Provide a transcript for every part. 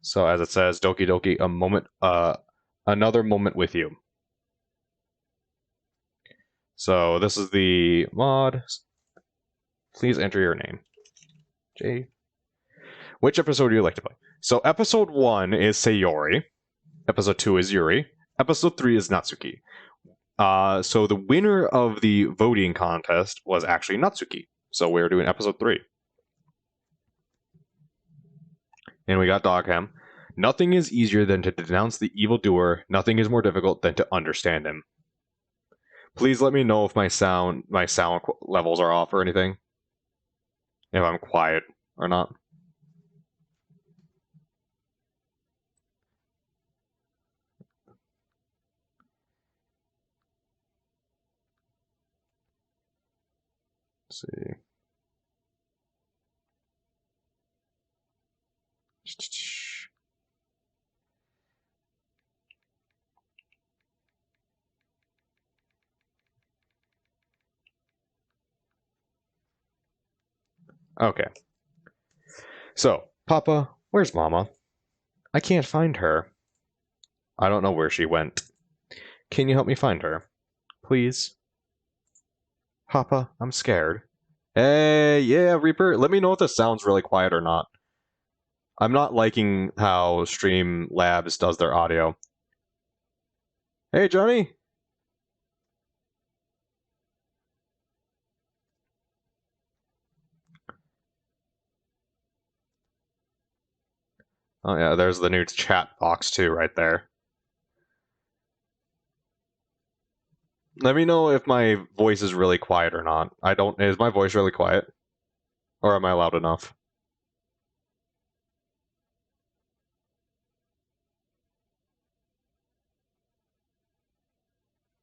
So as it says, Doki Doki, another moment with you. So this is the mod. Please enter your name. J. Which episode do you like to play? So episode 1 is Sayori. Episode 2 is Yuri. Episode 3 is Natsuki. So the winner of the voting contest was actually Natsuki. So we're doing episode 3. And we got Dogham. Nothing is easier than to denounce the evildoer. Nothing is more difficult than to understand him. Please let me know if my sound levels are off or anything. If I'm quiet or not. Let's see. Okay. So, Papa, where's Mama? I can't find her. I don't know where she went. Can you help me find her? Please? Papa, I'm scared. Hey, yeah, Reaper, let me know if this sounds really quiet or not. I'm not liking how Streamlabs does their audio. Hey, Johnny! Oh yeah, there's the new chat box too, right there. Let me know if my voice is really quiet or not. Is my voice really quiet? Or am I loud enough?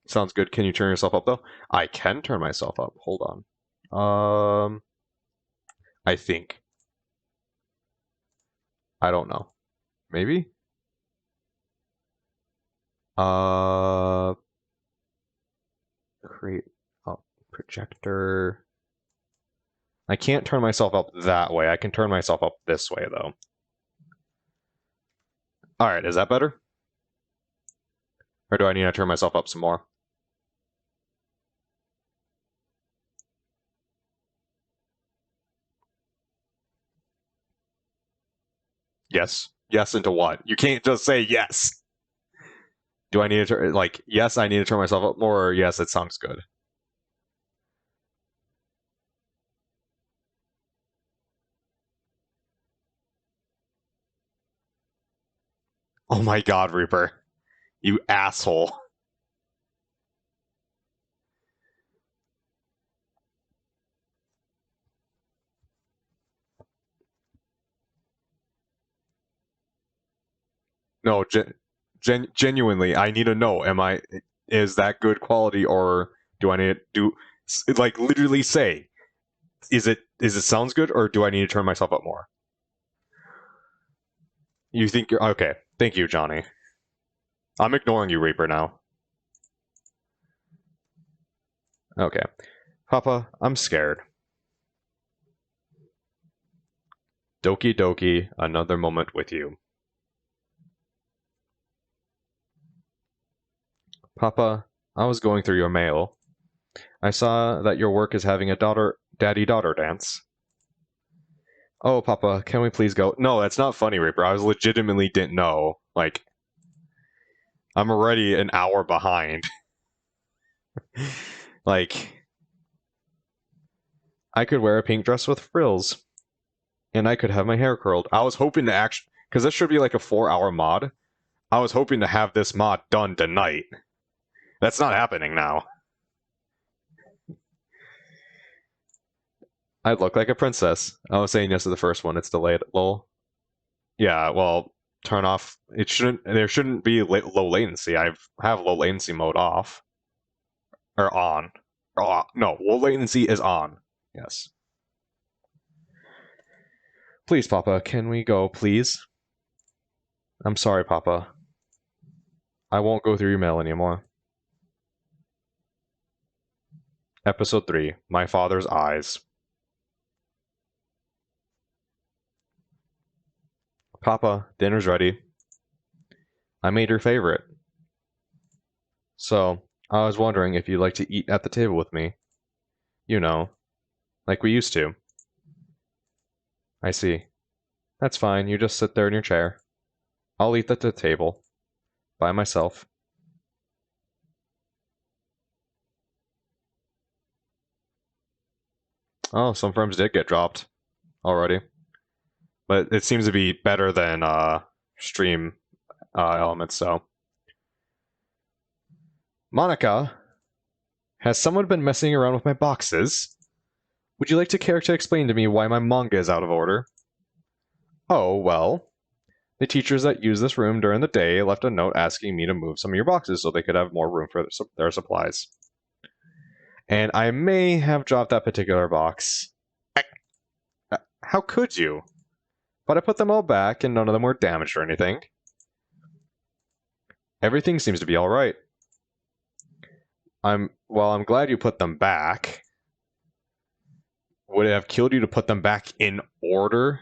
Sounds good. Can you turn yourself up though? I can turn myself up. Hold on. I think. I don't know. Maybe? Create a projector. I can't turn myself up that way. I can turn myself up this way though. Alright, is that better? Or do I need to turn myself up some more? Yes. Yes into what? You can't just say yes. Do I need to turn, like, yes, I need to turn myself up more, or yes, it sounds good? Oh my god, Reaper. You asshole. No, genuinely, I need to know, is that good quality, or do I need to do, like, literally say, is it sounds good, or do I need to turn myself up more? You think you're, okay. Thank you, Johnny. I'm ignoring you, Reaper, now. Okay. Papa, I'm scared. Doki Doki, another moment with you. Papa, I was going through your mail. I saw that your work is having a daddy-daughter dance. Oh, Papa, can we please go? No, that's not funny, Reaper. I was legitimately didn't know. Like, I'm already an hour behind. Like, I could wear a pink dress with frills. And I could have my hair curled. I was hoping to actually, because this should be like a 4-hour mod. I was hoping to have this mod done tonight. That's not happening now. I look like a princess. I was saying yes to the first one. It's delayed. Lol. Yeah, well, turn off. It shouldn't. There shouldn't be low latency. I have low latency mode off or on. Oh, no, low latency is on. Yes. Please, Papa, can we go, please? I'm sorry, Papa. I won't go through your mail anymore. Episode 3, My Father's Eyes. Papa, dinner's ready. I made your favorite. So, I was wondering if you'd like to eat at the table with me. You know, like we used to. I see. That's fine, you just sit there in your chair. I'll eat at the table. By myself. Oh, some frames did get dropped already. But it seems to be better than stream elements, so. Monica, has someone been messing around with my boxes? Would you like to care to explain to me why my manga is out of order? Oh, well. The teachers that use this room during the day left a note asking me to move some of your boxes so they could have more room for their supplies. And I may have dropped that particular box. How could you? But I put them all back and none of them were damaged or anything. Everything seems to be alright. I'm glad you put them back. Would it have killed you to put them back in order?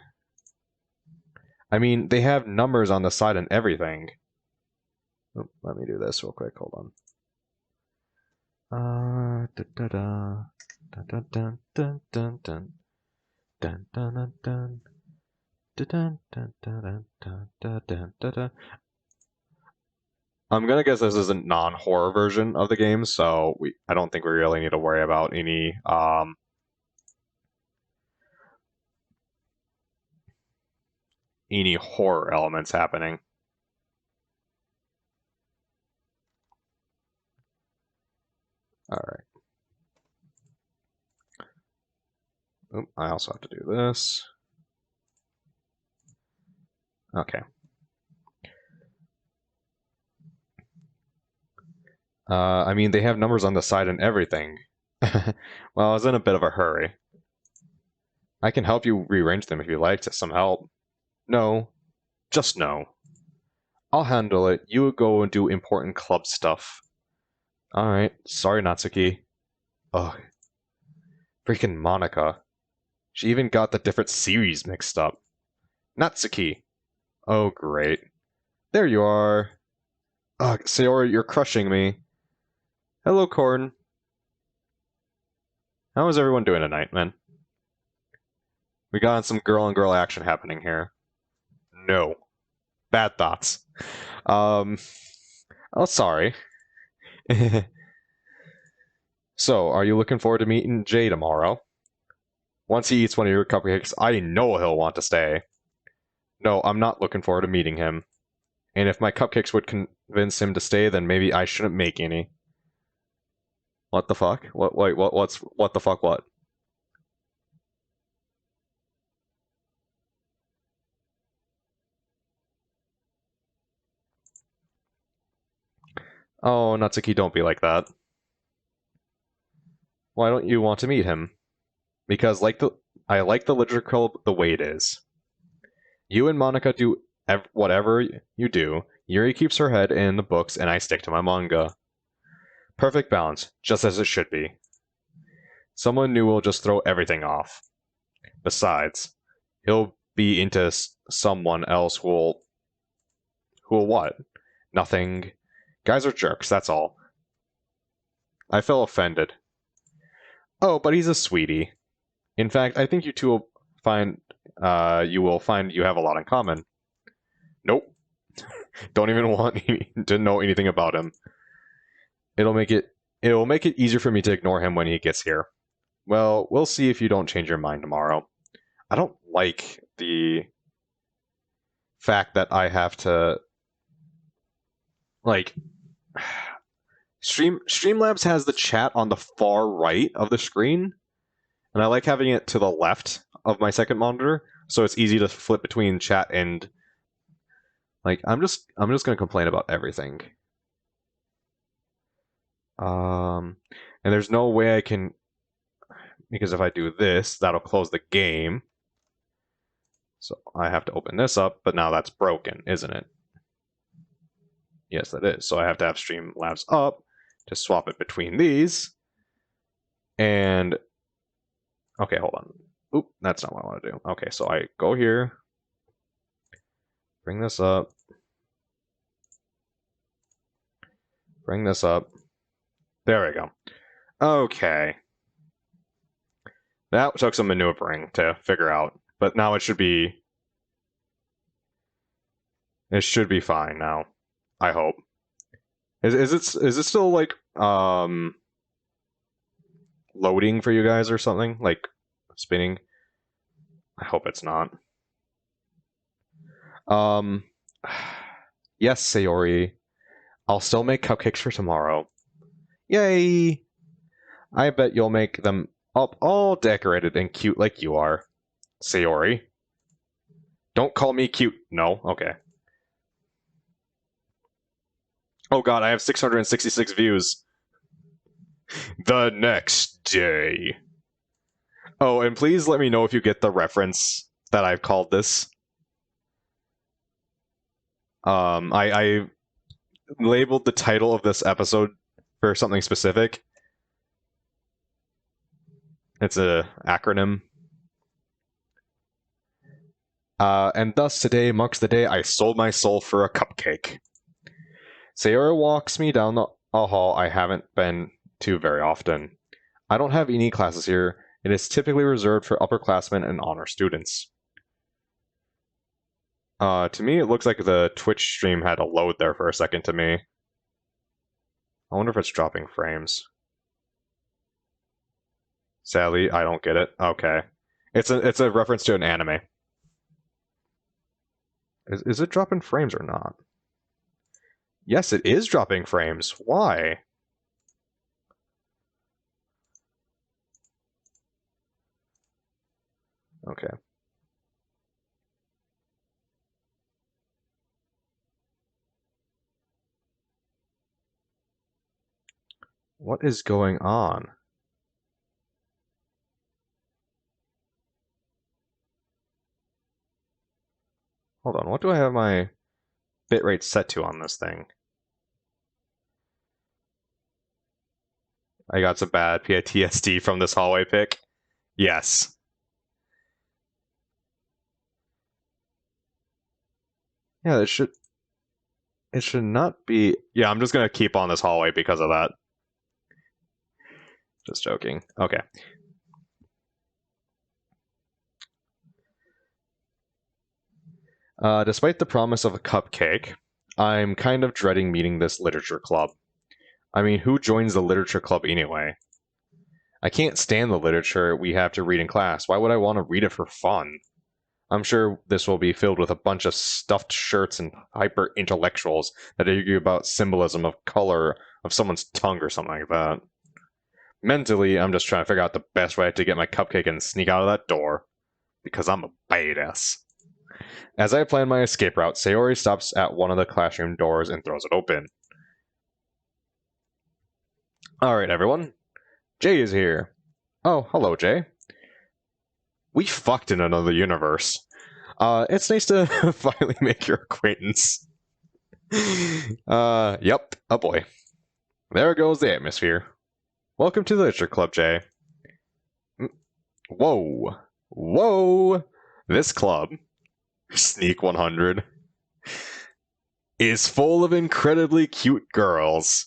I mean, they have numbers on the side and everything. Oh, let me do this real quick. Hold on. I'm gonna guess this is a non-horror version of the game, so I don't think we really need to worry about any horror elements happening. All right. Oop, I also have to do this. Okay. I mean, they have numbers on the side and everything. Well, I was in a bit of a hurry. I can help you rearrange them if you like to some help. No. Just no. I'll handle it. You go and do important club stuff. Alright. Sorry, Natsuki. Ugh. Freaking Monica. She even got the different series mixed up. Natsuki. Oh, great. There you are. Ugh, Sayori, you're crushing me. Hello, Corn. How is everyone doing tonight, man? We got some girl on girl action happening here. No. Bad thoughts. Oh, sorry. So, are you looking forward to meeting Jay tomorrow? Once he eats one of your cupcakes, I know he'll want to stay. No, I'm not looking forward to meeting him. And if my cupcakes would convince him to stay, then maybe I shouldn't make any. What the fuck? What the fuck, what? Oh, Natsuki, don't be like that. Why don't you want to meet him? Because I like the literature club the way it is. You and Monica do whatever you do. Yuri keeps her head in the books, and I stick to my manga. Perfect balance, just as it should be. Someone new will just throw everything off. Besides, he'll be into someone else who'll what? Nothing. Guys are jerks, that's all. I feel offended. Oh, but he's a sweetie. In fact, I think you two will find you have a lot in common. Nope. Don't even want to know anything about him. It'll make it easier for me to ignore him when he gets here. Well, we'll see if you don't change your mind tomorrow. I don't like the fact that I have to like Streamlabs has the chat on the far right of the screen, and I like having it to the left of my second monitor, so it's easy to flip between chat and like I'm just gonna complain about everything. And there's no way I can, because if I do this, that'll close the game. So I have to open this up, but now that's broken, isn't it? Yes, that is. So I have to have Streamlabs up to swap it between these. And okay, hold on. Oop, that's not what I want to do. Okay, so I go here. Bring this up. Bring this up. There we go. Okay. That took some maneuvering to figure out, but now it should be... It should be fine now. I hope. Is it still, like, loading for you guys or something? Like, spinning? I hope it's not. Yes, Sayori. I'll still make cupcakes for tomorrow. Yay! I bet you'll make them up all decorated and cute like you are. Sayori. Don't call me cute. No? Okay. Oh god, I have 666 views. The next day. Oh, and please let me know if you get the reference that I've called this. I labeled the title of this episode for something specific. It's a acronym. And thus today marks the day I sold my soul for a cupcake. Sayori walks me down the hall I haven't been to very often. I don't have any classes here. It is typically reserved for upperclassmen and honor students. To me, it looks like the Twitch stream had a load there for a second to me. I wonder if it's dropping frames. Sadly, I don't get it. Okay. It's a reference to an anime. Is it dropping frames or not? Yes, it is dropping frames. Why? Okay. What is going on? Hold on, what do I have my bitrate set to on this thing? I got some bad PTSD from this hallway pick. Yes. Yeah, it should not be... Yeah, I'm just gonna keep on this hallway because of that. Just joking. Okay. Despite the promise of a cupcake, I'm kind of dreading meeting this literature club. I mean, who joins the literature club anyway? I can't stand the literature we have to read in class. Why would I want to read it for fun? I'm sure this will be filled with a bunch of stuffed shirts and hyper-intellectuals that argue about symbolism of color of someone's tongue or something like that. Mentally, I'm just trying to figure out the best way to get my cupcake and sneak out of that door. Because I'm a badass. As I plan my escape route, Sayori stops at one of the classroom doors and throws it open. Alright, everyone. Jay is here. Oh, hello, Jay. We fucked in another universe. It's nice to finally make your acquaintance. Yep. Oh boy. There goes the atmosphere. Welcome to the Literature Club, Jay. Whoa. Whoa! This club, Sneak 100, is full of incredibly cute girls.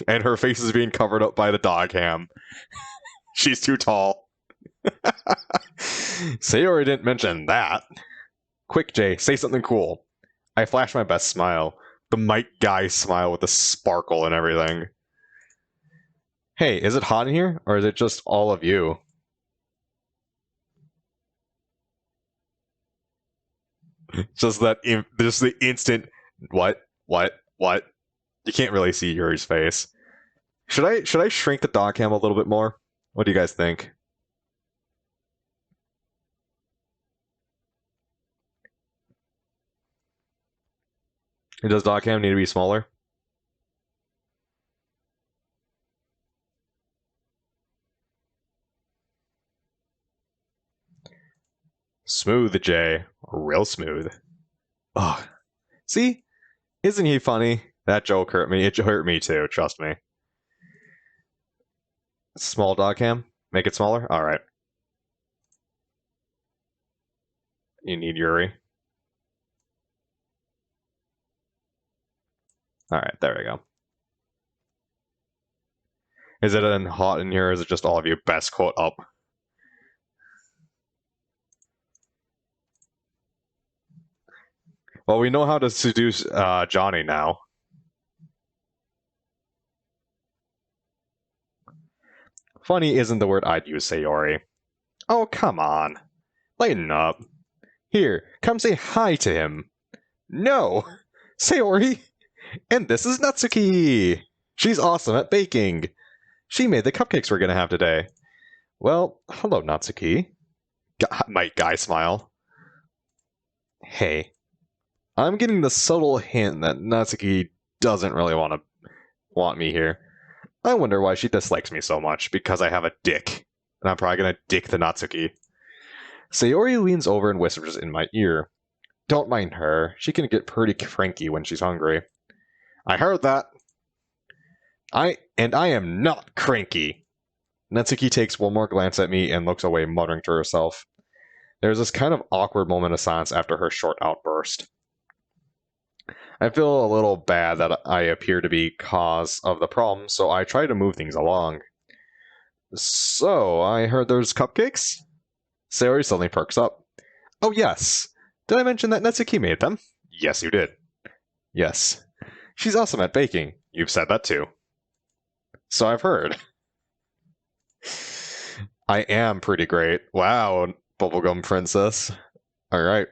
And her face is being covered up by the dog ham. She's too tall. Sayori didn't mention that. Quick, Jay, say something cool. I flash my best smile. The Mike Guy smile with the sparkle and everything. Hey, is it hot in here? Or is it just all of you? Just the instant, what? You can't really see Yuri's face. Should I shrink the dog cam a little bit more? What do you guys think? Does dog cam need to be smaller? Smooth, Jay. Real smooth. Ugh. See? Isn't he funny? That joke hurt me. It hurt me too, trust me. Small dog cam? Make it smaller? Alright. You need Yuri. Alright, there we go. Is it hot in here, or is it just all of you? Best quote up. Well, we know how to seduce Johnny now. Funny isn't the word I'd use, Sayori. Oh, come on. Lighten up. Here, come say hi to him. No! Sayori! And this is Natsuki! She's awesome at baking! She made the cupcakes we're gonna have today. Well, hello, Natsuki. Might guy smile. Hey. I'm getting the subtle hint that Natsuki doesn't really want me here. I wonder why she dislikes me so much, because I have a dick. And I'm probably gonna dick the Natsuki. Sayori leans over and whispers in my ear. Don't mind her. She can get pretty cranky when she's hungry. I heard that. I am not cranky. Natsuki takes one more glance at me and looks away, muttering to herself. There's this kind of awkward moment of silence after her short outburst. I feel a little bad that I appear to be cause of the problem, so I try to move things along. So, I heard there's cupcakes? Sayori suddenly perks up. Oh yes! Did I mention that Natsuki made them? Yes, you did. Yes. She's awesome at baking. You've said that too. So I've heard. I am pretty great. Wow, bubblegum princess. Alright.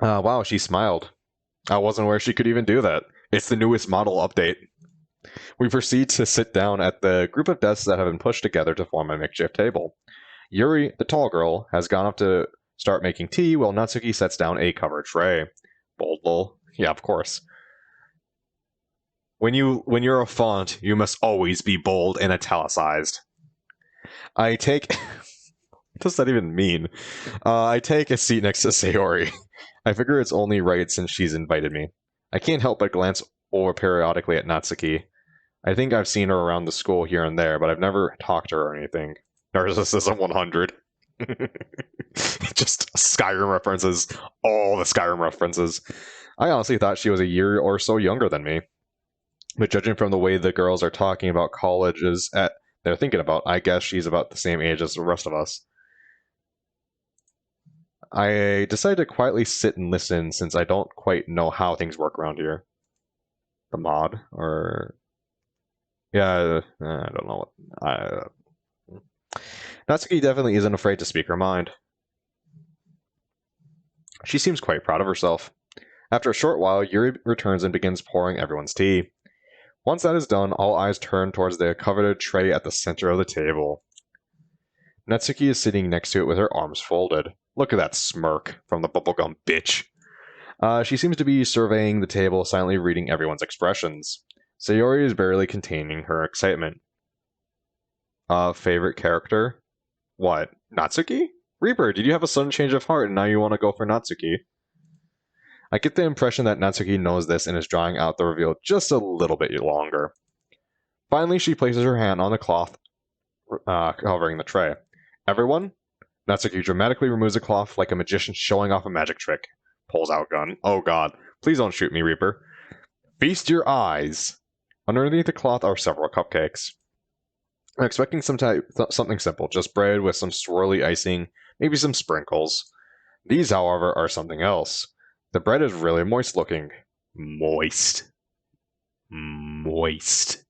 Wow, she smiled. I wasn't aware she could even do that. It's the newest model update. We proceed to sit down at the group of desks that have been pushed together to form a makeshift table. Yuri, the tall girl, has gone up to start making tea while Natsuki sets down a covered tray. Bold lol. Yeah, of course. When you're a font, you must always be bold and italicized. I take... What does that even mean? I take a seat next to Sayori. I figure it's only right since she's invited me. I can't help but glance over periodically at Natsuki. I think I've seen her around the school here and there, but I've never talked to her or anything. Narcissism 100. Just Skyrim references. All the Skyrim references. I honestly thought she was a year or so younger than me. But judging from the way the girls are talking about colleges they're thinking about, I guess she's about the same age as the rest of us. I decided to quietly sit and listen since I don't quite know how things work around here. The mod, or... Yeah, I don't know what... Natsuki definitely isn't afraid to speak her mind. She seems quite proud of herself. After a short while, Yuri returns and begins pouring everyone's tea. Once that is done, all eyes turn towards the coveted tray at the center of the table. Natsuki is sitting next to it with her arms folded. Look at that smirk from the bubblegum bitch. She seems to be surveying the table, silently reading everyone's expressions. Sayori is barely containing her excitement. Favorite character? What? Natsuki? Reaper, did you have a sudden change of heart and now you want to go for Natsuki? I get the impression that Natsuki knows this and is drawing out the reveal just a little bit longer. Finally, she places her hand on the cloth covering the tray. Everyone? Natsuki dramatically removes the cloth like a magician showing off a magic trick. Pulls out gun. Oh god. Please don't shoot me, Reaper. Feast your eyes! Underneath the cloth are several cupcakes. I'm expecting something simple, just bread with some swirly icing, maybe some sprinkles. These, however, are something else. The bread is really moist looking. Moist. Moist.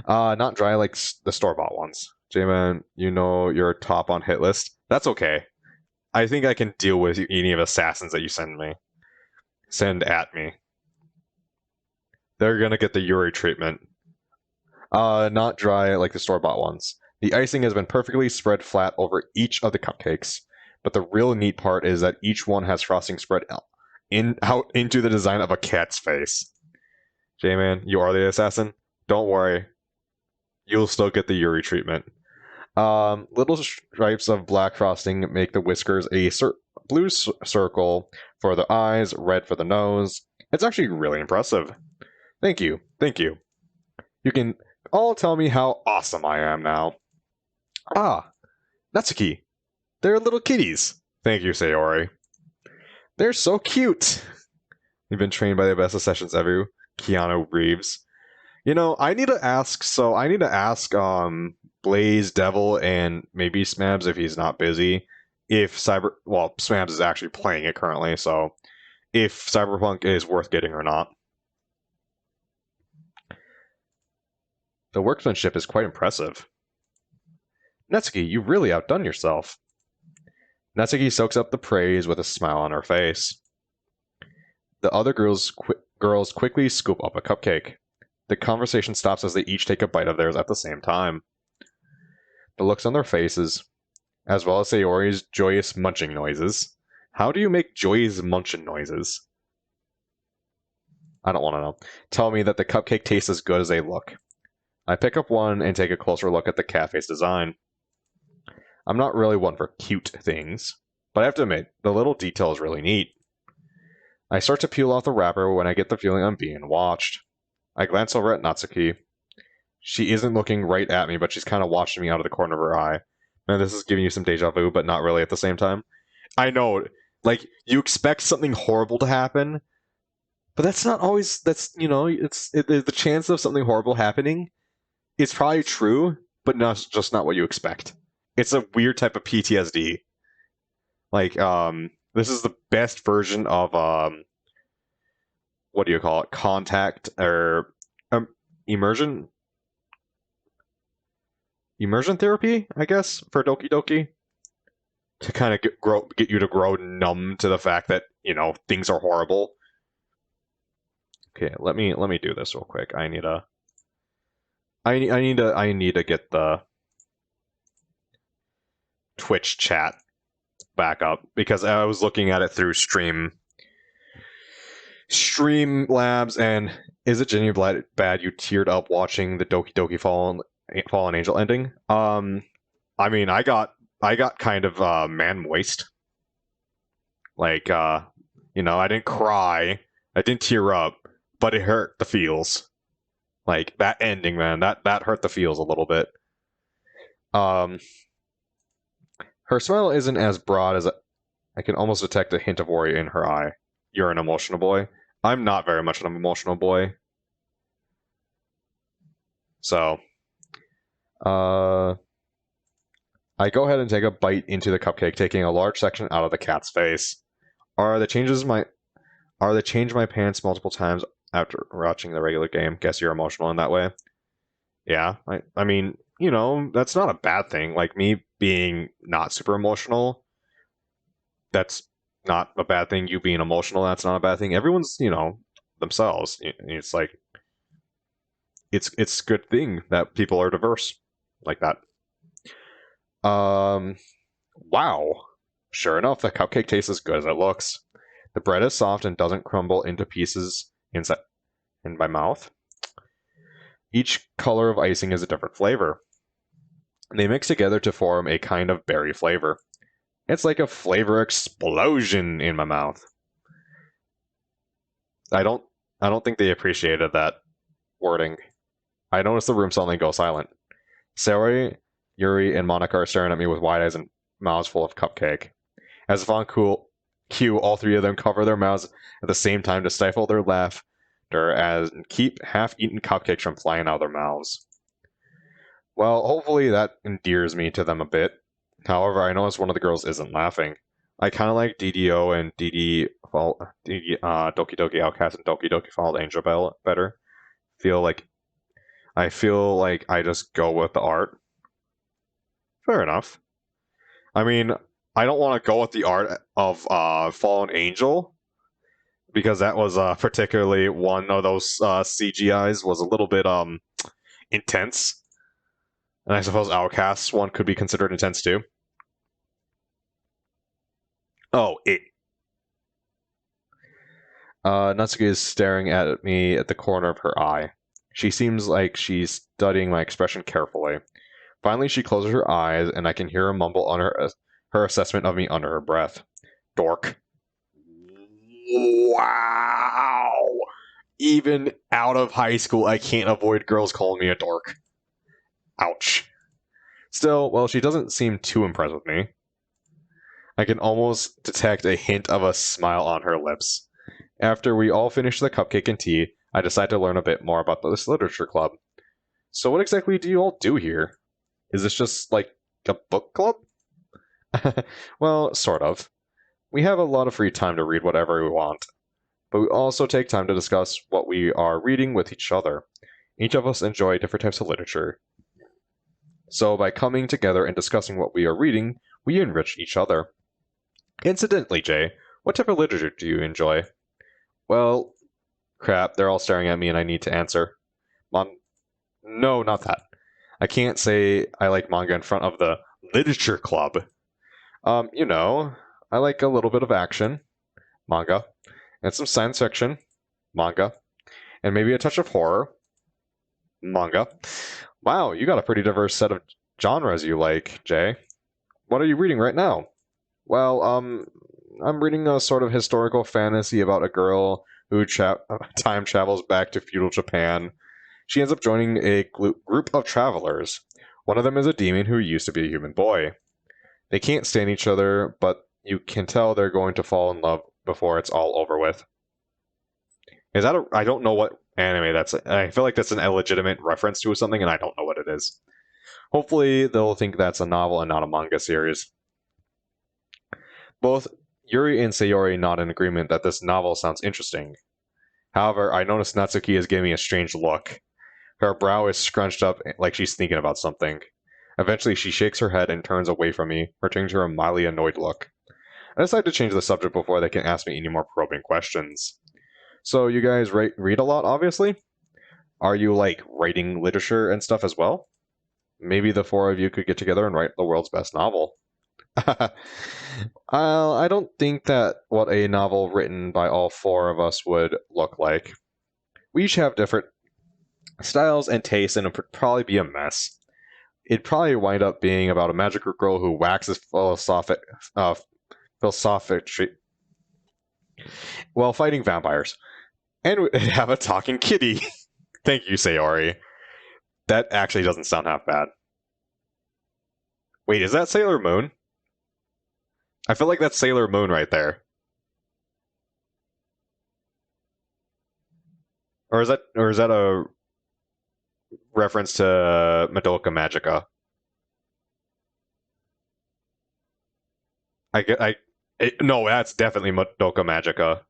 Not dry like the store-bought ones. J-Man, you know you're top on hit list. That's okay. I think I can deal with any of assassins that you send at me. They're gonna get the Yuri treatment. Not dry like the store-bought ones. The icing has been perfectly spread flat over each of the cupcakes, but the real neat part is that each one has frosting spread out into the design of a cat's face. J-Man, you are the assassin? Don't worry. You'll still get the Yuri treatment. Little stripes of black frosting make the whiskers a blue circle for the eyes, red for the nose. It's actually really impressive. Thank you. Thank you. You can all tell me how awesome I am now. Ah, Natsuki. They're little kitties. Thank you, Sayori. They're so cute. You've been trained by the best of sessions ever, Keanu Reeves. I need to ask. So I need to ask, Blaze, Devil, and maybe Smabs if he's not busy. If Smabs is actually playing it currently, so if Cyberpunk is worth getting or not. The workmanship is quite impressive. Netsuki, you've really outdone yourself. Netsuki soaks up the praise with a smile on her face. The other girls quickly scoop up a cupcake. The conversation stops as they each take a bite of theirs at the same time. The looks on their faces, as well as Sayori's joyous munching noises. How do you make joyous munching noises? I don't want to know. Tell me that the cupcake tastes as good as they look. I pick up one and take a closer look at the cafe's design. I'm not really one for cute things, but I have to admit, the little detail is really neat. I start to peel off the wrapper when I get the feeling I'm being watched. I glance over at Natsuki. She isn't looking right at me, but she's kind of watching me out of the corner of her eye. And this is giving you some deja vu, but not really at the same time. I know, like, you expect something horrible to happen, but that's not always, the chance of something horrible happening is probably true, but just not what you expect. It's a weird type of PTSD. Like, this is the best version of, what do you call it? Contact, or immersion therapy, I guess, for Doki Doki. To kind of get you to grow numb to the fact that, things are horrible. Okay, let me do this real quick. I need to get the Twitch chat back up because I was looking at it through Streamlabs, and is it genuinely bad you teared up watching the Doki Doki Fallen Angel ending? I mean, I got kind of man moist. Like, I didn't cry, I didn't tear up, but it hurt the feels. Like that ending, man, that hurt the feels a little bit. Her smile isn't as broad as I can almost detect a hint of worry in her eye. You're an emotional boy. I'm not very much an emotional boy. So, I go ahead and take a bite into the cupcake, taking a large section out of the cat's face. Are they changed my pants multiple times after watching the regular game? Guess you're emotional in that way. Yeah, I mean, that's not a bad thing. Like, me being not super emotional, that's not a bad thing. You being emotional, that's not a bad thing. Everyone's, themselves. It's like, it's a good thing that people are diverse like that. Wow. Sure enough, the cupcake tastes as good as it looks. The bread is soft and doesn't crumble into pieces inside in my mouth. Each color of icing is a different flavor. They mix together to form a kind of berry flavor. It's like a flavor explosion in my mouth. I don't think they appreciated that wording. I noticed the room suddenly go silent. Sayori, Yuri, and Monica are staring at me with wide eyes and mouths full of cupcake. As if on cue, all three of them cover their mouths at the same time to stifle their laughter and keep half-eaten cupcakes from flying out of their mouths. Well, hopefully that endears me to them a bit. However, I notice one of the girls isn't laughing. I kind of like DDO and Doki Doki Outcast and Doki Doki Fallen Angel better. I feel like I just go with the art. Fair enough. I mean, I don't want to go with the art of Fallen Angel, because that was particularly one of those CGIs was a little bit intense. And I suppose Outcast's one could be considered intense too. Oh, it. Natsuki is staring at me at the corner of her eye. She seems like she's studying my expression carefully. Finally, she closes her eyes, and I can hear her mumble on her assessment of me under her breath. Dork. Wow! Even out of high school, I can't avoid girls calling me a dork. Ouch. Still, well, she doesn't seem too impressed with me. I can almost detect a hint of a smile on her lips. After we all finish the cupcake and tea, I decide to learn a bit more about this literature club. So what exactly do you all do here? Is this just like a book club? Well, sort of. We have a lot of free time to read whatever we want, but we also take time to discuss what we are reading with each other. Each of us enjoy different types of literature. So by coming together and discussing what we are reading, we enrich each other. Incidentally, Jay, what type of literature do you enjoy? Well, crap, they're all staring at me and I need to answer. No, not that. I can't say I like manga in front of the literature club. You know, I like a little bit of action, manga, and some science fiction, manga, and maybe a touch of horror, manga. Wow, you got a pretty diverse set of genres you like, Jay. What are you reading right now? Well, I'm reading a sort of historical fantasy about a girl who time travels back to feudal Japan. She ends up joining a group of travelers. One of them is a demon who used to be a human boy. They can't stand each other, but you can tell they're going to fall in love before it's all over with. Is that I don't know what anime that's. I feel like that's an illegitimate reference to something, and I don't know what it is. Hopefully, they'll think that's a novel and not a manga series. Both Yuri and Sayori nod in agreement that this novel sounds interesting. However, I notice Natsuki is giving me a strange look. Her brow is scrunched up like she's thinking about something. Eventually, she shakes her head and turns away from me, returning to her mildly annoyed look. I decide to change the subject before they can ask me any more probing questions. So, you guys read a lot, obviously? Are you, like, writing literature and stuff as well? Maybe the four of you could get together and write the world's best novel. I don't think that what a novel written by all four of us would look like. We each have different styles and tastes, and it would probably be a mess. It'd probably wind up being about a magical girl who waxes philosophic while fighting vampires. And we'd have a talking kitty. Thank you, Sayori. That actually doesn't sound half bad. Wait, is that Sailor Moon? I feel like that's Sailor Moon right there. Or is that a reference to Madoka Magica? No, that's definitely Madoka Magica.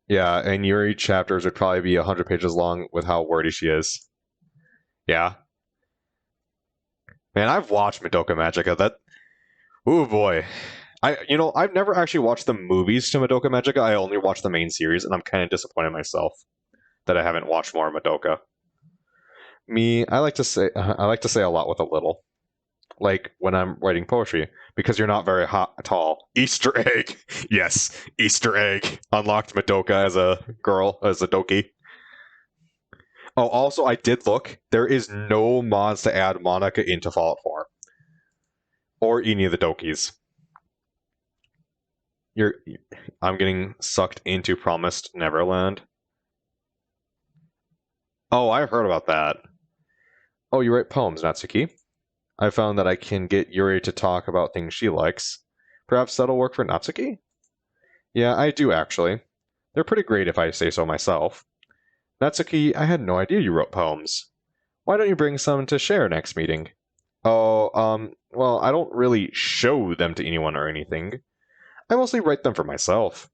Yeah, and Yuri chapters would probably be 100 pages long with how wordy she is. Yeah. Man, I've watched Madoka Magica. Oh boy. I've never actually watched the movies to Madoka Magica. I only watched the main series, and I'm kind of disappointed myself that I haven't watched more Madoka. I like to say a lot with a little. Like when I'm writing poetry, because you're not very tall. Easter egg! Yes, Easter egg! Unlocked Madoka as a girl, as a Doki. Oh, also, I did look. There is no mods to add Monica into Fallout 4. Or any of the Dokis. I'm getting sucked into Promised Neverland. Oh, I heard about that. Oh, you write poems, Natsuki? I found that I can get Yuri to talk about things she likes. Perhaps that'll work for Natsuki? Yeah, I do actually. They're pretty great if I say so myself. Natsuki, I had no idea you wrote poems. Why don't you bring some to share next meeting? Oh, well, I don't really show them to anyone or anything. I mostly write them for myself.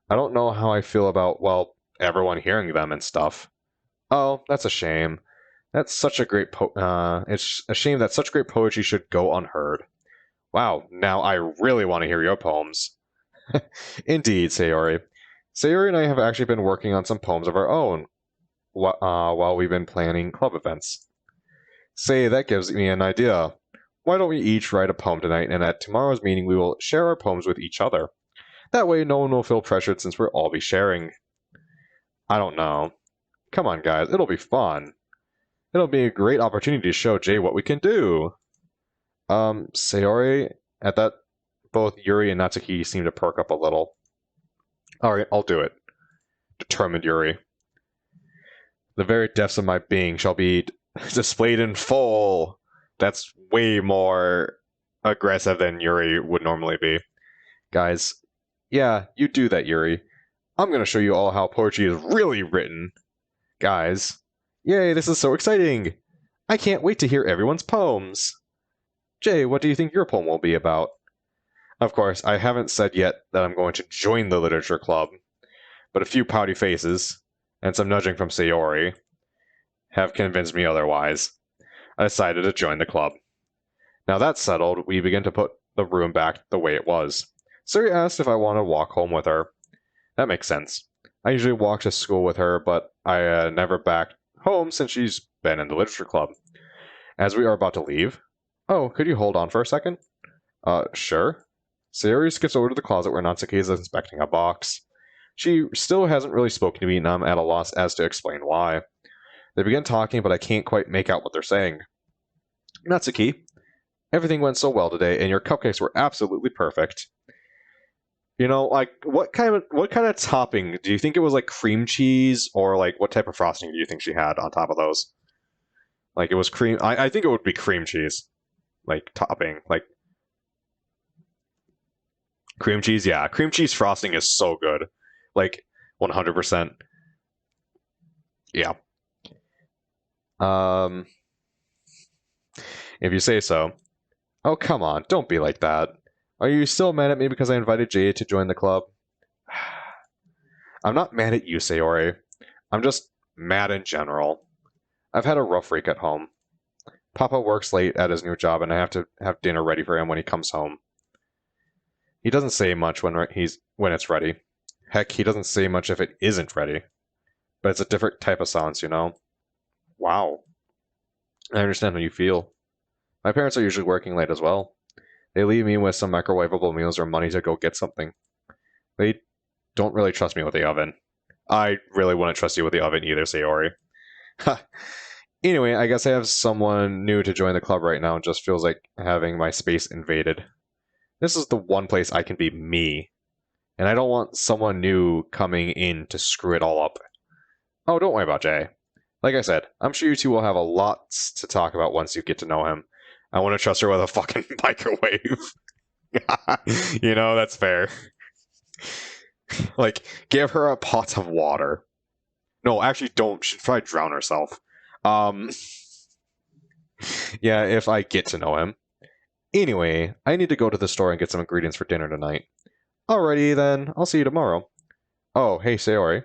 I don't know how I feel about, well, everyone hearing them and stuff. Oh, that's a shame. That's such a great it's a shame that such great poetry should go unheard. Wow, now I really want to hear your poems. Indeed, Sayori. Sayori and I have actually been working on some poems of our own while we've been planning club events. Say, that gives me an idea. Why don't we each write a poem tonight, and at tomorrow's meeting we will share our poems with each other. That way no one will feel pressured since we'll all be sharing. I don't know. Come on, guys, it'll be fun. It'll be a great opportunity to show Jay what we can do. Sayori, at that, both Yuri and Natsuki seem to perk up a little. Alright, I'll do it. Determined Yuri. The very depths of my being shall be displayed in full. That's way more aggressive than Yuri would normally be. Guys, yeah, you do that, Yuri. I'm gonna show you all how poetry is really written. Guys, yay, this is so exciting! I can't wait to hear everyone's poems. Jay, what do you think your poem will be about? Of course, I haven't said yet that I'm going to join the literature club, but a few pouty faces, and some nudging from Sayori, have convinced me otherwise. I decided to join the club. Now that's settled, we begin to put the room back the way it was. Sayori asked if I want to walk home with her. That makes sense. I usually walk to school with her, but I never back home since she's been in the literature club. As we are about to leave... Oh, could you hold on for a second? Sure. Sayori skips over to the closet where Natsuki is inspecting a box. She still hasn't really spoken to me, and I'm at a loss as to explain why. They begin talking, but I can't quite make out what they're saying. Natsuki, everything went so well today, and your cupcakes were absolutely perfect. You know, like what kind of topping do you think it was? Like cream cheese, or like what type of frosting do you think she had on top of those? Like it was cream. I think it would be cream cheese, like topping, like cream cheese. Yeah, cream cheese frosting is so good, like 100%. Yeah. If you say so. Oh, come on, don't be like that. Are you still mad at me because I invited Jay to join the club? I'm not mad at you, Sayori. I'm just mad in general. I've had a rough week at home. Papa works late at his new job, and I have to have dinner ready for him when he comes home. He doesn't say much when it's ready. Heck, he doesn't say much if it isn't ready. But it's a different type of silence, you know? Wow. I understand how you feel. My parents are usually working late as well. They leave me with some microwavable meals or money to go get something. They don't really trust me with the oven. I really wouldn't trust you with the oven either, Sayori. Anyway, I guess I have someone new to join the club right now. It just feels like having my space invaded. This is the one place I can be me. And I don't want someone new coming in to screw it all up. Oh, don't worry about Jay. Like I said, I'm sure you two will have a lot to talk about once you get to know him. I want to trust her with a fucking microwave. You know, that's fair. Like, give her a pot of water. No, actually don't. She'd probably drown herself. Yeah, if I get to know him. Anyway, I need to go to the store and get some ingredients for dinner tonight. Alrighty then, I'll see you tomorrow. Oh, hey Sayori.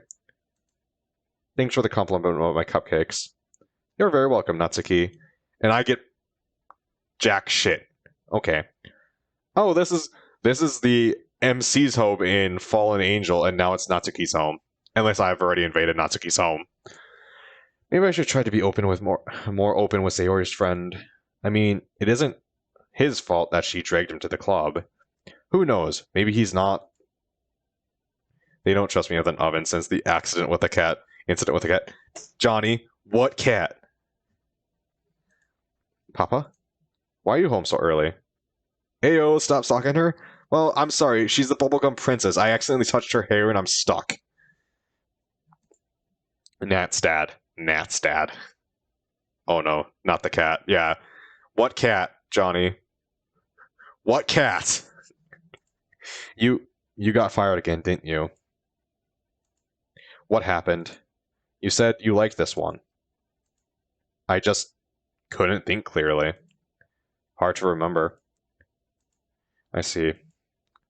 Thanks for the compliment about my cupcakes. You're very welcome, Natsuki. And I get jack shit. Okay. Oh, this is the MC's home in Fallen Angel, and now it's Natsuki's home. Unless I've already invaded Natsuki's home. Maybe I should try to be open with more open with Sayori's friend. I mean, it isn't his fault that she dragged him to the club. Who knows? Maybe he's not. They don't trust me with an oven since the incident with the cat. Johnny, what cat? Papa? Why are you home so early? Ayo, stop stalking her? Well, I'm sorry, she's the bubblegum princess. I accidentally touched her hair and I'm stuck. Nat's dad. Oh no, not the cat. Yeah. What cat, Johnny? What cat? You got fired again, didn't you? What happened? You said you liked this one. I just couldn't think clearly. Hard to remember. I see.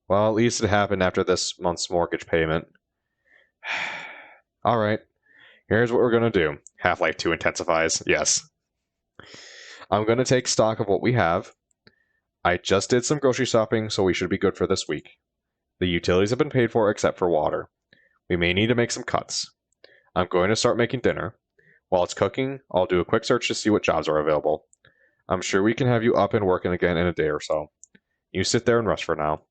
Well, at least it happened after this month's mortgage payment. Alright. Here's what we're gonna do. Half-Life 2 intensifies. Yes. I'm gonna take stock of what we have. I just did some grocery shopping, so we should be good for this week. The utilities have been paid for except for water. We may need to make some cuts. I'm going to start making dinner. While it's cooking, I'll do a quick search to see what jobs are available. I'm sure we can have you up and working again in a day or so. You sit there and rest for now.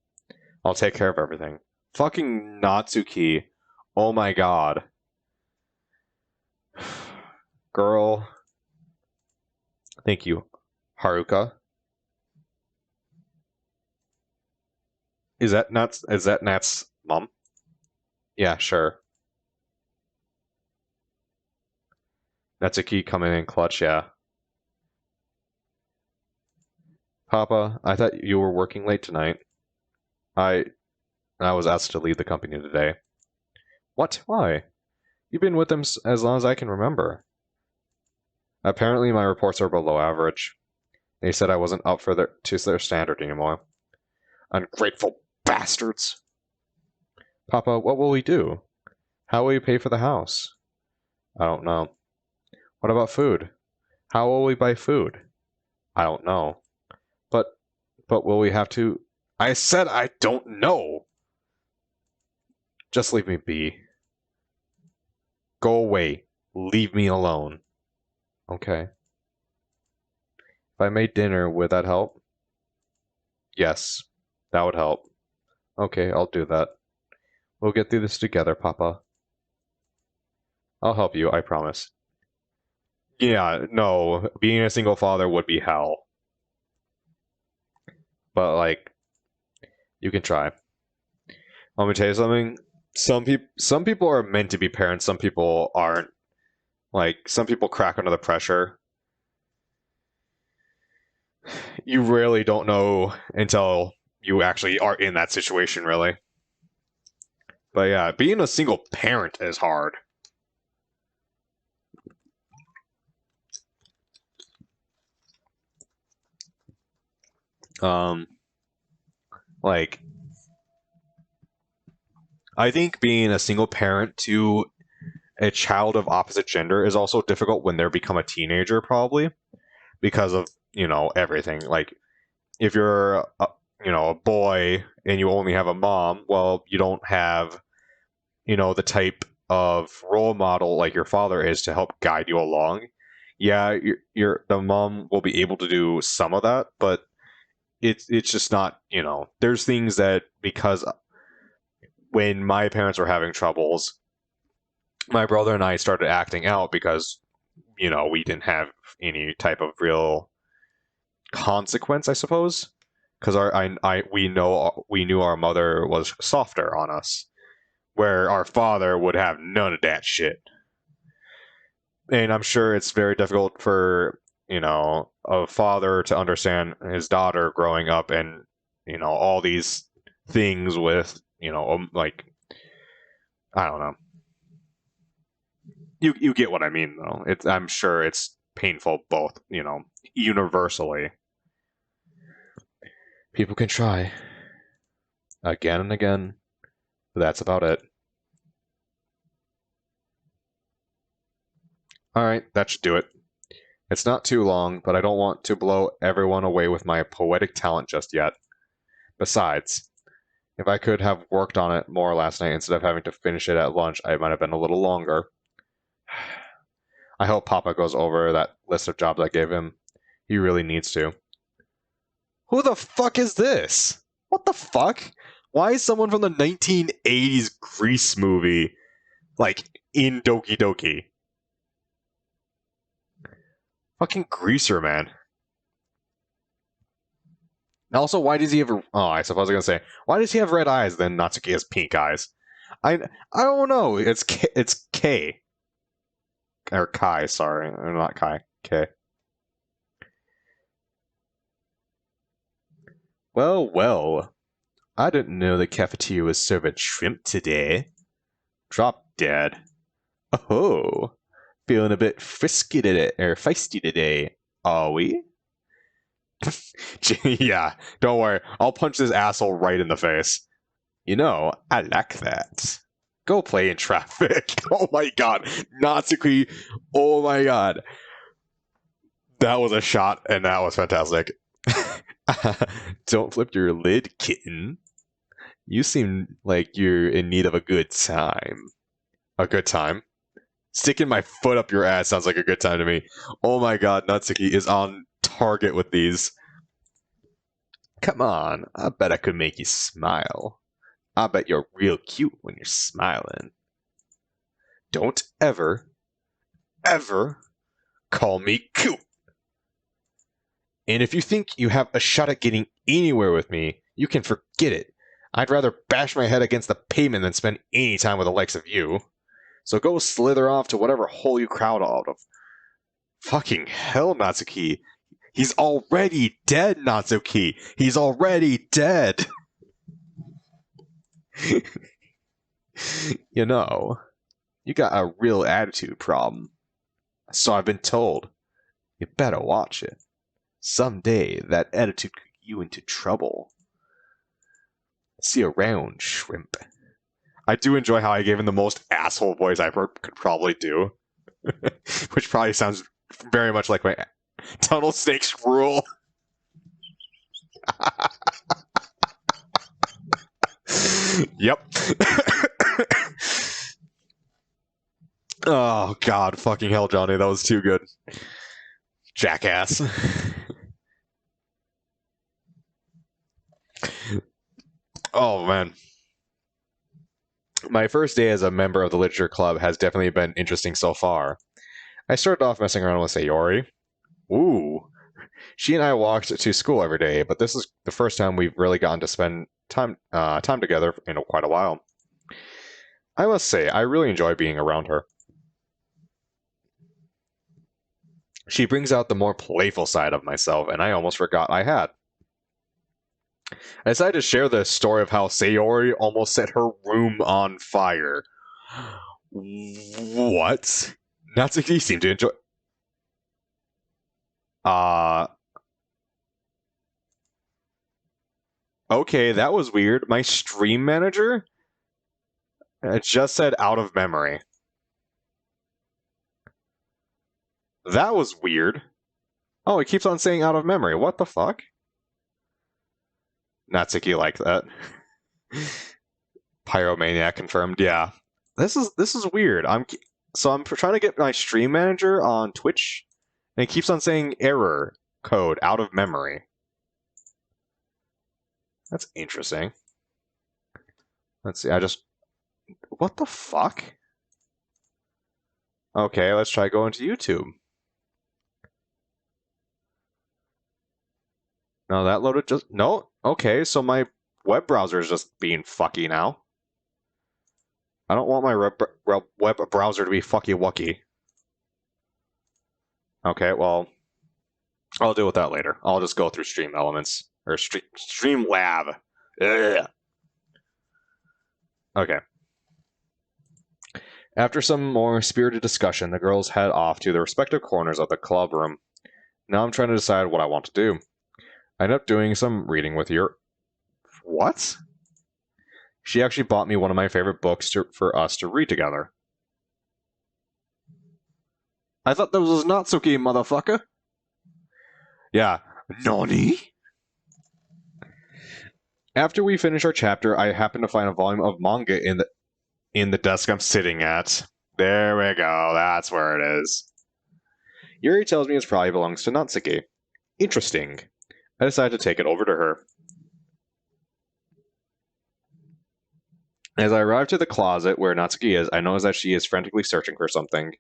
I'll take care of everything. Fucking Natsuki. Oh my god. Girl. Thank you. Haruka. Is that Nat's mom? Yeah, sure. Natsuki coming in clutch, yeah. Papa, I thought you were working late tonight. I I was asked to leave the company today. What? Why? You've been with them as long as I can remember. Apparently my reports are below average. They said I wasn't up for their standard anymore. Ungrateful bastards. Papa, what will we do? How will you pay for the house? I don't know. What about food? How will we buy food? I don't know. But will we have to... I said I don't know! Just leave me be. Go away. Leave me alone. Okay. If I made dinner, would that help? Yes, that would help. Okay, I'll do that. We'll get through this together, Papa. I'll help you, I promise. Yeah, no, being a single father would be hell. But, like, you can try. Let me tell you something. Some people are meant to be parents, some people aren't. Like, some people crack under the pressure. You really don't know until you actually are in that situation, really. But yeah, being a single parent is hard. Like, I think being a single parent to a child of opposite gender is also difficult when they become a teenager, probably because of everything. Like, if you're a boy and you only have a mom, well, you don't have the type of role model like your father is to help guide you along. Yeah, the mom will be able to do some of that, but it's just not. There's things that, because when my parents were having troubles, my brother and I started acting out because we didn't have any type of real consequence, I suppose, because we knew our mother was softer on us, where our father would have none of that shit. And I'm sure it's very difficult for a father to understand his daughter growing up and all these things with like, I don't know. You get what I mean, though. I'm sure it's painful both, universally. People can try again and again, but that's about it. Alright, that should do it. It's not too long, but I don't want to blow everyone away with my poetic talent just yet. Besides, if I could have worked on it more last night instead of having to finish it at lunch, I might have been a little longer. I hope Papa goes over that list of jobs I gave him. He really needs to. Who the fuck is this? What the fuck? Why is someone from the 1980s Grease movie, like, in Doki Doki? Fucking greaser, man. Also, why does he have... Oh, I suppose I was going to say, why does he have red eyes, then Natsuki has pink eyes? I don't know. It's K. Or Kai, sorry. Or not Kai. K. Well. I didn't know the cafeteria was serving shrimp today. Drop dead. Oh. Feeling a bit frisky today, or feisty today, are we? Yeah, don't worry. I'll punch this asshole right in the face. I like that. Go play in traffic. Oh my god. Natsuki. Oh my god. That was a shot, and that was fantastic. Don't flip your lid, kitten. You seem like you're in need of a good time. A good time? Sticking my foot up your ass sounds like a good time to me. Oh my god, Natsuki is on target with these. Come on, I bet I could make you smile. I bet you're real cute when you're smiling. Don't ever call me cute. And if you think you have a shot at getting anywhere with me, you can forget it. I'd rather bash my head against the pavement than spend any time with the likes of you. So go slither off to whatever hole you crowd out of. Fucking hell, Natsuki. He's already dead, Natsuki! He's already dead! You know, you got a real attitude problem. So I've been told. You better watch it. Someday that attitude could get you into trouble. See you around, shrimp. I do enjoy how I gave him the most asshole voice I could probably do. Which probably sounds very much like my tunnel snakes rule. Yep. Oh, God. Fucking hell, Johnny. That was too good. Jackass. Oh, man. My first day as a member of the literature club has definitely been interesting so far. I started off messing around with Sayori. Ooh. She and I walked to school every day, but this is the first time we've really gotten to spend time together in quite a while. I must say, I really enjoy being around her. She brings out the more playful side of myself, and I almost forgot I had. I decided to share the story of how Sayori almost set her room on fire. What? Natsuki seemed to enjoy... Okay, that was weird. My stream manager? It just said out of memory. That was weird. Oh, it keeps on saying out of memory. What the fuck? Natsuki liked that. Pyromaniac confirmed. Yeah, this is weird. I'm trying to get my stream manager on Twitch, and it keeps on saying error code out of memory. That's interesting. Let's see. What the fuck? Okay, let's try going to YouTube. No, that loaded just... No. Okay, so my web browser is just being fucky now. I don't want my web browser to be fucky-wucky. Okay, well, I'll deal with that later. I'll just go through Stream Elements. Or Streamlab. Ugh. Okay. After some more spirited discussion, the girls head off to their respective corners of the club room. Now I'm trying to decide what I want to do. I end up doing some reading with your... What? She actually bought me one of my favorite books for us to read together. I thought that was Natsuki, motherfucker. Yeah. Nani? After we finish our chapter, I happen to find a volume of manga in the desk I'm sitting at. There we go. That's where it is. Yuri tells me it probably belongs to Natsuki. Interesting. I decide to take it over to her. As I arrive to the closet where Natsuki is, I notice that she is frantically searching for something.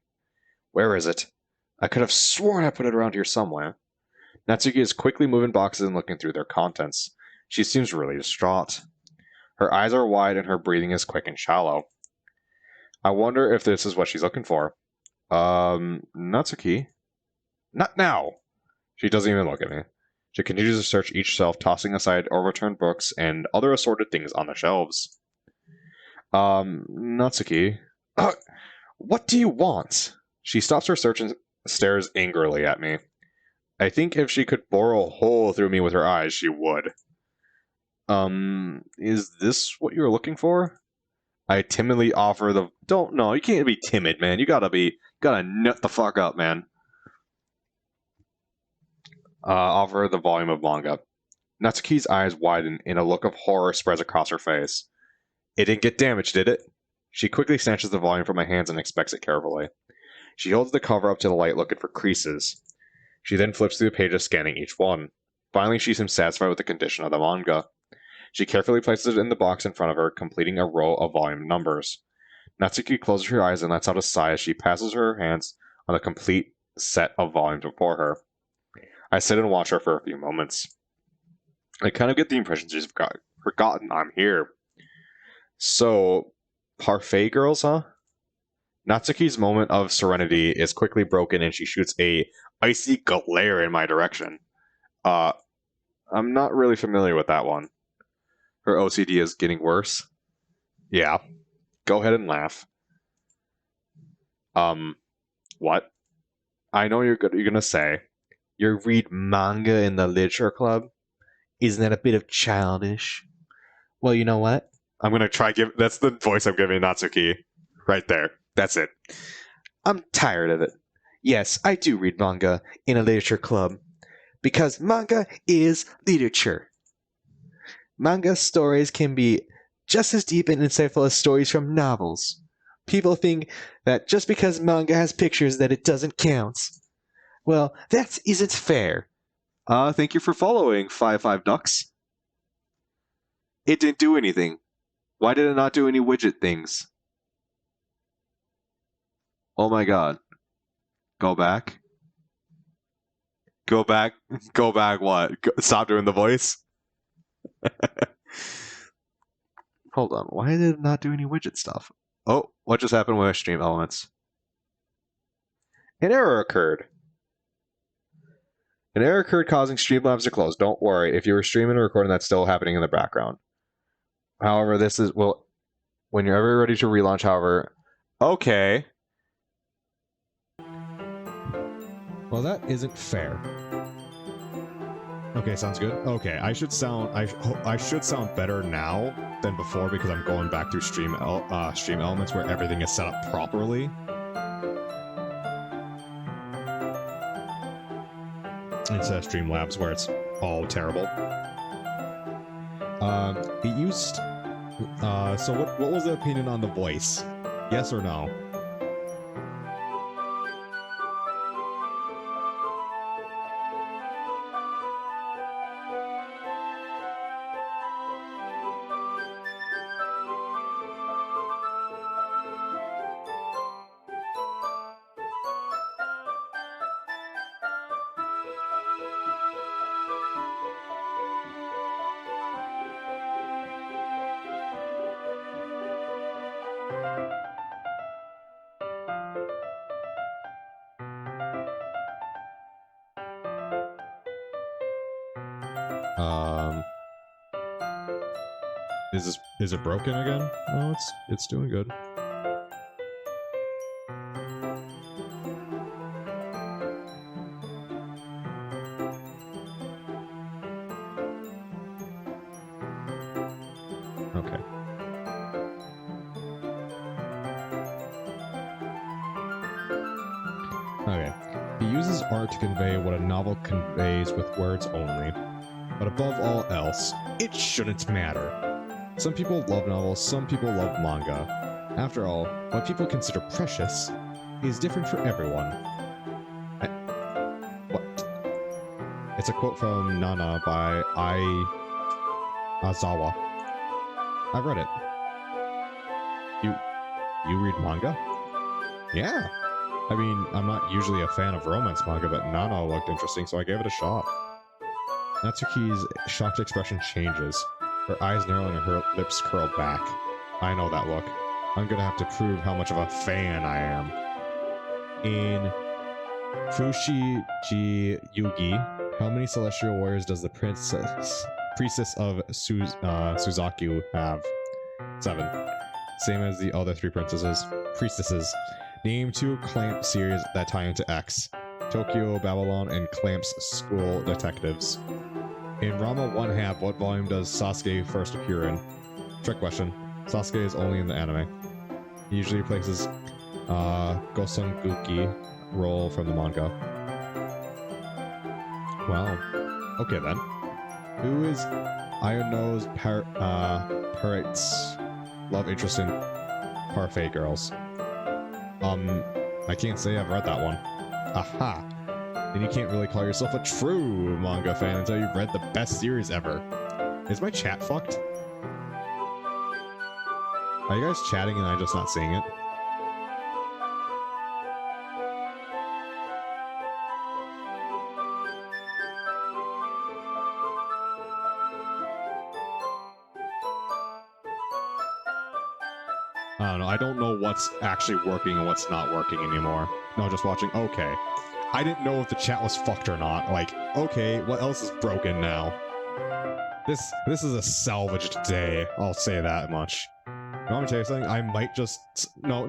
Where is it? I could have sworn I put it around here somewhere. Natsuki is quickly moving boxes and looking through their contents. She seems really distraught. Her eyes are wide and her breathing is quick and shallow. I wonder if this is what she's looking for. Natsuki? Not now! She doesn't even look at me. She continues to search each shelf, tossing aside overturned books and other assorted things on the shelves. Natsuki? What do you want? She stops her search and stares angrily at me. I think if she could bore a hole through me with her eyes, she would. Is this what you were looking for? I timidly offer the... No, you can't be timid, man. You gotta nut the fuck up, man. Offer the volume of manga. Natsuki's eyes widen and a look of horror spreads across her face. It didn't get damaged, did it? She quickly snatches the volume from my hands and inspects it carefully. She holds the cover up to the light looking for creases. She then flips through the pages, scanning each one. Finally, she seems satisfied with the condition of the manga. She carefully places it in the box in front of her, completing a row of volume numbers. Natsuki closes her eyes and lets out a sigh as she passes her hands on the complete set of volumes before her. I sit and watch her for a few moments. I kind of get the impression she's forgotten I'm here. So, parfait girls, huh? Natsuki's moment of serenity is quickly broken and she shoots a icy glare in my direction. I'm not really familiar with that one. Her OCD is getting worse. Yeah. Go ahead and laugh. What? I know you're gonna say, you read manga in the literature club? Isn't that a bit of childish? Well, you know what? I'm gonna try give. That's the voice I'm giving Natsuki, right there. That's it. I'm tired of it. Yes, I do read manga in a literature club because manga is literature. Manga stories can be just as deep and insightful as stories from novels. People think that just because manga has pictures that it doesn't count. Well, that isn't fair. Thank you for following, 55 Ducks. It didn't do anything. Why did it not do any widget things? Oh my god. Go back. Go back. Go back what? Stop doing the voice? Hold on. Why did it not do any widget stuff? Oh, what just happened with stream elements? An error occurred. An error occurred causing Streamlabs to close. Don't worry. If you were streaming or recording, that's still happening in the background. However, this is, well, when you're ever ready to relaunch, however, okay. Well, that isn't fair. Okay, sounds good. Okay, I should sound better now than before because I'm going back through stream elements where everything is set up properly. Instead of Streamlabs where it's all terrible. It used. So what was the opinion on the voice? Yes or no? Is it broken again? No, it's doing good. Okay. Okay. He uses art to convey what a novel conveys with words only. But above all else, it shouldn't matter. Some people love novels, some people love manga. After all, what people consider precious is different for everyone. What? It's a quote from Nana by Azawa. I've read it. You read manga? Yeah. I mean, I'm not usually a fan of romance manga, but Nana looked interesting, so I gave it a shot. Natsuki's shocked expression changes. Her eyes narrow and her lips curl back. I know that look. I'm gonna have to prove how much of a fan I am. In Fushigi Yugi, how many celestial warriors does the priestess of Suzaku have? 7. Same as the other 3 priestesses. Name 2 Clamp series that tie into X. Tokyo, Babylon, and Clamp's School Detectives. In Rama 1/2, what volume does Sasuke first appear in? Trick question. Sasuke is only in the anime. He usually replaces Gosenguki role from the manga. Wow. Okay then. Who is Iono's Parate's love interest in Parfait Girls? I can't say I've read that one. Aha! Then you can't really call yourself a true manga fan until you've read the best series ever. Is my chat fucked? Are you guys chatting and I'm just not seeing it? I don't know. I don't know what's actually working and what's not working anymore. No, just watching. Okay. I didn't know if the chat was fucked or not. Like, okay, what else is broken now? This is a salvaged day. I'll say that much. You want me to tell you something? I might just... No,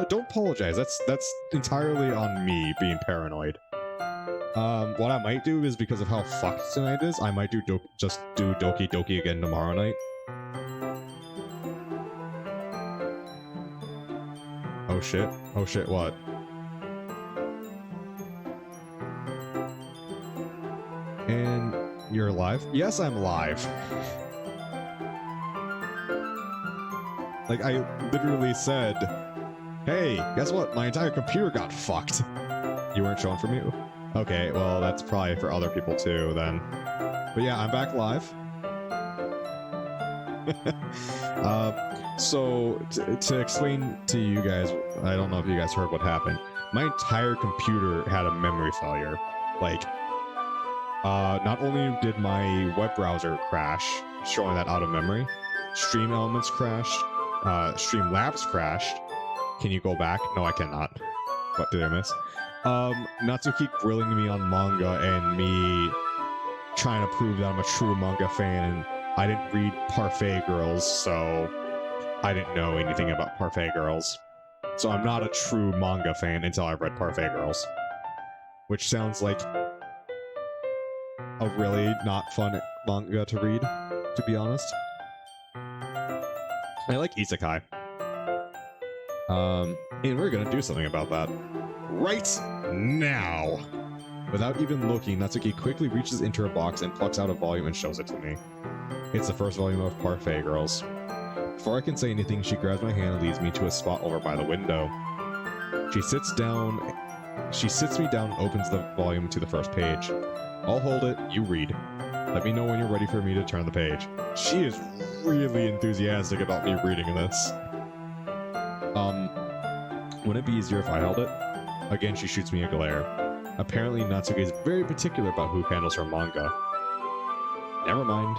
don't apologize. That's entirely on me being paranoid. What I might do is, because of how fucked tonight is, I might just do Doki Doki again tomorrow night. Oh shit. Oh shit, what? And you're live? Yes, I'm live. Like, I literally said, hey, guess what? My entire computer got fucked. You weren't showing for me? Okay, well, that's probably for other people too, then. But yeah, I'm back live. So, to explain to you guys, I don't know if you guys heard what happened. My entire computer had a memory failure. Like, not only did my web browser crash, showing that out of memory, Stream Elements crashed, Streamlabs crashed. Can you go back? No, I cannot. What did I miss? Natsuki grilling me on manga and me trying to prove that I'm a true manga fan, and I didn't read Parfait Girls, so I didn't know anything about Parfait Girls. So I'm not a true manga fan until I've read Parfait Girls. Which sounds like a really not fun manga to read, to be honest. I like isekai. And we're gonna do something about that right now. Without even looking, Natsuki quickly reaches into her box and plucks out a volume and shows it to me. It's the first volume of Parfait Girls. Before I can say anything, she grabs my hand and leads me to a spot over by the window. She sits me down and opens the volume to the first page. I'll hold it, you read. Let me know when you're ready for me to turn the page. She is really enthusiastic about me reading this. Wouldn't it be easier if I held it? Again, she shoots me a glare. Apparently, Natsuki is very particular about who handles her manga. Never mind.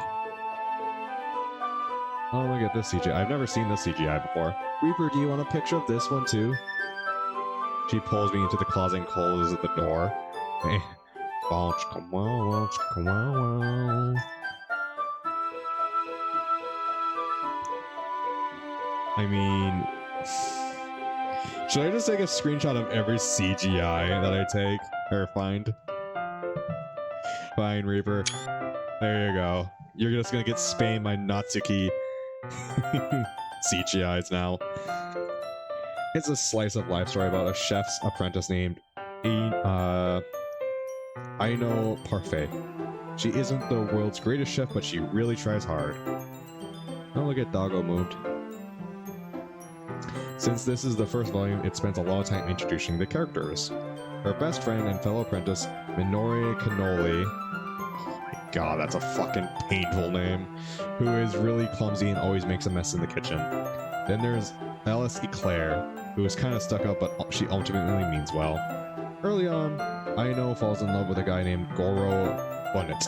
Oh, look at this CGI. I've never seen this CGI before. Reaper, do you want a picture of this one too? She pulls me into the closet and closes the door. I mean... Should I just take a screenshot of every CGI that I take? Or find? Fine, Reaper. There you go. You're just gonna get spammed by Natsuki CGIs now. It's a slice of life story about a chef's apprentice named Aino Parfait. She isn't the world's greatest chef, but she really tries hard. Oh, look at Doggo moved. Since this is the first volume, it spends a lot of time introducing the characters. Her best friend and fellow apprentice, Minori Cannoli, oh my god, that's a fucking painful name, who is really clumsy and always makes a mess in the kitchen. Then there's Alice Eclair, who is kind of stuck up, but she ultimately means well. Early on, Aino falls in love with a guy named Goro Bonnet,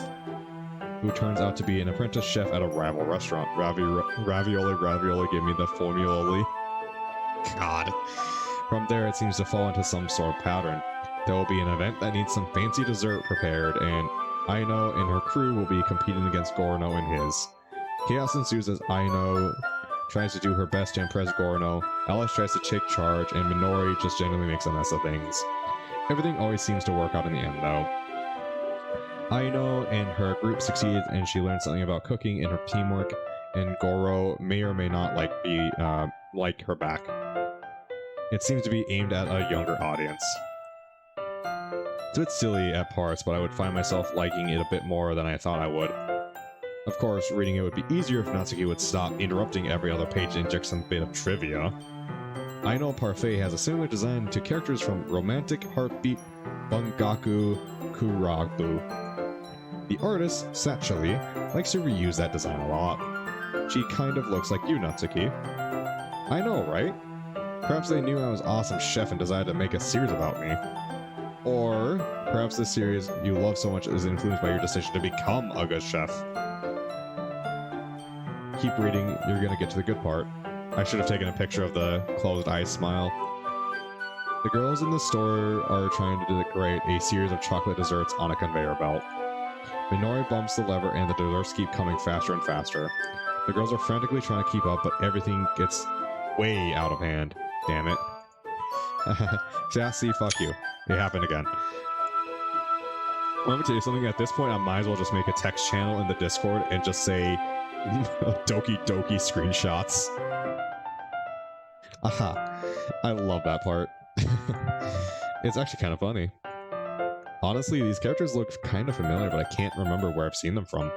who turns out to be an apprentice chef at a rival restaurant. Ravioli, give me the formula. God. From there, it seems to fall into some sort of pattern. There will be an event that needs some fancy dessert prepared, and Aino and her crew will be competing against Gorno and his. Chaos ensues as Aino tries to do her best to impress Gorno, Alice tries to take charge, and Minori just generally makes a mess of things. Everything always seems to work out in the end, though. Aino and her group succeeds, and she learns something about cooking and her teamwork, and Goro may or may not like her back. It seems to be aimed at a younger audience. It's a bit silly at parts, but I would find myself liking it a bit more than I thought I would. Of course, reading it would be easier if Natsuki would stop interrupting every other page and inject some bit of trivia. Aino Parfait has a similar design to characters from Romantic Heartbeat Bungaku Kurabu. The artist, Satcheli, likes to reuse that design a lot. She kind of looks like you, Natsuki. I know, right? Perhaps they knew I was an awesome chef and decided to make a series about me. Or perhaps this series you love so much is influenced by your decision to become a good chef. Keep reading, you're gonna get to the good part. I should have taken a picture of the closed eye smile. The girls in the store are trying to decorate a series of chocolate desserts on a conveyor belt. Minori bumps the lever and the desserts keep coming faster and faster. The girls are frantically trying to keep up, but everything gets way out of hand. Damn it. Sassy, fuck you. It happened again. Let me tell you something, at this point I might as well just make a text channel in the Discord and just say Doki Doki screenshots. Aha. I love that part. It's actually kind of funny. Honestly, these characters look kind of familiar, but I can't remember where I've seen them from.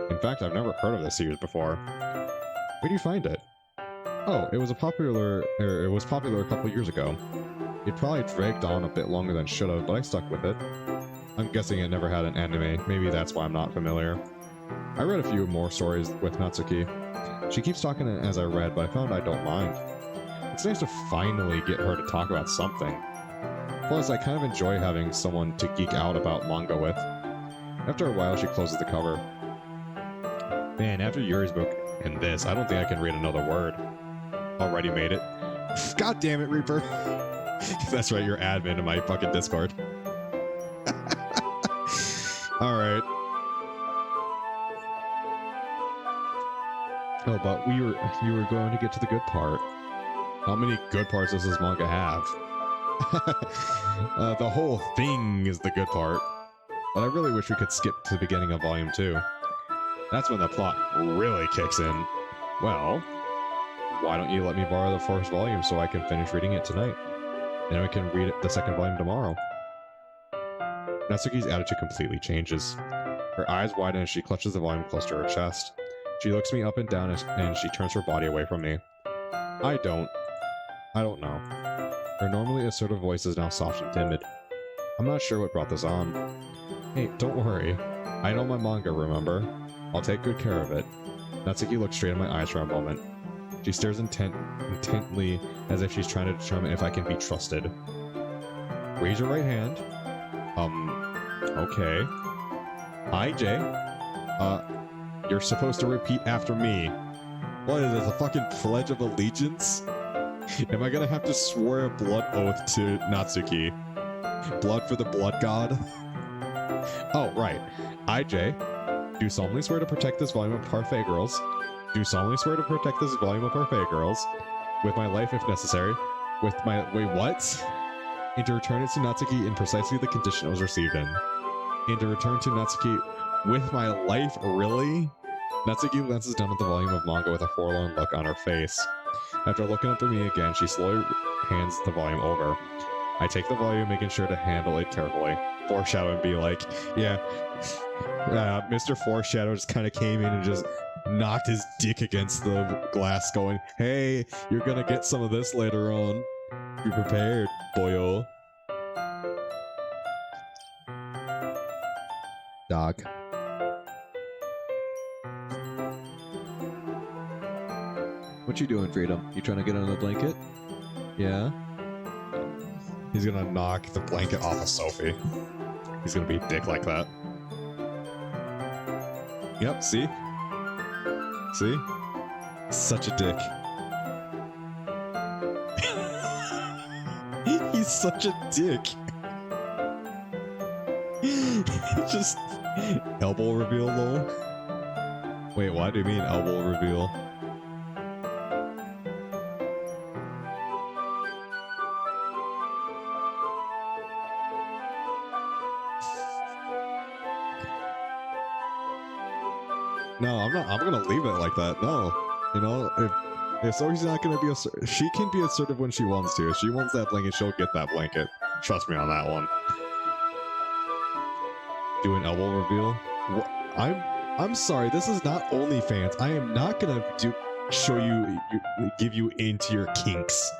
In fact, I've never heard of this series before. Where do you find it? Oh, it was popular a couple years ago. It probably dragged on a bit longer than it should have, but I stuck with it. I'm guessing it never had an anime. Maybe that's why I'm not familiar. I read a few more stories with Natsuki. She keeps talking as I read, but I found I don't mind. It's nice to finally get her to talk about something. Plus, I kind of enjoy having someone to geek out about manga with. After a while, she closes the cover. Man, after Yuri's book and this, I don't think I can read another word. Already made it. God damn it, Reaper! That's right, you're admin in my fucking Discord. Alright. Oh, but you were going to get to the good part. How many good parts does this manga have? The whole thing is the good part. But I really wish we could skip to the beginning of Volume 2. That's when the plot really kicks in. Well, why don't you let me borrow the first volume so I can finish reading it tonight? Then we can read the second volume tomorrow. Natsuki's attitude completely changes. Her eyes widen as she clutches the volume close to her chest. She looks me up and down and she turns her body away from me. I don't know. Her normally assertive voice is now soft and timid. I'm not sure what brought this on. Hey, don't worry. I know my manga, remember? I'll take good care of it. Natsuki looks straight in my eyes for a moment. She stares intently as if she's trying to determine if I can be trusted. Raise your right hand. Okay. Hi, Jay. You're supposed to repeat after me. What is this, a fucking Pledge of Allegiance? Am I gonna have to swear a blood oath to Natsuki? Blood for the blood god? Oh, right. I, Jay, do solemnly swear to protect this volume of Parfait Girls. Do solemnly swear to protect this volume of Parfait Girls. With my life if necessary. With my... Wait, what? And to return it to Natsuki in precisely the condition it was received in. And to return to Natsuki with my life, really? Natsuki glances down at the volume of manga with a forlorn look on her face. After looking up at me again, she slowly hands the volume over. I take the volume, making sure to handle it carefully. Foreshadow and be like, yeah, Mr. Foreshadow just kind of came in and just knocked his dick against the glass going, hey, you're gonna get some of this later on. Be prepared, boyo. Dog. What you doing, Freedom? You trying to get under the blanket? Yeah? He's gonna knock the blanket off of Sophie. He's gonna be a dick like that. Yep, see? See? Such a dick. He's such a dick. Just elbow reveal, lol. Wait, why do you mean elbow reveal? No, I'm not. I'm gonna leave it like that. No, you know, if Sophie's not gonna be assertive, she can be assertive when she wants to. If she wants that blanket, she'll get that blanket. Trust me on that one. Do an elbow reveal. What? I'm sorry. This is not OnlyFans. I am not gonna give you into your kinks.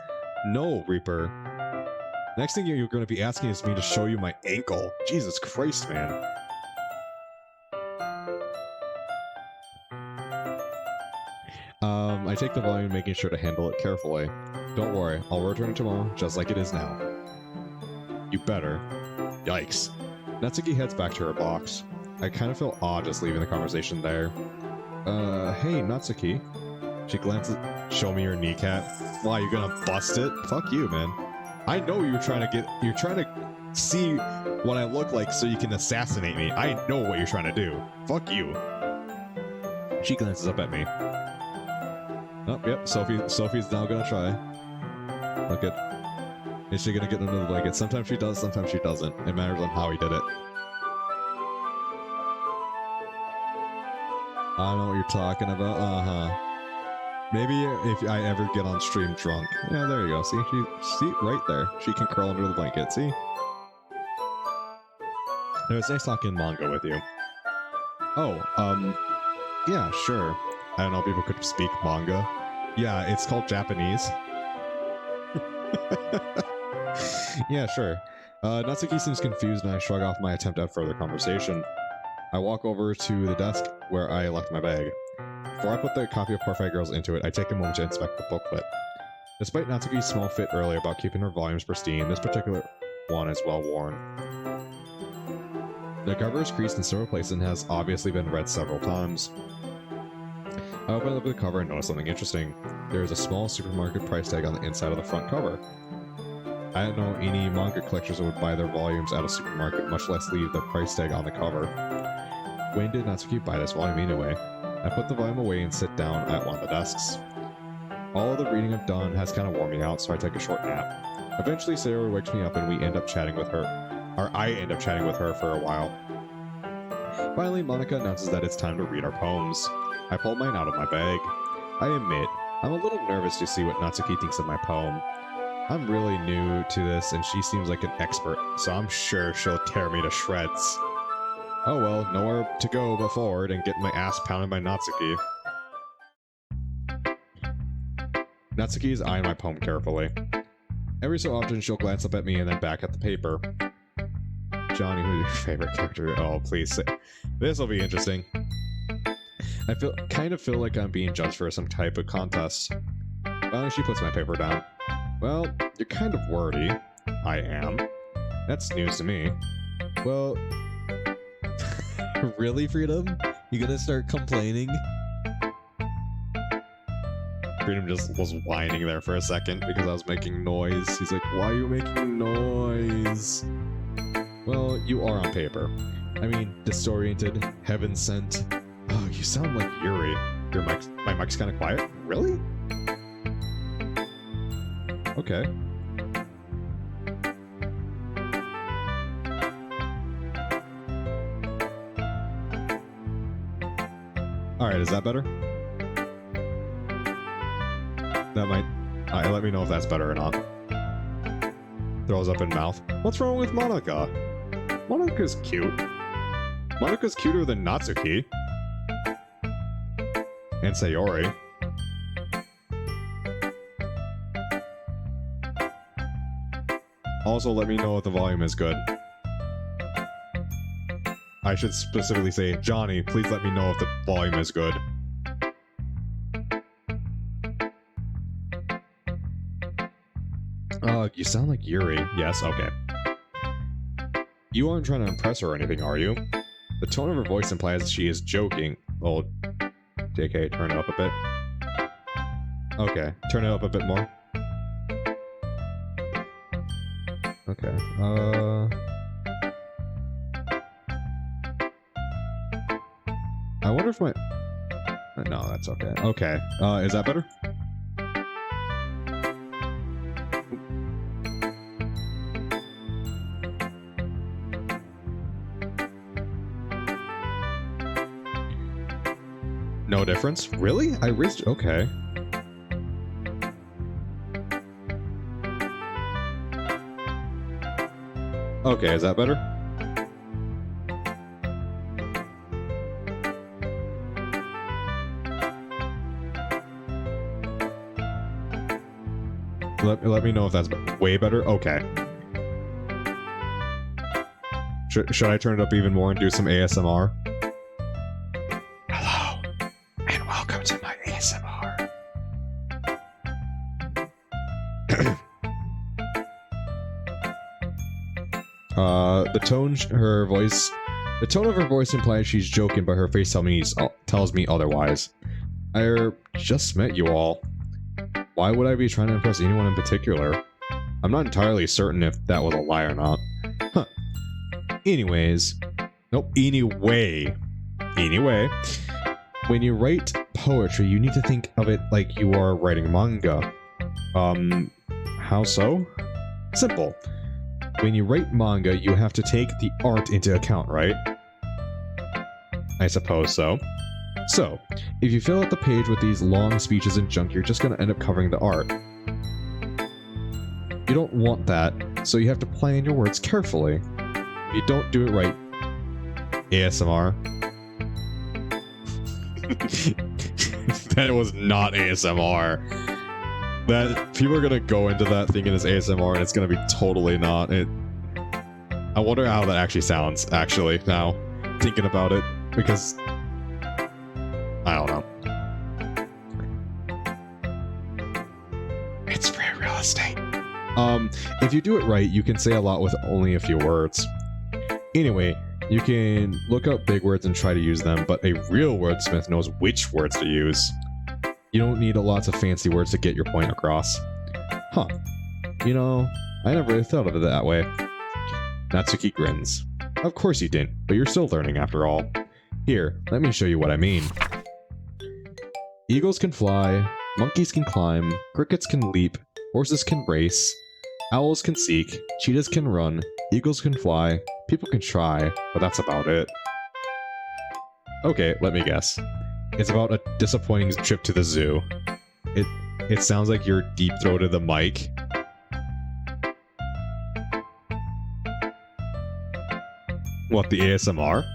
No, Reaper. Next thing you're gonna be asking is me to show you my ankle. Jesus Christ, man. I take the volume, making sure to handle it carefully. Don't worry, I'll return it tomorrow, just like it is now. You better. Yikes. Natsuki heads back to her box. I kind of feel odd just leaving the conversation there. Hey, Natsuki. She glances. Show me your kneecap. Why, you gonna bust it? Fuck you, man. I know you're trying to see what I look like so you can assassinate me. I know what you're trying to do. Fuck you. She glances up at me. Oh, yep, Sophie's now gonna try. Look at. Is she gonna get under the blanket? Sometimes she does, sometimes she doesn't. It matters on how he did it. I know what you're talking about. Uh-huh. Maybe if I ever get on stream drunk. Yeah, there you go. See, right there. She can curl under the blanket. See? It was nice talking manga with you. Oh, yeah, sure. I don't know if people could speak manga. Yeah, it's called Japanese. Yeah, sure. Natsuki seems confused and I shrug off my attempt at further conversation. I walk over to the desk where I left my bag. Before I put the copy of Parfait Girls into it, I take a moment to inspect the booklet. Despite Natsuki's small fit earlier about keeping her volumes pristine, this particular one is well worn. The cover is creased in several places and has obviously been read several times. I open up the cover and notice something interesting. There is a small supermarket price tag on the inside of the front cover. I don't know any manga collectors would buy their volumes at a supermarket, much less leave the price tag on the cover. When did Natsuki buy this volume anyway? I put the volume away and sit down at one of the desks. All of the reading I've done has kind of worn me out, so I take a short nap. Eventually, Sayori wakes me up and we end up chatting with her. Or I end up chatting with her for a while. Finally, Monica announces that it's time to read our poems. I pull mine out of my bag. I admit, I'm a little nervous to see what Natsuki thinks of my poem. I'm really new to this and she seems like an expert, so I'm sure she'll tear me to shreds. Oh well, nowhere to go but forward and get my ass pounded by Natsuki. Natsuki is eyeing my poem carefully. Every so often she'll glance up at me and then back at the paper. Johnny, who's your favorite character? Oh, please say. This'll be interesting. I kind of feel like I'm being judged for some type of contest. Finally, she puts my paper down. Well, you're kind of wordy. I am. That's news to me. Well... Really, Freedom? You gonna start complaining? Freedom just was whining there for a second because I was making noise. He's like, why are you making noise? Well, you are on paper. I mean, disoriented, heaven sent. Oh, you sound like Yuri. My mic's kind of quiet? Really? Okay. Alright, is that better? That might... let me know if that's better or not. Throws up in mouth. What's wrong with Monica? Monica's cute. Monica's cuter than Natsuki. And Sayori. Also, let me know if the volume is good. I should specifically say, Johnny, please let me know if the volume is good. You sound like Yuri. Yes, okay. You aren't trying to impress her or anything, are you? The tone of her voice implies that she is joking. Oh, JK, turn it up a bit. Okay, turn it up a bit more. Okay, I wonder if my... No, that's okay. Okay, is that better? No difference? Really? I raised... Okay. Okay, is that better? Let me know if that's way better. Okay. Should I turn it up even more and do some ASMR? Hello, and welcome to my ASMR. The tone of her voice implies she's joking, but her face tells me otherwise. I just met you all. Why would I be trying to impress anyone in particular? I'm not entirely certain if that was a lie or not. Huh. Anyways. Nope, anyway. Anyway. When you write poetry, you need to think of it like you are writing manga. How so? Simple. When you write manga, you have to take the art into account, right? I suppose so. So, if you fill out the page with these long speeches and junk, you're just going to end up covering the art. You don't want that, so you have to plan your words carefully. If you don't do it right, ASMR. That was not ASMR. That people are gonna go into that thinking it's ASMR, and it's gonna be totally not. I wonder how that actually sounds. Actually, now thinking about it, because I don't know. It's free real estate. If you do it right, you can say a lot with only a few words. Anyway, you can look up big words and try to use them, but a real wordsmith knows which words to use. You don't need lots of fancy words to get your point across. Huh. You know, I never really thought of it that way. Natsuki grins. Of course you didn't, but you're still learning after all. Here, let me show you what I mean. Eagles can fly, monkeys can climb, crickets can leap, horses can race, owls can seek, cheetahs can run, eagles can fly, people can try, but that's about it. Okay, let me guess. It's about a disappointing trip to the zoo. It sounds like you're deep-throated the mic. What, the ASMR?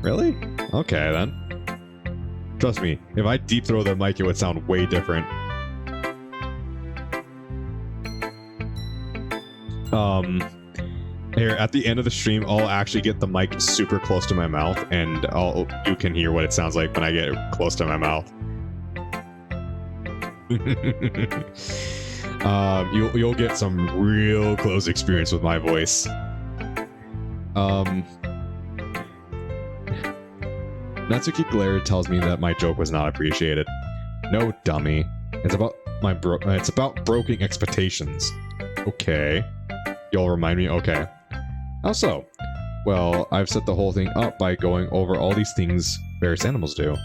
Really? Okay, then. Trust me, if I deep-throw the mic, it would sound way different. Here, at the end of the stream, I'll actually get the mic super close to my mouth, and you can hear what it sounds like when I get it close to my mouth. You'll get some real close experience with my voice. Natsuki Glare tells me that my joke was not appreciated. No, dummy. It's about broken expectations. Okay. You'll remind me? Okay. How so? Well, I've set the whole thing up by going over all these things various animals do.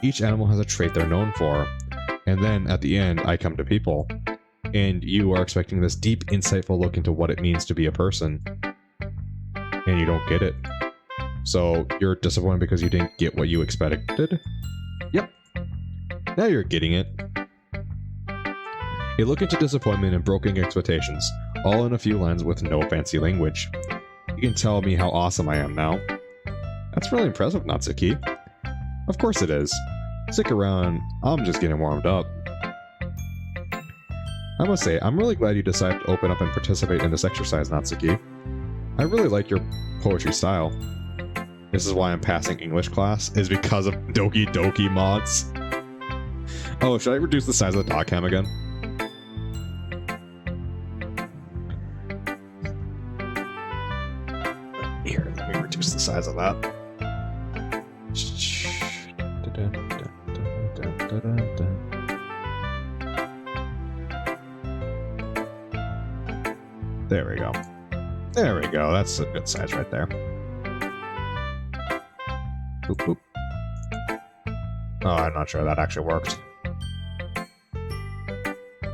Each animal has a trait they're known for. And then, at the end, I come to people. And you are expecting this deep, insightful look into what it means to be a person. And you don't get it. So, you're disappointed because you didn't get what you expected? Yep. Now you're getting it. A look into disappointment and broken expectations, all in a few lines with no fancy language. You can tell me how awesome I am now. That's really impressive, Natsuki. Of course it is. Stick around, I'm just getting warmed up. I must say, I'm really glad you decided to open up and participate in this exercise, Natsuki. I really like your poetry style. This is why I'm passing English class, is because of Doki Doki mods. Oh, should I reduce the size of the dog cam again? Here, let me reduce the size of that. There we go. There we go. That's a good size right there. Boop, boop. Oh, I'm not sure that actually worked.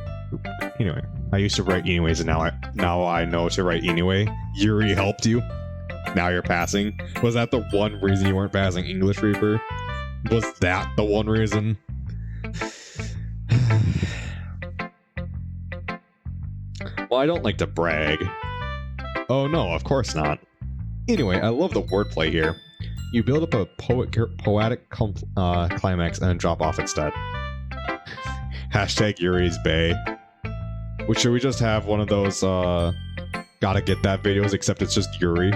Boop. Anyway, I used to write anyways, and now I know to write anyway. Yuri helped you. Now you're passing. Was that the one reason you weren't passing English Reaper? Was that the one reason? Well, I don't like to brag. Oh no, of course not. Anyway, I love the wordplay here. You build up a poetic climax and then drop off instead. Hashtag Yuri's Bay. Which, should we just have one of those gotta get that videos, except it's just Yuri?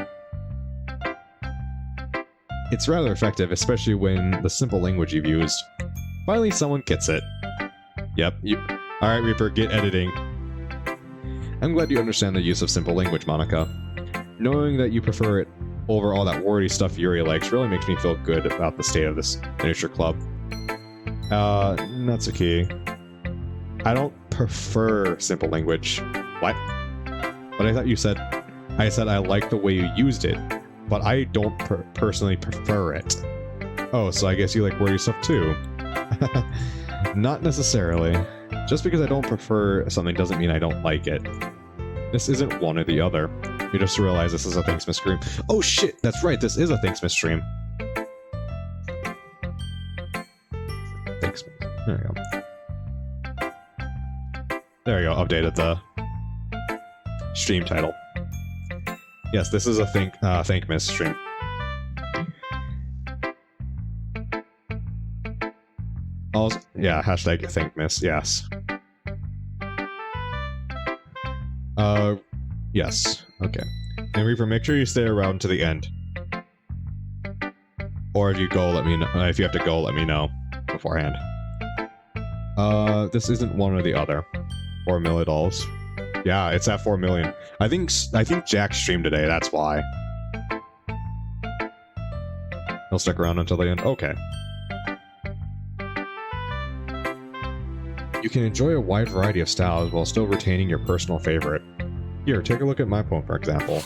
It's rather effective, especially when the simple language you've used. Finally, someone gets it. Yep. Alright, Reaper, get editing. I'm glad you understand the use of simple language, Monica. Knowing that you prefer it over all that wordy stuff Yuri likes really makes me feel good about the state of this miniature club. Natsuki. I don't prefer simple language. What? But I thought you said... I said I like the way you used it, but I don't personally prefer it. Oh, so I guess you like wordy stuff too. Not necessarily. Just because I don't prefer something doesn't mean I don't like it. This isn't one or the other. You just realize this is a Thanksmas stream. Oh shit, that's right, this is a Thanksmas stream. Thanksmas. There you go. There you go, updated the stream title. Yes, this is a Thankmas stream. Also, yeah, hashtag Thankmas, yes. Yes, okay. And Reaper, make sure you stay around to the end. Or if you go, let me know. If you have to go, let me know beforehand. This isn't one or the other. 4 million dolls. Yeah, it's at 4 million. I think Jack streamed today, that's why. He'll stick around until the end. Okay. You can enjoy a wide variety of styles while still retaining your personal favorite. Here, take a look at my poem, for example.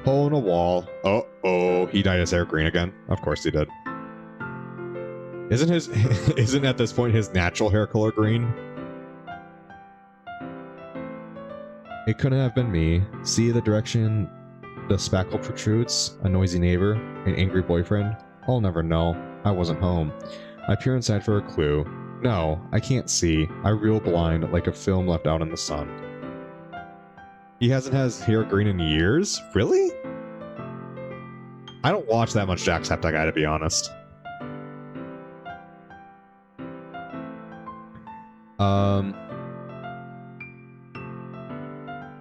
Hole in a wall. Uh-oh, he dyed his hair green again. Of course he did. Isn't at this point his natural hair color green? It couldn't have been me. See the direction the spackle protrudes? A noisy neighbor? An angry boyfriend? I'll never know. I wasn't home. I peer inside for a clue. No, I can't see. I reel blind like a film left out in the sun. He hasn't had his hair green in years? Really? I don't watch that much Jacksepticeye, to be honest.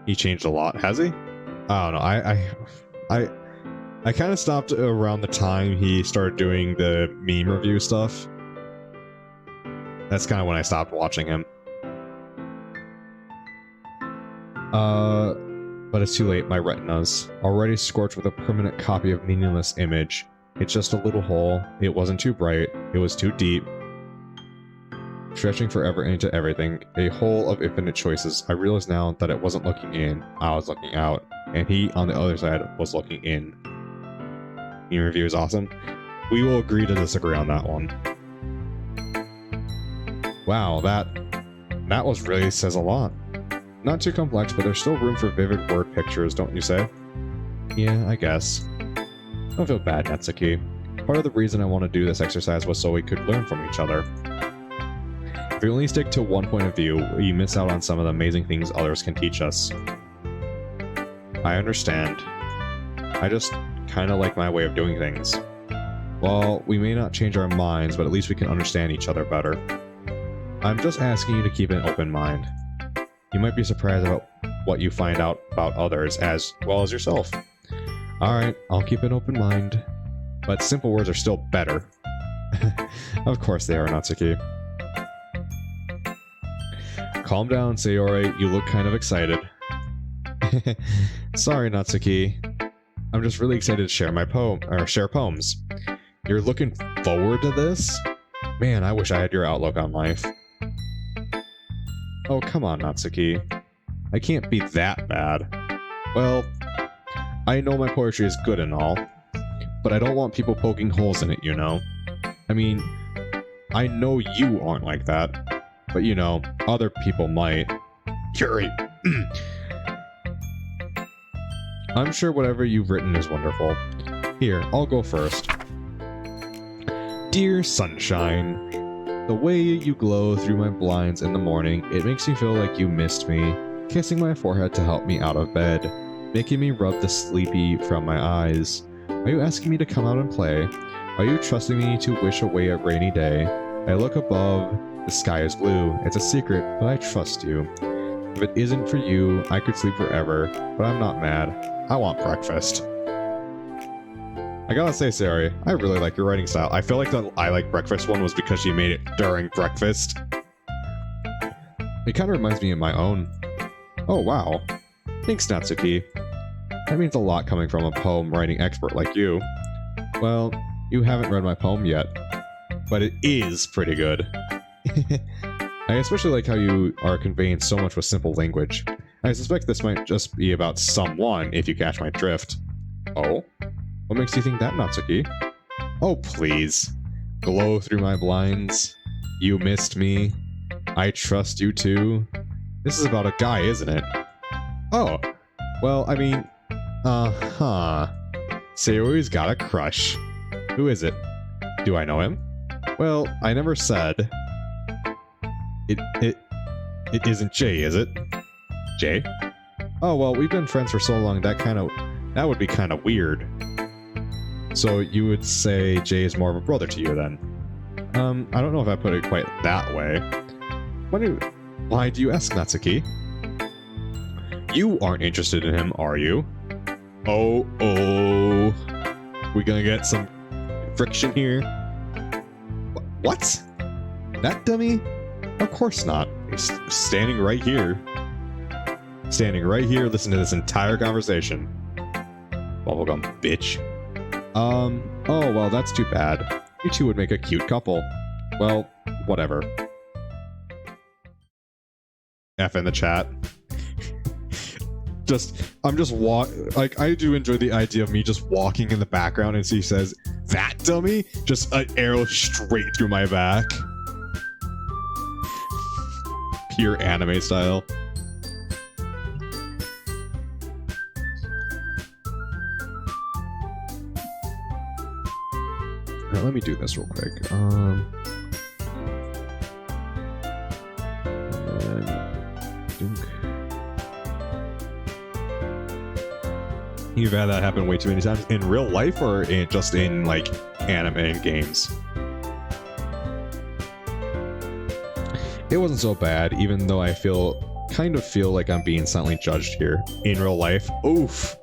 He changed a lot, has he? I don't know. I kind of stopped around the time he started doing the meme review stuff. That's kind of when I stopped watching him. But it's too late, my retina's already scorched with a permanent copy of meaningless image. It's just a little hole. It wasn't too bright. It was too deep. Stretching forever into everything. A hole of infinite choices. I realize now that it wasn't looking in, I was looking out. And he, on the other side, was looking in. Meme review is awesome. We will agree to disagree on that one. Wow, that was really says a lot. Not too complex, but there's still room for vivid word pictures, don't you say? Yeah, I guess. Don't feel bad, Natsuki. Part of the reason I want to do this exercise was so we could learn from each other. If you only stick to one point of view, you miss out on some of the amazing things others can teach us. I understand. I just kind of like my way of doing things. Well, we may not change our minds, but at least we can understand each other better. I'm just asking you to keep an open mind. You might be surprised about what you find out about others as well as yourself. Alright, I'll keep an open mind. But simple words are still better. Of course they are, Natsuki. Calm down, Sayori. You look kind of excited. Sorry, Natsuki. I'm just really excited to share my share poems. You're looking forward to this? Man, I wish I had your outlook on life. Oh, come on, Natsuki. I can't be that bad. Well, I know my poetry is good and all, but I don't want people poking holes in it, you know? I mean, I know you aren't like that, but you know, other people might. Yuri! I'm sure whatever you've written is wonderful. Here, I'll go first. Dear Sunshine, the way you glow through my blinds in the morning, it makes me feel like you missed me, kissing my forehead to help me out of bed, making me rub the sleepy from my eyes. Are you asking me to come out and play? Are you trusting me to wish away a rainy day? I look above, the sky is blue. It's a secret, but I trust you. If it isn't for you, I could sleep forever, but I'm not mad. I want breakfast. I gotta say, Sari, I really like your writing style. I feel like the I like breakfast one was because she made it during breakfast. It kind of reminds me of my own. Oh, wow. Thanks, Natsuki. That means a lot coming from a poem writing expert like you. Well, you haven't read my poem yet, but it is pretty good. I especially like how you are conveying so much with simple language. I suspect this might just be about someone, if you catch my drift. Oh? What makes you think that, Natsuki? Oh, please. Glow through my blinds. You missed me. I trust you too. This is about a guy, isn't it? Oh. Well, I mean... Uh-huh. Sayori's got a crush. Who is it? Do I know him? Well, I never said... It isn't Jay, is it? Jay? Oh, well, we've been friends for so long, that would be kind of weird. So you would say Jay is more of a brother to you, then? I don't know if I put it quite that way. Why do you ask, Natsuki? You aren't interested in him, are you? Oh. We gonna get some friction here? What? That dummy? Of course not. He's standing right here. Standing right here, listen to this entire conversation. Bubblegum bitch. Oh, well, that's too bad. You two would make a cute couple. Well, whatever. F in the chat. I do enjoy the idea of me just walking in the background and she says, that dummy? Just an arrow straight through my back. Pure anime style. Now, let me do this real quick. You've had that happen way too many times in real life, or just in like anime and games? It wasn't so bad, even though I kind of feel like I'm being silently judged here. In real life, oof.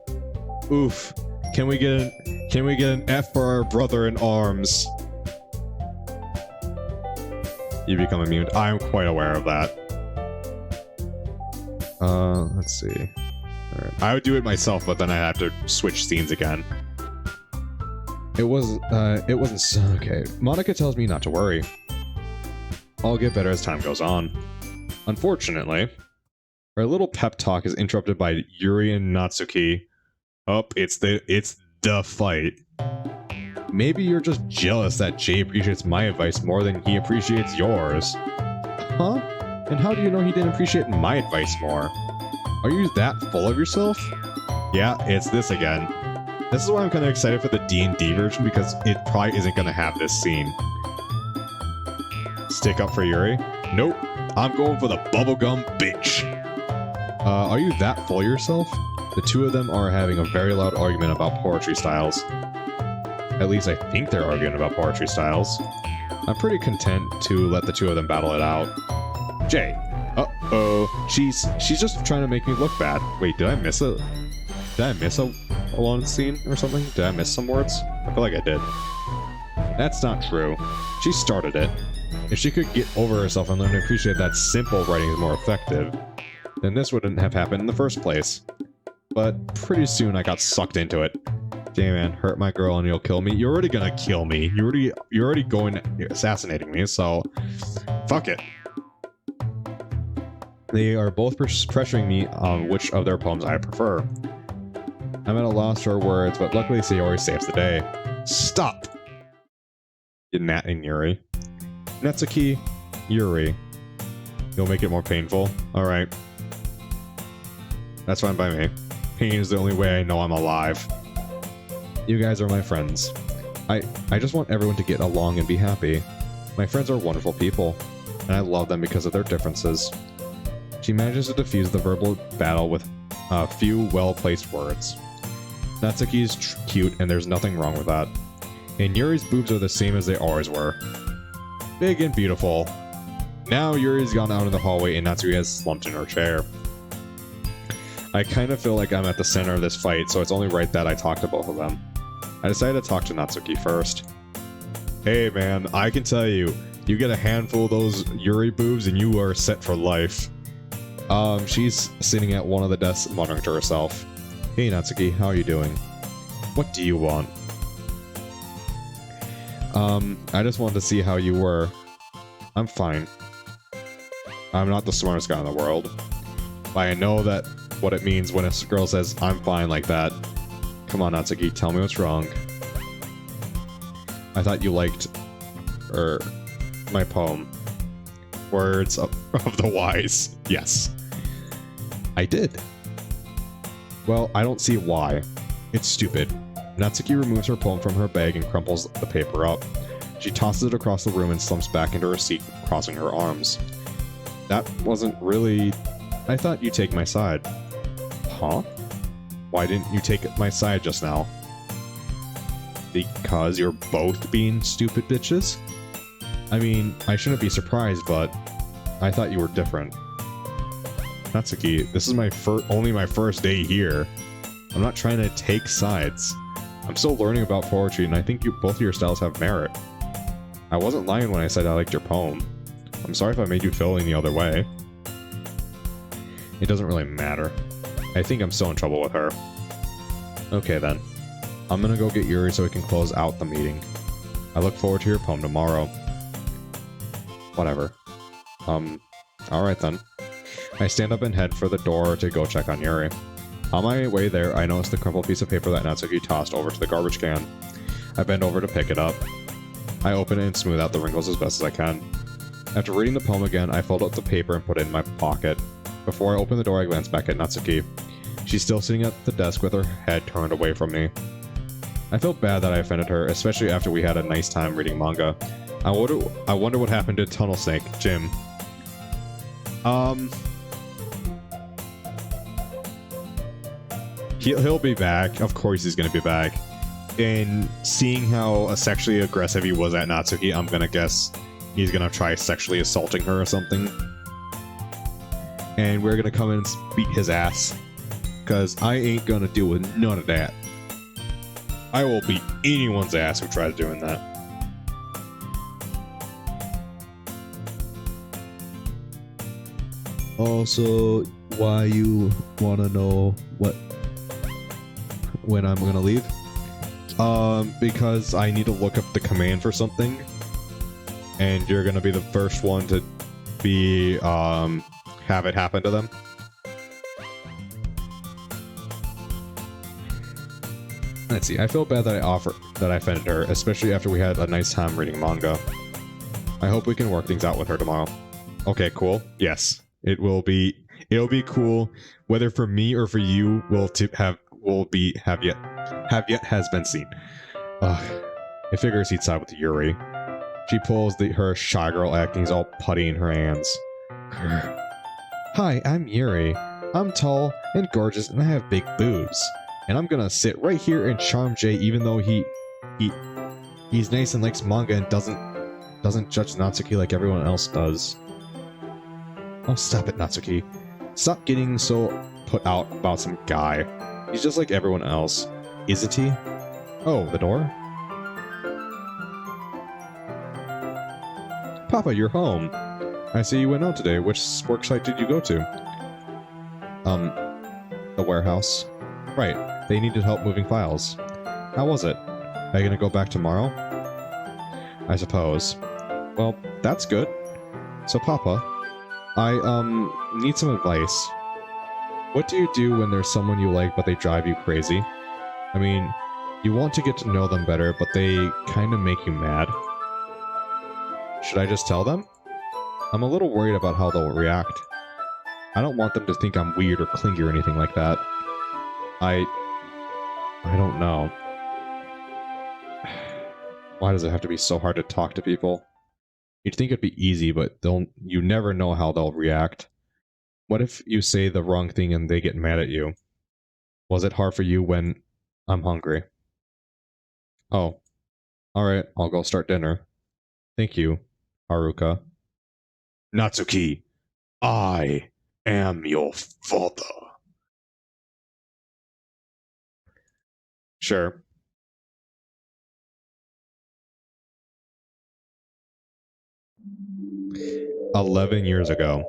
Can we get an F for our brother in arms? You become immune. I'm quite aware of that. Let's see. Alright. I would do it myself, but then I'd have to switch scenes again. It wasn't so... Okay. Monica tells me not to worry. I'll get better as time goes on. Unfortunately, our little pep talk is interrupted by Yuri and Natsuki. It's the fight. Maybe you're just jealous that Jay appreciates my advice more than he appreciates yours. Huh? And how do you know he didn't appreciate my advice more? Are you that full of yourself? Yeah, it's this again. This is why I'm kind of excited for the D&D version, because it probably isn't going to have this scene. Stick up for Yuri? Nope. I'm going for the bubblegum bitch. Are you that full of yourself? The two of them are having a very loud argument about poetry styles. At least I think they're arguing about poetry styles. I'm pretty content to let the two of them battle it out. Jay. Uh-oh. She's just trying to make me look bad. Wait, did I miss a one scene or something? Did I miss some words? I feel like I did. That's not true. She started it. If she could get over herself and learn to appreciate that simple writing is more effective, then this wouldn't have happened in the first place. But pretty soon I got sucked into it. Damn man, hurt my girl and you'll kill me. You're already gonna kill me. You're already going assassinating me, so fuck it. They are both pressuring me on which of their poems I prefer. I'm at a loss for words, but luckily Sayori saves the day. Stop! Nat and Yuri. Natsuki, Yuri. You'll make it more painful? Alright. That's fine by me. Pain is the only way I know I'm alive. You guys are my friends. I just want everyone to get along and be happy. My friends are wonderful people, and I love them because of their differences. She manages to defuse the verbal battle with a few well-placed words. Natsuki's cute, and there's nothing wrong with that. And Yuri's boobs are the same as they always were. Big and beautiful. Now Yuri's gone out in the hallway and Natsuki has slumped in her chair. I kind of feel like I'm at the center of this fight, so it's only right that I talk to both of them. I decided to talk to Natsuki first. Hey man, I can tell you, you get a handful of those Yuri boobs and you are set for life. She's sitting at one of the desks muttering to herself. Hey Natsuki, how are you doing? What do you want? I just wanted to see how you were. I'm fine. I'm not the smartest guy in the world. But I know that what it means when a girl says, I'm fine like that. Come on, Natsuki, tell me what's wrong. I thought you liked... my poem. Words of the wise. Yes. I did. Well, I don't see why. It's stupid. Natsuki removes her poem from her bag and crumples the paper up. She tosses it across the room and slumps back into her seat, crossing her arms. That wasn't really... I thought you'd take my side. Huh? Why didn't you take my side just now? Because you're both being stupid bitches? I mean, I shouldn't be surprised, but I thought you were different. Natsuki, this is only my first day here. I'm not trying to take sides. I'm still learning about poetry, and I think both of your styles have merit. I wasn't lying when I said I liked your poem. I'm sorry if I made you feel any other way. It doesn't really matter. I think I'm still in trouble with her. Okay then. I'm gonna go get Yuri so we can close out the meeting. I look forward to your poem tomorrow. Whatever. Alright then. I stand up and head for the door to go check on Yuri. On my way there, I notice the crumpled piece of paper that Natsuki tossed over to the garbage can. I bend over to pick it up. I open it and smooth out the wrinkles as best as I can. After reading the poem again, I fold up the paper and put it in my pocket. Before I open the door, I glance back at Natsuki. She's still sitting at the desk with her head turned away from me. I feel bad that I offended her, especially after we had a nice time reading manga. I wonder what happened to Tunnel Snake, Jim. He'll be back. Of course he's gonna be back. And seeing how sexually aggressive he was at Natsuki, I'm gonna guess he's gonna try sexually assaulting her or something. And we're gonna come in and beat his ass. Cause I ain't gonna deal with none of that. I will beat anyone's ass who tries doing that. Also, why you wanna know when I'm gonna leave? Because I need to look up the command for something. And you're gonna be the first one to be, have it happen to them. Let's see, I feel bad that I offended her, especially after we had a nice time reading manga. I hope we can work things out with her tomorrow. Okay, cool. Yes. It'll be cool. Whether for me or for you have yet has been seen. Ugh. I figures he'd side with Yuri. She pulls her shy girl acting, all putty in her hands. Hi, I'm Yuri. I'm tall and gorgeous and I have big boobs. And I'm gonna sit right here and charm Jay even though he's nice and likes manga and doesn't judge Natsuki like everyone else does. Oh, stop it, Natsuki. Stop getting so put out about some guy. He's just like everyone else. Isn't he? Oh, the door? Papa, you're home. I see you went out today. Which work site did you go to? The warehouse. Right. They needed help moving files. How was it? Are you gonna go back tomorrow? I suppose. Well, that's good. So, Papa, I, need some advice. What do you do when there's someone you like but they drive you crazy? I mean, you want to get to know them better, but they kind of make you mad. Should I just tell them? I'm a little worried about how they'll react. I don't want them to think I'm weird or clingy or anything like that. I don't know. Why does it have to be so hard to talk to people? You'd think it'd be easy, but you never know how they'll react. What if you say the wrong thing and they get mad at you? Was it hard for you when I'm hungry? Oh. Alright, I'll go start dinner. Thank you, Haruka. Natsuki, I am your father. Sure. "11 years ago.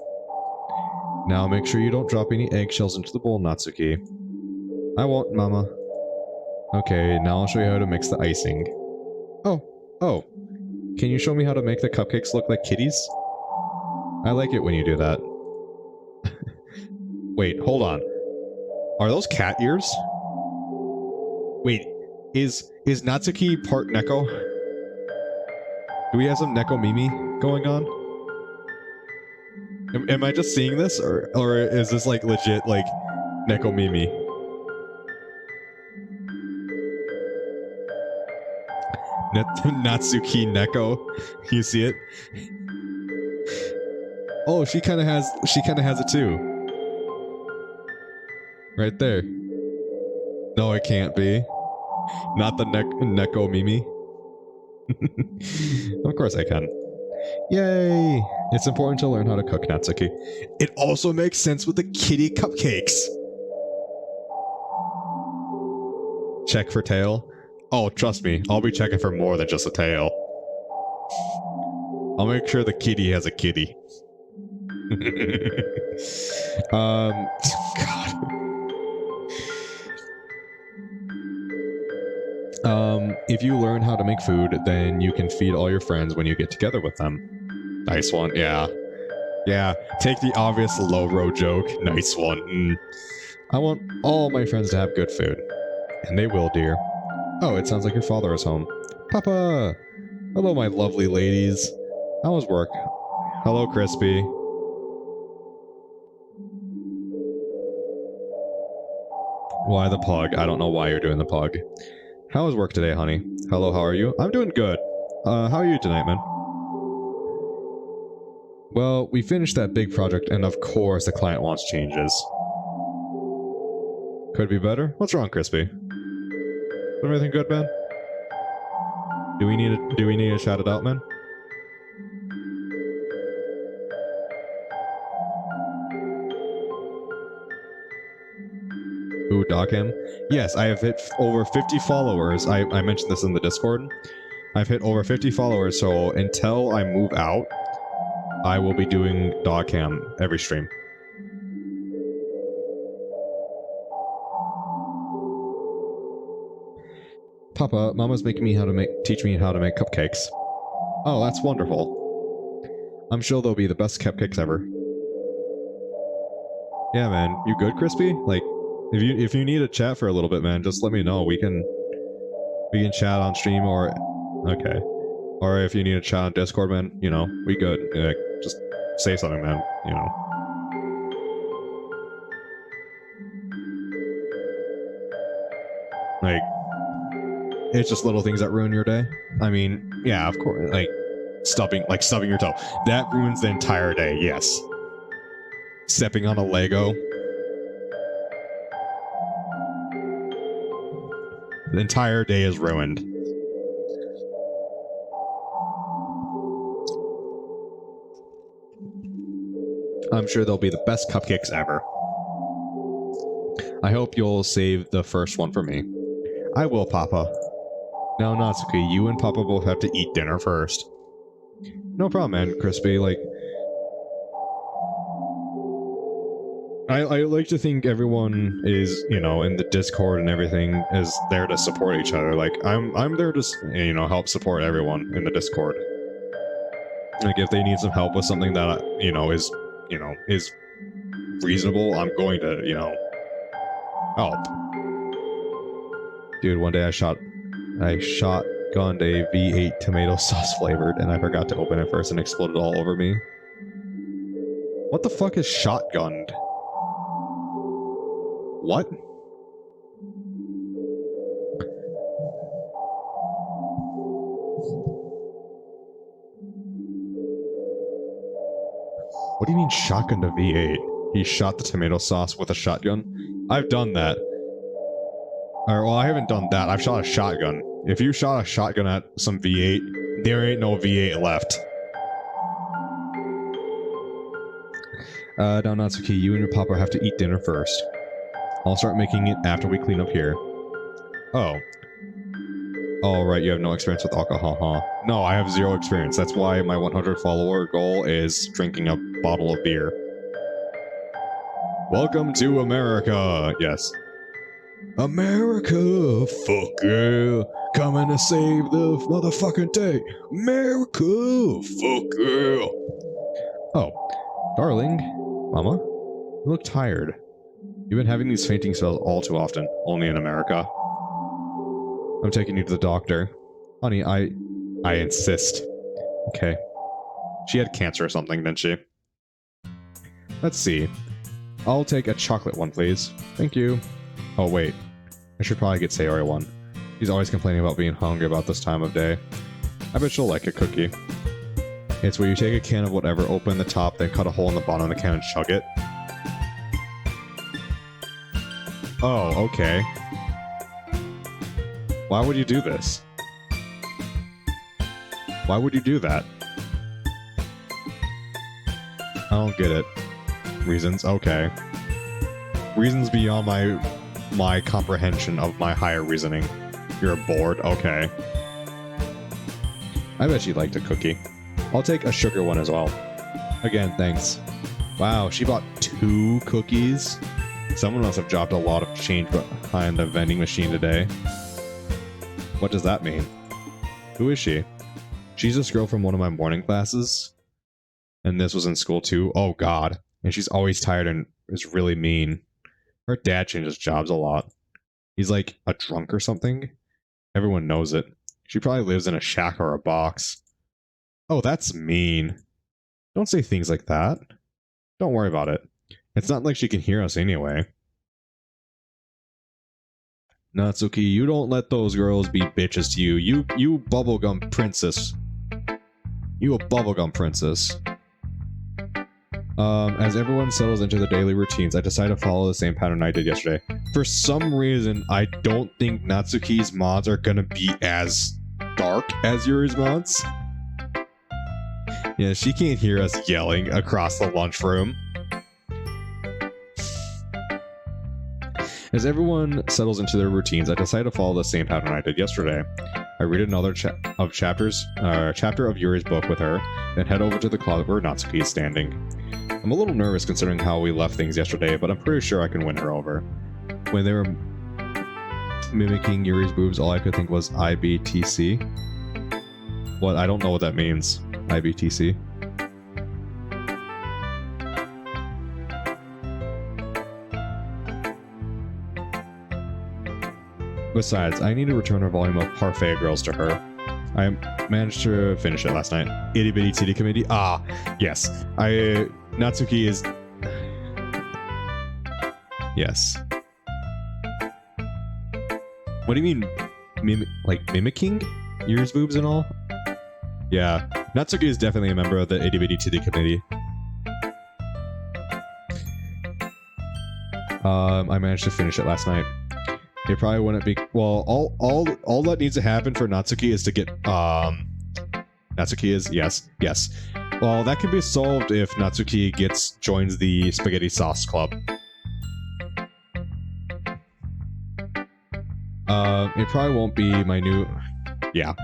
Now make sure you don't drop any eggshells into the bowl, Natsuki." I won't, Mama. Okay, now I'll show you how to mix the icing. Oh. Can you show me how to make the cupcakes look like kitties? I like it when you do that. Wait, hold on. Are those cat ears? Wait, is Natsuki part Neko? Do we have some Neko Mimi going on? Am I just seeing this, or is this like legit like Neko Mimi? Natsuki Neko, you see it? Oh, she kind of has it too, right there. No, it can't be. Not the Neko Mimi. Of course I can. Yay! It's important to learn how to cook, Natsuki. It also makes sense with the kitty cupcakes. Check for tail. Oh, trust me, I'll be checking for more than just a tail. I'll make sure the kitty has a kitty. God. If you learn how to make food, then you can feed all your friends when you get together with them. Nice one, yeah. Yeah, take the obvious low road joke. Nice one. I want all my friends to have good food. And they will, dear. Oh, it sounds like your father is home. Papa! Hello, my lovely ladies. How was work? Hello, Crispy. Why the pug? I don't know why you're doing the pug. How was work today, honey? Hello, how are you? I'm doing good. How are you tonight, man? Well, we finished that big project, and of course the client wants changes. Could be better? What's wrong, Crispy? Everything good, man? Do we need to shout it out, man? Ooh, Dockham? Yes, I have hit over 50 followers. I mentioned this in the Discord. I've hit over 50 followers, so until I move out, I will be doing Dockham every stream. Papa, Mama's making me teach me how to make cupcakes. Oh, that's wonderful. I'm sure they'll be the best cupcakes ever. Yeah, man. You good, Crispy? Like, if you need a chat for a little bit, man, just let me know. We can chat on stream or okay. Or if you need a chat on Discord, man, you know, we good. Just say something, man, you know. Like, it's just little things that ruin your day. I mean, yeah, of course, like stubbing your toe. That ruins the entire day, yes. Stepping on a Lego. The entire day is ruined. I'm sure they'll be the best cupcakes ever. I hope you'll save the first one for me. I will, Papa. No, Natsuki, you and Papa both have to eat dinner first. No problem, man, Crispy. Like, I like to think everyone is, you know, in the Discord and everything is there to support each other. Like, I'm there to, you know, help support everyone in the Discord. Like, if they need some help with something that, is reasonable, I'm going to, help. Dude, one day I shotgunned a V8 tomato sauce flavored, and I forgot to open it first and exploded all over me. What the fuck is shotgunned? What? What do you mean shotgunned a V8? He shot the tomato sauce with a shotgun? I've done that. Or, well, I haven't done that. I've shot a shotgun. If you shot a shotgun at some V8, there ain't no V8 left. Now, Natsuki, you and your papa have to eat dinner first. I'll start making it after we clean up here. Oh. Oh, right, you have no experience with alcohol, huh? No, I have 0 experience. That's why my 100 follower goal is drinking a bottle of beer. Welcome to America! Yes. America, fuck yeah. Coming to save the motherfucking day. America, fuck yeah. Oh, darling, Mama, you look tired. You've been having these fainting spells all too often, only in America. I'm taking you to the doctor. Honey, I insist. Okay. She had cancer or something, didn't she? Let's see. I'll take a chocolate one, please. Thank you. Oh, wait. I should probably get Sayori one. She's always complaining about being hungry about this time of day. I bet she'll like a cookie. It's where you take a can of whatever, open the top, then cut a hole in the bottom of the can and chug it. Oh, okay. Why would you do this? Why would you do that? I don't get it. Reasons? Okay. Reasons beyond my comprehension of my higher reasoning. You're bored? Okay. I bet she'd like a cookie. I'll take a sugar one as well. Again, thanks. Wow, she bought 2 cookies? Someone must have dropped a lot of change behind the vending machine today. What does that mean? Who is she? She's this girl from one of my morning classes. And this was in school too. Oh god. And she's always tired and is really mean. Her dad changes jobs a lot. He's like a drunk or something. Everyone knows it. She probably lives in a shack or a box. Oh, that's mean. Don't say things like that. Don't worry about it. It's not like she can hear us anyway. Natsuki, you don't let those girls be bitches to you. You bubblegum princess. You a bubblegum princess. As everyone settles into their daily routines, I decide to follow the same pattern I did yesterday. For some reason, I don't think Natsuki's mods are gonna be as dark as Yuri's mods. Yeah, she can't hear us yelling across the lunchroom. As everyone settles into their routines, I decide to follow the same pattern I did yesterday. I read another chapter of Yuri's book with her, then head over to the closet where Natsuki is standing. I'm a little nervous considering how we left things yesterday, but I'm pretty sure I can win her over. When they were mimicking Yuri's boobs, all I could think was IBTC. What? I don't know what that means. IBTC. Besides, I need to return a volume of Parfait Girls to her. I managed to finish it last night. Itty Bitty Titty Committee? Ah, yes. Natsuki is... Yes. What do you mean? Mimicking? Yuri's boobs and all? Yeah. Natsuki is definitely a member of the Itty Bitty Titty Committee. I managed to finish it last night. It probably wouldn't be... Well, all that needs to happen for Natsuki is to get... Natsuki is... Yes. Well, that can be solved if Natsuki joins the Spaghetti Sauce Club. It probably won't be my new... Yeah.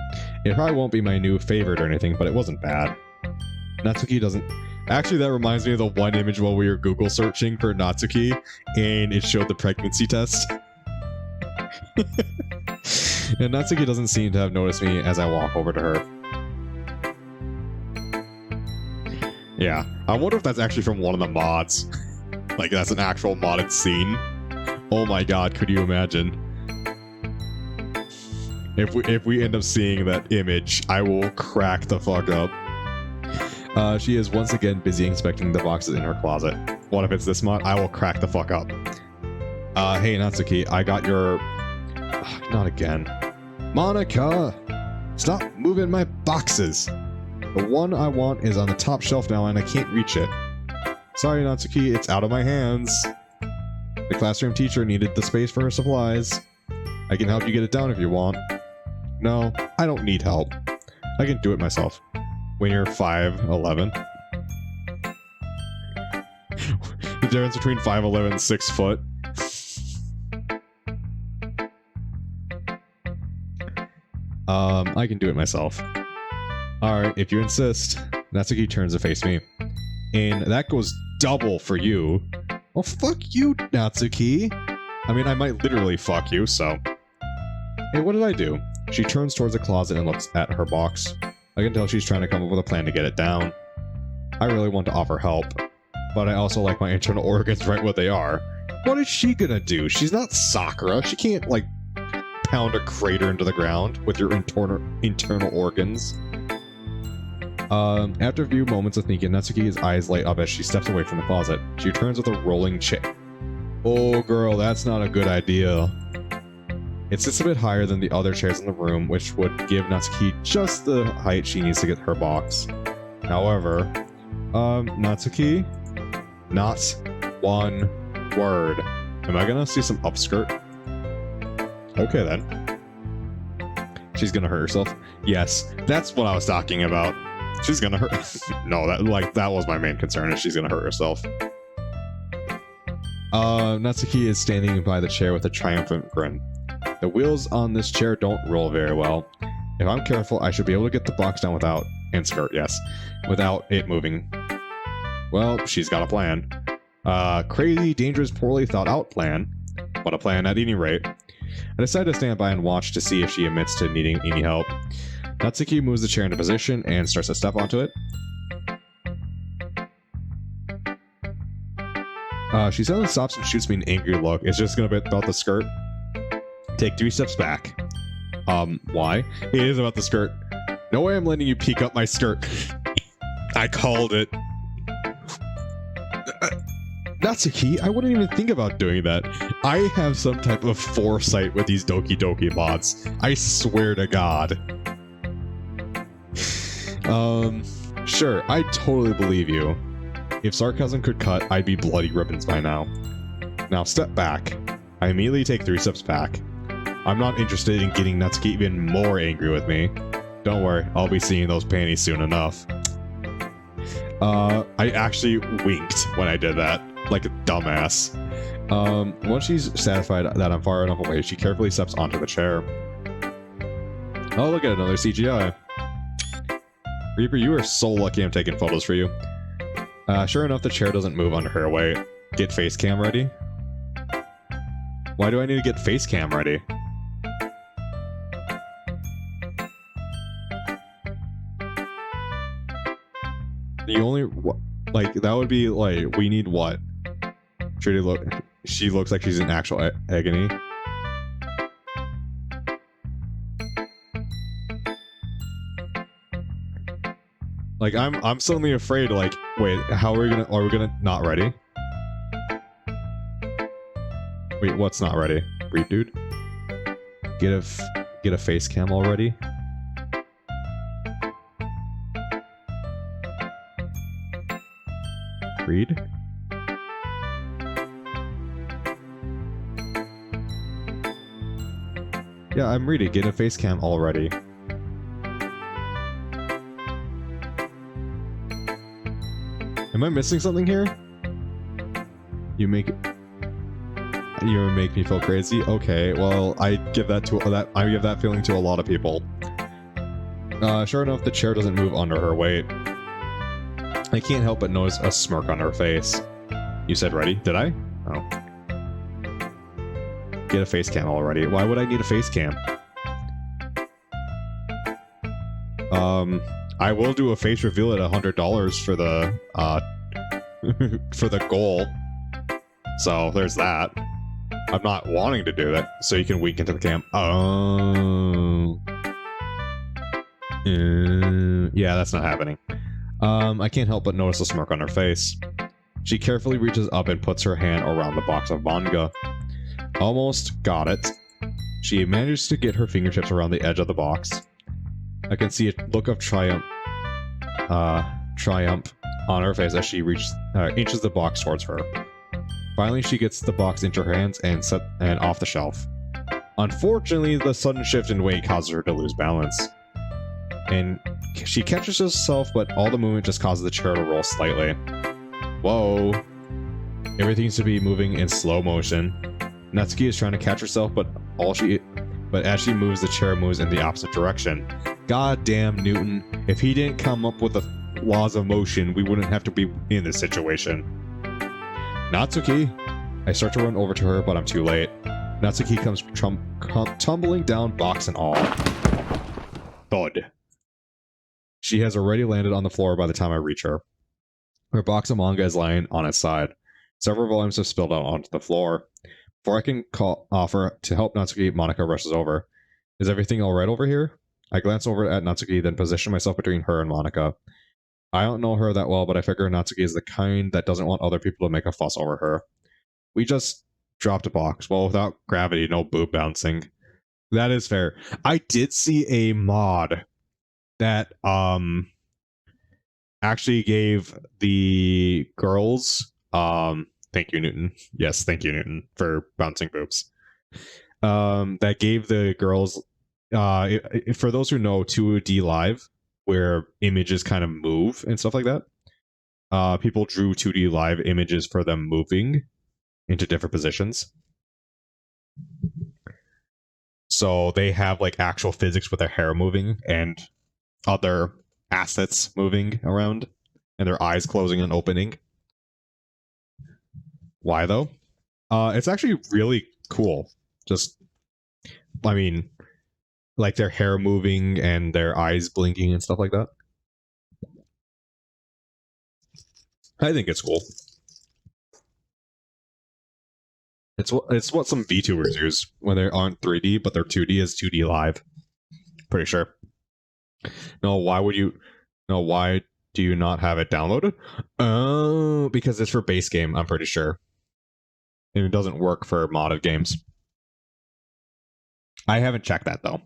It probably won't be my new favorite or anything, but it wasn't bad. Natsuki doesn't... Actually, that reminds me of the one image while we were Google searching for Natsuki, and it showed the pregnancy test. And Natsuki doesn't seem to have noticed me as I walk over to her. Yeah, I wonder if that's actually from one of the mods. Like, that's an actual modded scene. Oh my god, could you imagine? If we end up seeing that image, I will crack the fuck up. She is once again busy inspecting the boxes in her closet. What if it's this mod? I will crack the fuck up. Hey Natsuki, I got your... Not again. Monica! Stop moving my boxes! The one I want is on the top shelf now and I can't reach it. Sorry Natsuki, it's out of my hands. The classroom teacher needed the space for her supplies. I can help you get it down if you want. No, I don't need help. I can do it myself. When you're 5'11". The difference between 5'11" and 6 foot. I can do it myself. Alright, if you insist. Natsuki turns to face me. And that goes double for you. Well, fuck you, Natsuki. I mean, I might literally fuck you, so... Hey, what did I do? She turns towards the closet and looks at her box. I can tell she's trying to come up with a plan to get it down. I really want to offer help, but I also like my internal organs right what they are. What is she gonna do? She's not Sakura. She can't, like, pound a crater into the ground with your internal organs. After a few moments of thinking, Natsuki's eyes light up as she steps away from the closet. She returns with a rolling chair. Oh, girl, that's not a good idea. It sits a bit higher than the other chairs in the room, which would give Natsuki just the height she needs to get her box. However, Natsuki? Not one word. Am I gonna see some upskirt? Okay, then. She's gonna hurt herself. Yes, that's what I was talking about. She's gonna hurt... No, that was my main concern, is she's gonna hurt herself. Natsuki is standing by the chair with a triumphant grin. The wheels on this chair don't roll very well. If I'm careful, I should be able to get the box down without... And skirt, yes. Without it moving. Well, she's got a plan. Crazy, dangerous, poorly thought out plan. But a plan at any rate. I decide to stand by and watch to see if she admits to needing any help. Natsuki moves the chair into position and starts to step onto it. She suddenly stops and shoots me an angry look. It's just gonna be about the skirt. Take 3 steps back. Why? It is about the skirt. No way I'm letting you peek up my skirt. I called it. Natsuki, I wouldn't even think about doing that. I have some type of foresight with these Doki Doki mods. I swear to God. Sure, I totally believe you. If sarcasm could cut, I'd be bloody ribbons by now. Now step back. I immediately take 3 steps back. I'm not interested in getting Natsuki even more angry with me. Don't worry, I'll be seeing those panties soon enough. I actually winked when I did that, like a dumbass. Once she's satisfied that I'm far enough away, she carefully steps onto the chair. Oh, look at another CGI. Reaper, you are so lucky I'm taking photos for you. Sure enough, the chair doesn't move under her weight. Get face cam ready. Why do I need to get face cam ready? The only... Like, that would be, like, we need what? She looks like she's in actual agony. Like, I'm suddenly afraid, like, wait, how are we gonna not ready? Wait, what's not ready? Read, dude. Get a face cam already. Read. Yeah, I'm reading. Get a face cam already. Am I missing something here? You make me feel crazy. Okay, well, I give that feeling to a lot of people. Sure enough, the chair doesn't move under her weight. I can't help but notice a smirk on her face. You said ready? Did I? Oh. Get a face cam already. Why would I need a face cam? I will do a face reveal at $100 for the, for the goal. So, there's that. I'm not wanting to do that, so you can wink into the cam. Oh. Yeah, that's not happening. I can't help but notice a smirk on her face. She carefully reaches up and puts her hand around the box of manga. Almost got it. She manages to get her fingertips around the edge of the box. I can see a look of triumph on her face as she inches the box towards her. Finally, she gets the box into her hands and off the shelf. Unfortunately, the sudden shift in weight causes her to lose balance. And she catches herself, but all the movement just causes the chair to roll slightly. Whoa. Everything seems to be moving in slow motion. Natsuki is trying to catch herself, but as she moves, the chair moves in the opposite direction. God damn Newton. If he didn't come up with the laws of motion, we wouldn't have to be in this situation. Natsuki, I start to run over to her, but I'm too late. Natsuki comes tumbling down, box and all. Thud. She has already landed on the floor by the time I reach her. Her box of manga is lying on its side. Several volumes have spilled out onto the floor. Before I can offer to help Natsuki, Monica rushes over. Is everything alright over here? I glance over at Natsuki, then position myself between her and Monica. I don't know her that well, but I figure Natsuki is the kind that doesn't want other people to make a fuss over her. We just dropped a box. Well, without gravity, no boob bouncing. That is fair. I did see a mod that actually gave the girls thank you, Newton. Yes, thank you, Newton, for bouncing boobs. That gave the girls for those who know 2D Live, where images kind of move and stuff like that. People drew 2D Live images for them moving into different positions. So they have like actual physics with their hair moving and other assets moving around and their eyes closing and opening. Why though? It's actually really cool. Just, I mean, like their hair moving and their eyes blinking and stuff like that. I think it's cool. It's what some VTubers use when they aren't 3D, but their 2D is 2D Live. Pretty sure. No, why would you? No, why do you not have it downloaded? Oh, because it's for base game, I'm pretty sure. And it doesn't work for modded games. I haven't checked that though.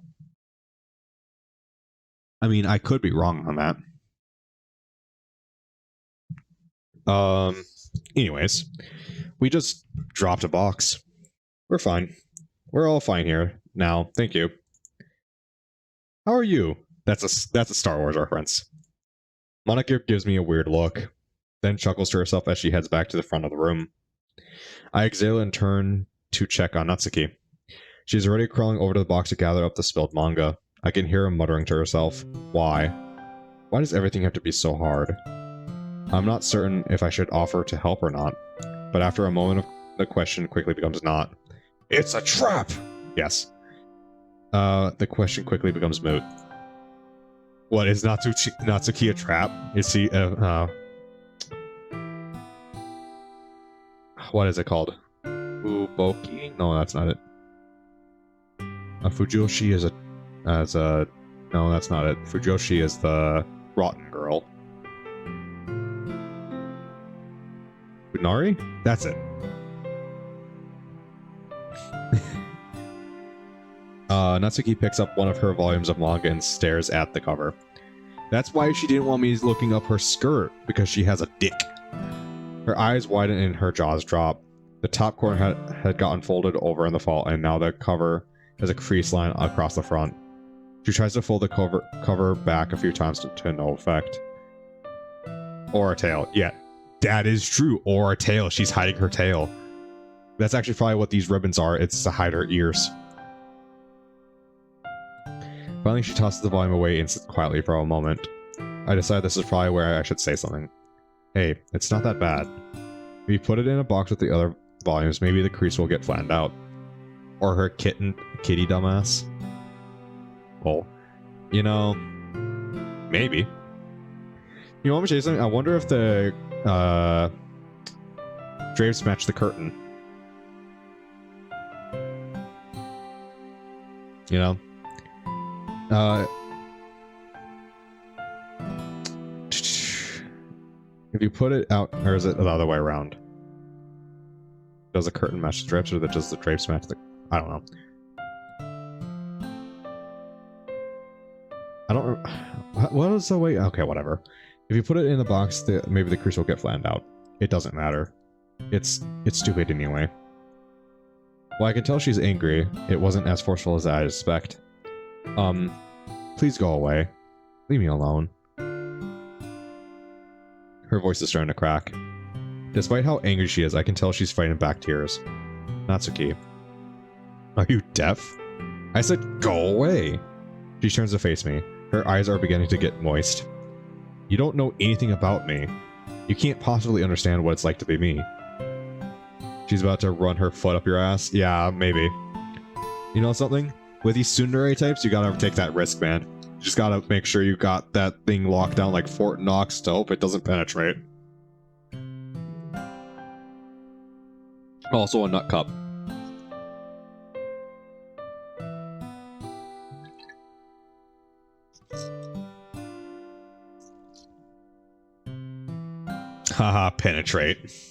I mean, I could be wrong on that. Anyways, we just dropped a box. We're fine. We're all fine here now. Thank you. How are you? That's a Star Wars reference. Monica gives me a weird look, then chuckles to herself as she heads back to the front of the room. I exhale and turn to check on Natsuki. She's already crawling over to the box to gather up the spilled manga. I can hear her muttering to herself, "Why? Why does everything have to be so hard?" I'm not certain if I should offer to help or not, but after a moment the question quickly becomes not. It's a trap! Yes. The question quickly becomes moot. What, is Natsuki a trap? Is he what is it called? Uboki? No, that's not it. Fujoshi is no, that's not it. Fujoshi is the rotten girl. Bunari? That's it. Natsuki picks up one of her volumes of manga and stares at the cover. That's why she didn't want me looking up her skirt, because she has a dick. Her eyes widen and her jaws drop. The top corner had gotten folded over in the fall, and now the cover has a crease line across the front. She tries to fold the cover back a few times to no effect. Or a tail. Yeah, that is true. Or a tail. She's hiding her tail. That's actually probably what these ribbons are. It's to hide her ears. Finally, she tosses the volume away and sits quietly for a moment. I decide this is probably where I should say something. Hey, it's not that bad. If you put it in a box with the other volumes, maybe the crease will get flattened out. Or her kitty dumbass. Well, you know, maybe. You want me to say something? I wonder if the drapes match the curtain. You know? If you put it out, or is it the other way around? Does the curtain match the drapes, or does the drapes match the... I don't know. I don't... What is the way... Okay, whatever. If you put it in the box, maybe the crease will get flattened out. It doesn't matter. It's stupid anyway. Well, I can tell she's angry. It wasn't as forceful as I expect. Please go away. Leave me alone. Her voice is starting to crack. Despite how angry she is, I can tell she's fighting back tears. Natsuki. Are you deaf? I said go away! She turns to face me. Her eyes are beginning to get moist. You don't know anything about me. You can't possibly understand what it's like to be me. She's about to run her foot up your ass? Yeah, maybe. You know something? With these tsundere types, you gotta take that risk, man. You just gotta make sure you got that thing locked down like Fort Knox to hope it doesn't penetrate. Also a nut cup. Haha, penetrate.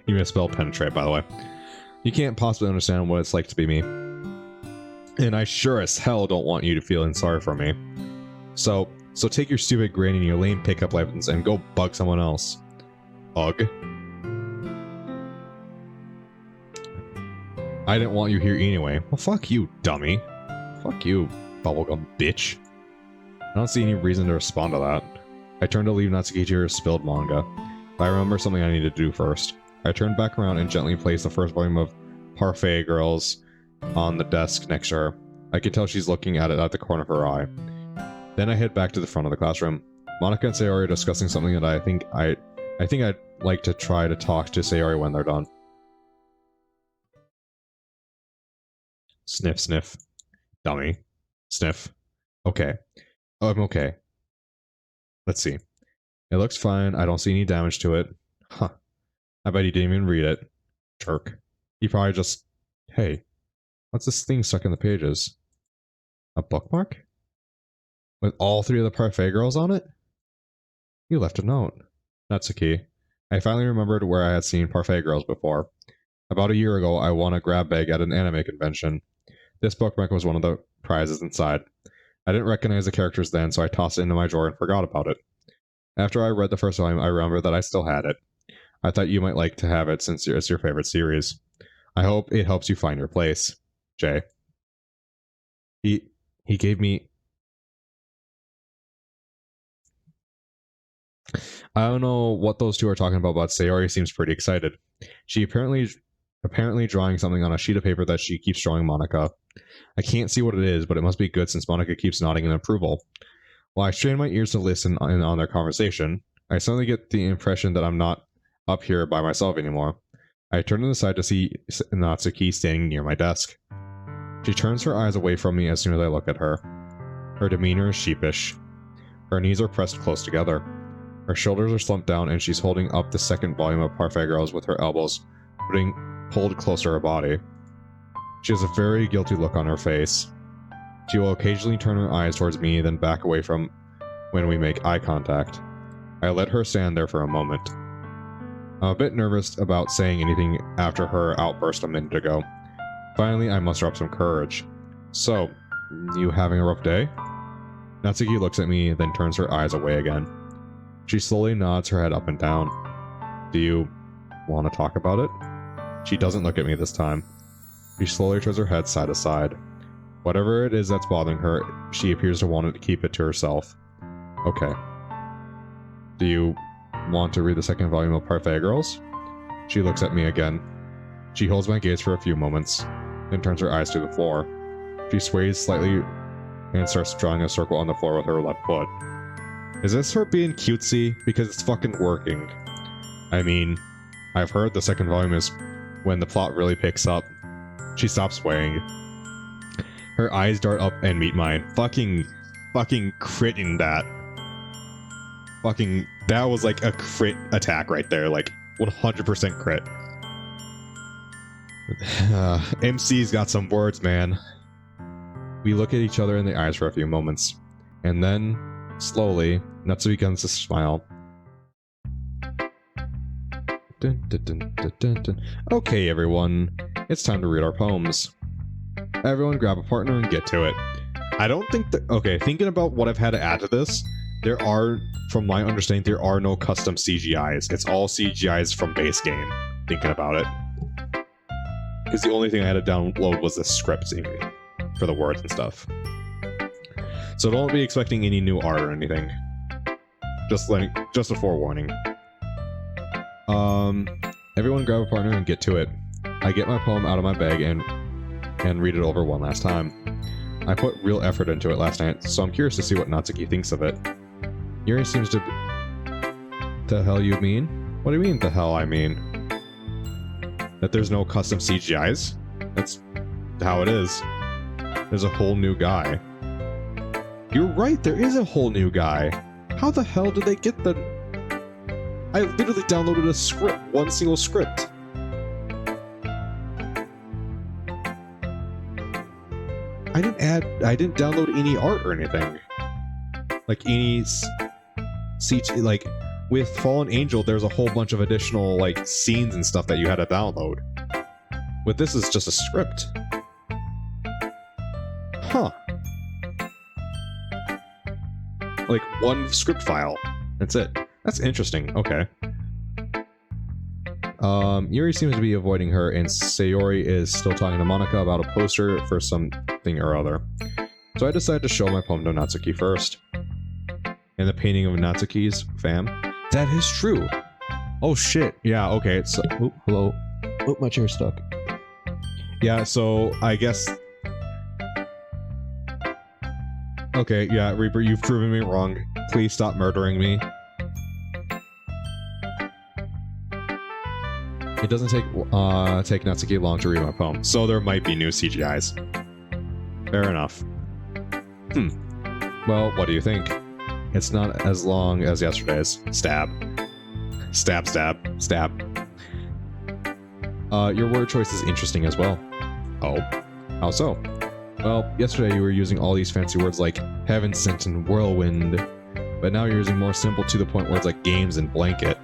You misspelled penetrate, by the way. You can't possibly understand what it's like to be me. And I sure as hell don't want you to feeling sorry for me. So take your stupid grin and your lame pickup lines and go bug someone else. Ugh. I didn't want you here anyway. Well, fuck you, dummy. Fuck you, bubblegum bitch. I don't see any reason to respond to that. I turned to leave Natsuki to her spilled manga, but I remember something I needed to do first. I turned back around and gently placed the first volume of Parfait Girls on the desk next to her. I could tell she's looking at it at the corner of her eye. Then I head back to the front of the classroom. Monica and Sayori are discussing something that I think I'd like to try to talk to Sayori when they're done. Sniff, sniff. Dummy. Sniff. Okay. I'm okay. Let's see. It looks fine. I don't see any damage to it. Huh. I bet he didn't even read it. Jerk. He probably just... Hey, what's this thing stuck in the pages? A bookmark? With all three of the Parfait Girls on it? You left a note. Natsuki. I finally remembered where I had seen Parfait Girls before. About a year ago, I won a grab bag at an anime convention. This bookmark was one of the prizes inside. I didn't recognize the characters then, so I tossed it into my drawer and forgot about it. After I read the first volume, I remembered that I still had it. I thought you might like to have it since it's your favorite series. I hope it helps you find your place. Jay. He gave me... I don't know what those two are talking about, but Sayori seems pretty excited. She apparently drawing something on a sheet of paper that she keeps showing Monica. I can't see what it is, but it must be good since Monica keeps nodding in approval. While I strain my ears to listen on their conversation, I suddenly get the impression that I'm not up here by myself anymore. I turn to the side to see Natsuki standing near my desk. She turns her eyes away from me as soon as I look at her. Her demeanor is sheepish. Her knees are pressed close together. Her shoulders are slumped down and she's holding up the second volume of Parfait Girls with her elbows pulled close to her body. She has a very guilty look on her face. She will occasionally turn her eyes towards me, then back away from when we make eye contact. I let her stand there for a moment. I'm a bit nervous about saying anything after her outburst a minute ago. Finally, I muster up some courage. So, you having a rough day? Natsuki looks at me, then turns her eyes away again. She slowly nods her head up and down. Do you want to talk about it? She doesn't look at me this time. She slowly turns her head side to side. Whatever it is that's bothering her, she appears to want to keep it to herself. Okay. Do you want to read the second volume of Parfait Girls? She looks at me again. She holds my gaze for a few moments, then turns her eyes to the floor. She sways slightly and starts drawing a circle on the floor with her left foot. Is this her being cutesy? Because it's fucking working. I mean, I've heard the second volume is when the plot really picks up. She stops swaying. Her eyes dart up and meet mine. Fucking critting that. That was like a crit attack right there. Like, 100% crit. MC's got some words, man. We look at each other in the eyes for a few moments. And then, slowly, Natsuki begins to smile. Dun, dun, dun, dun, dun, dun. Okay, everyone. It's time to read our poems. Everyone grab a partner and get to it. I don't think that... Okay, thinking about what I've had to add to this, there are, from my understanding, there are no custom CGIs. It's all CGIs from base game, thinking about it. Because the only thing I had to download was the script for the words and stuff. So don't be expecting any new art or anything. Just a forewarning. Everyone grab a partner and get to it. I get my poem out of my bag and read it over one last time. I put real effort into it last night, so I'm curious to see what Natsuki thinks of it. Yuri seems to... The hell you mean? What do you mean the hell I mean? That there's no custom CGIs? That's how it is. There's a whole new guy. You're right, there is a whole new guy. How the hell did they get the... I literally downloaded a script, one single script. I didn't download any art or anything. Like any CG, like with Fallen Angel, there's a whole bunch of additional like scenes and stuff that you had to download. With this is just a script. Huh. Like one script file. That's it. That's interesting. Okay. Yuri seems to be avoiding her, and Sayori is still talking to Monica about a poster for something or other. So I decided to show my poem to Natsuki first. And the painting of Natsuki's fam. That is true. Oh shit. Yeah, okay. So, oh, hello. Oh, my chair's stuck. Yeah, so I guess... Okay, yeah, Reaper, you've proven me wrong. Please stop murdering me. It doesn't take Natsuki long to read my poem, so there might be new CGIs. Fair enough. Well, what do you think? It's not as long as yesterday's. Stab. Stab, stab, stab. Your word choice is interesting as well. Oh? How so? Well, yesterday you were using all these fancy words like heaven sent and whirlwind, but now you're using more simple to the point words like games and blanket.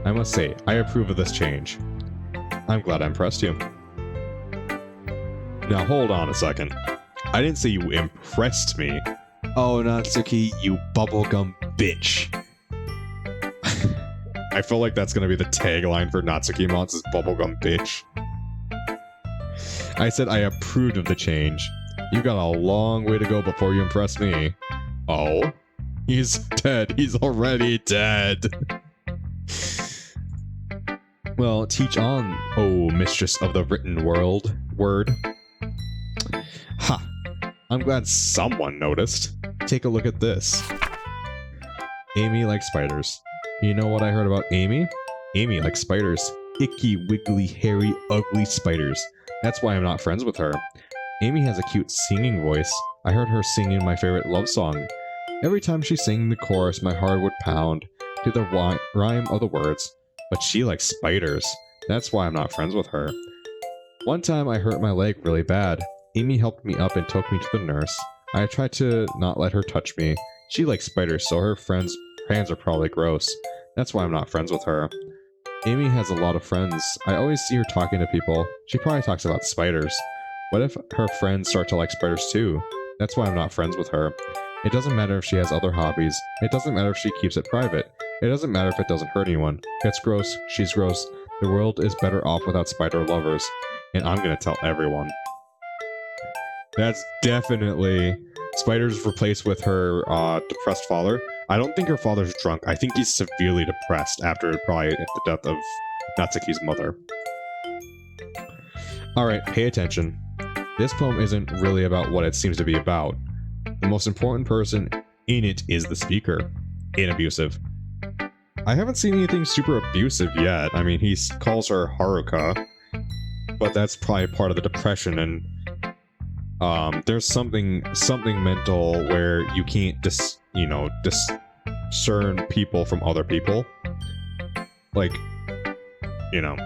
I must say, I approve of this change. I'm glad I impressed you. Now hold on a second. I didn't say you impressed me. Oh, Natsuki, you bubblegum bitch. I feel like that's gonna be the tagline for Natsuki Mods is bubblegum bitch. I said I approved of the change. You got a long way to go before you impress me. Oh? He's dead. He's already dead. Well, teach on, oh mistress of the written word. Ha! I'm glad someone noticed. Take a look at this. Amy likes spiders. You know what I heard about Amy? Amy likes spiders. Icky, wiggly, hairy, ugly spiders. That's why I'm not friends with her. Amy has a cute singing voice. I heard her singing my favorite love song. Every time she sang the chorus, my heart would pound to the rhyme of the words. But she likes spiders. That's why I'm not friends with her. One time I hurt my leg really bad. Amy helped me up and took me to the nurse. I tried to not let her touch me. She likes spiders, so her hands are probably gross. That's why I'm not friends with her. Amy has a lot of friends. I always see her talking to people. She probably talks about spiders. What if her friends start to like spiders too? That's why I'm not friends with her. It doesn't matter if she has other hobbies. It doesn't matter if she keeps it private. It doesn't matter if it doesn't hurt anyone. It's gross. She's gross. The world is better off without spider lovers. And I'm gonna tell everyone. That's definitely... Spiders replaced with her depressed father. I don't think her father's drunk. I think he's severely depressed after probably the death of Natsuki's mother. Alright, pay attention. This poem isn't really about what it seems to be about. The most important person in it is the speaker. Inabusive. I haven't seen anything super abusive yet. I mean, he calls her Haruka, but that's probably part of the depression, and there's something mental where you can't discern people from other people. Like, you know.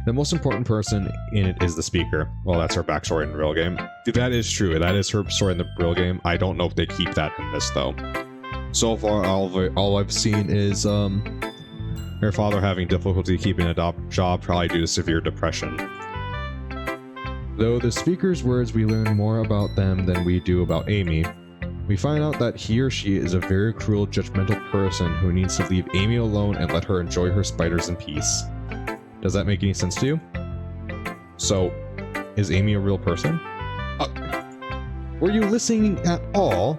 The most important person in it is the speaker. Well, that's her backstory in the real game. That is true. That is her story in the real game. I don't know if they keep that in this, though. So far, all I've seen is her father having difficulty keeping a job, probably due to severe depression. Though the speaker's words, we learn more about them than we do about Amy. We find out that he or she is a very cruel, judgmental person who needs to leave Amy alone and let her enjoy her spiders in peace. Does that make any sense to you? So, is Amy a real person? Were you listening at all?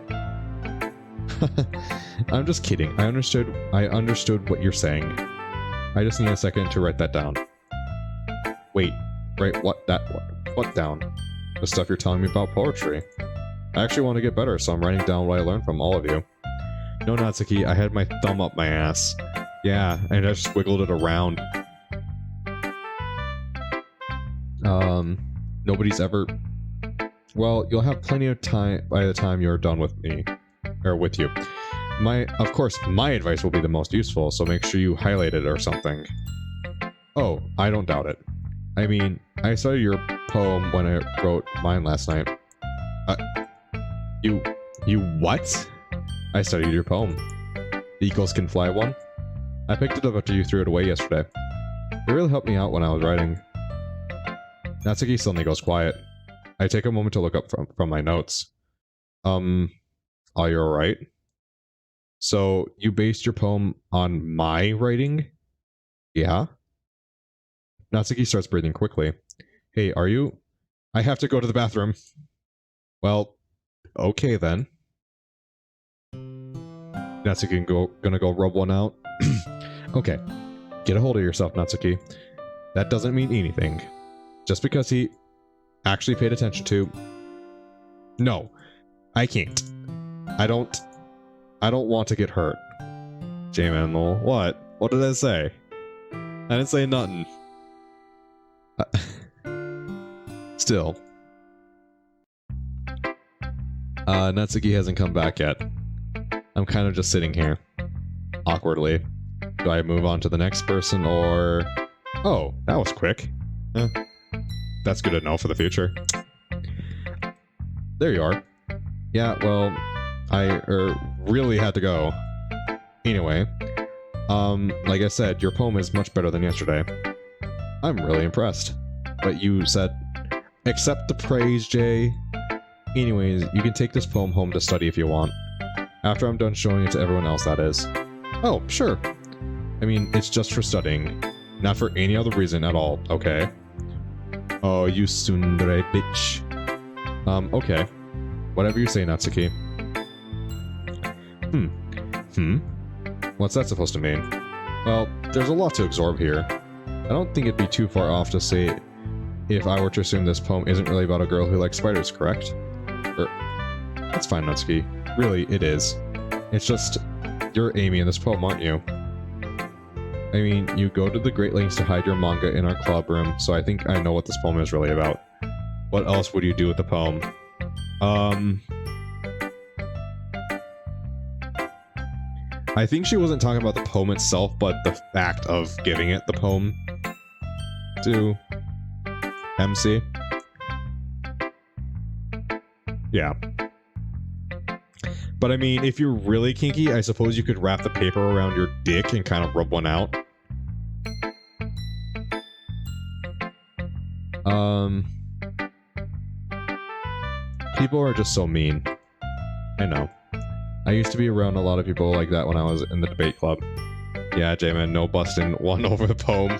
I'm just kidding. I understood what you're saying. I just need a second to write that down. Wait, write what down? The stuff you're telling me about poetry. I actually want to get better, so I'm writing down what I learned from all of you. No, Natsuki, I had my thumb up my ass. Yeah, and I just wiggled it around. Nobody's ever... Well, you'll have plenty of time by the time you're done with me. Or with you. Of course, my advice will be the most useful, so make sure you highlight it or something. Oh, I don't doubt it. I mean, I studied your poem when I wrote mine last night. You what? I studied your poem. The Eagles Can Fly one? I picked it up after you threw it away yesterday. It really helped me out when I was writing. Natsuki suddenly goes quiet. I take a moment to look up from my notes. Are you alright? So, you based your poem on my writing? Yeah? Natsuki starts breathing quickly. Hey, are you... I have to go to the bathroom. Well, okay then. Natsuki gonna go rub one out. Okay, get a hold of yourself, Natsuki. That doesn't mean anything. Just because he actually paid attention to... No, I can't. I don't want to get hurt. J-Man, what? What did I say? I didn't say nothing. Still. Natsuki hasn't come back yet. I'm kind of just sitting here. Awkwardly. Do I move on to the next person, or... Oh, that was quick. That's good to know for the future. There you are. Yeah, well, I really had to go. Anyway, like I said, your poem is much better than yesterday. I'm really impressed. But you said, accept the praise, Jay. Anyways, you can take this poem home to study if you want. After I'm done showing it to everyone else, that is. Oh, sure. I mean, it's just for studying. Not for any other reason at all, okay? Oh, you tsundere bitch. Okay. Whatever you say, Natsuki. What's that supposed to mean? Well, there's a lot to absorb here. I don't think it'd be too far off to say if I were to assume this poem isn't really about a girl who likes spiders, correct? That's fine, Natsuki. Really, it is. It's just, you're Amy in this poem, aren't you? I mean, you go to the great lengths to hide your manga in our club room, so I think I know what this poem is really about. What else would you do with the poem? I think she wasn't talking about the poem itself, but the fact of giving it the poem to MC. Yeah. But I mean, if you're really kinky, I suppose you could wrap the paper around your dick and kind of rub one out. People are just so mean. I know. I used to be around a lot of people like that when I was in the debate club. Yeah, J-Man, no busting one over the poem.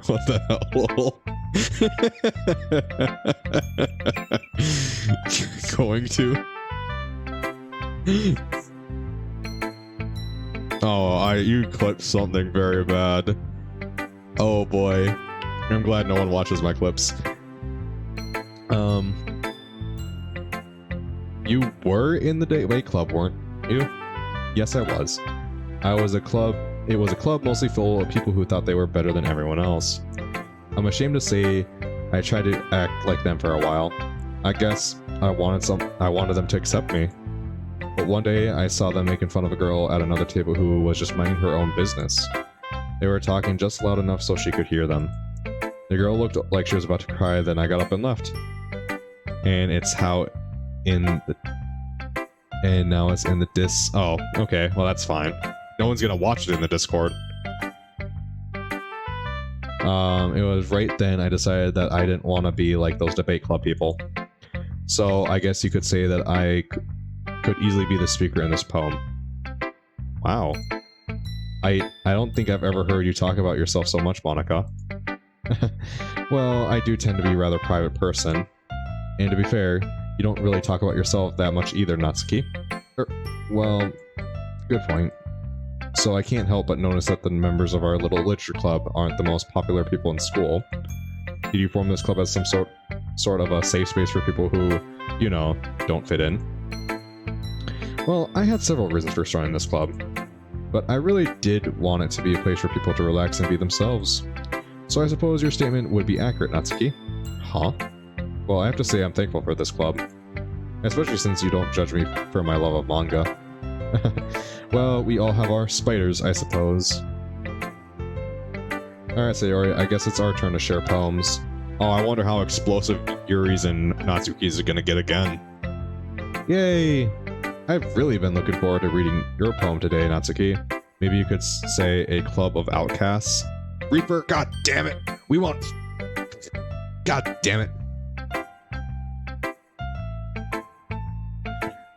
What the hell? Going to? Oh, you clipped something very bad. Oh boy. I'm glad no one watches my clips. You were in the debate club, weren't you? Yes, I was. It was a club mostly full of people who thought they were better than everyone else. I'm ashamed to say I tried to act like them for a while. I guess I wanted them to accept me. But one day I saw them making fun of a girl at another table who was just minding her own business. They were talking just loud enough so she could hear them. The girl looked like she was about to cry, then I got up and left. And now it's in the dis... Oh, okay, well that's fine. No one's gonna watch it in the Discord. It was right then I decided that I didn't want to be like those debate club people. So I guess you could say that I could easily be the speaker in this poem. Wow. I don't think I've ever heard you talk about yourself so much, Monica. Well, I do tend to be a rather private person. And to be fair, you don't really talk about yourself that much either, Natsuki. Well, good point. So I can't help but notice that the members of our little literature club aren't the most popular people in school. Did you form this club as some sort of a safe space for people who, you know, don't fit in? Well, I had several reasons for starting this club. But I really did want it to be a place for people to relax and be themselves. So I suppose your statement would be accurate, Natsuki. Huh? Well, I have to say I'm thankful for this club. Especially since you don't judge me for my love of manga. Well, we all have our spiders, I suppose. Alright, Sayori, I guess it's our turn to share poems. Oh, I wonder how explosive Yuri's and Natsuki's are gonna get again. Yay! I've really been looking forward to reading your poem today, Natsuki. Maybe you could say a club of outcasts? Reaper, god damn it! We want... God damn it.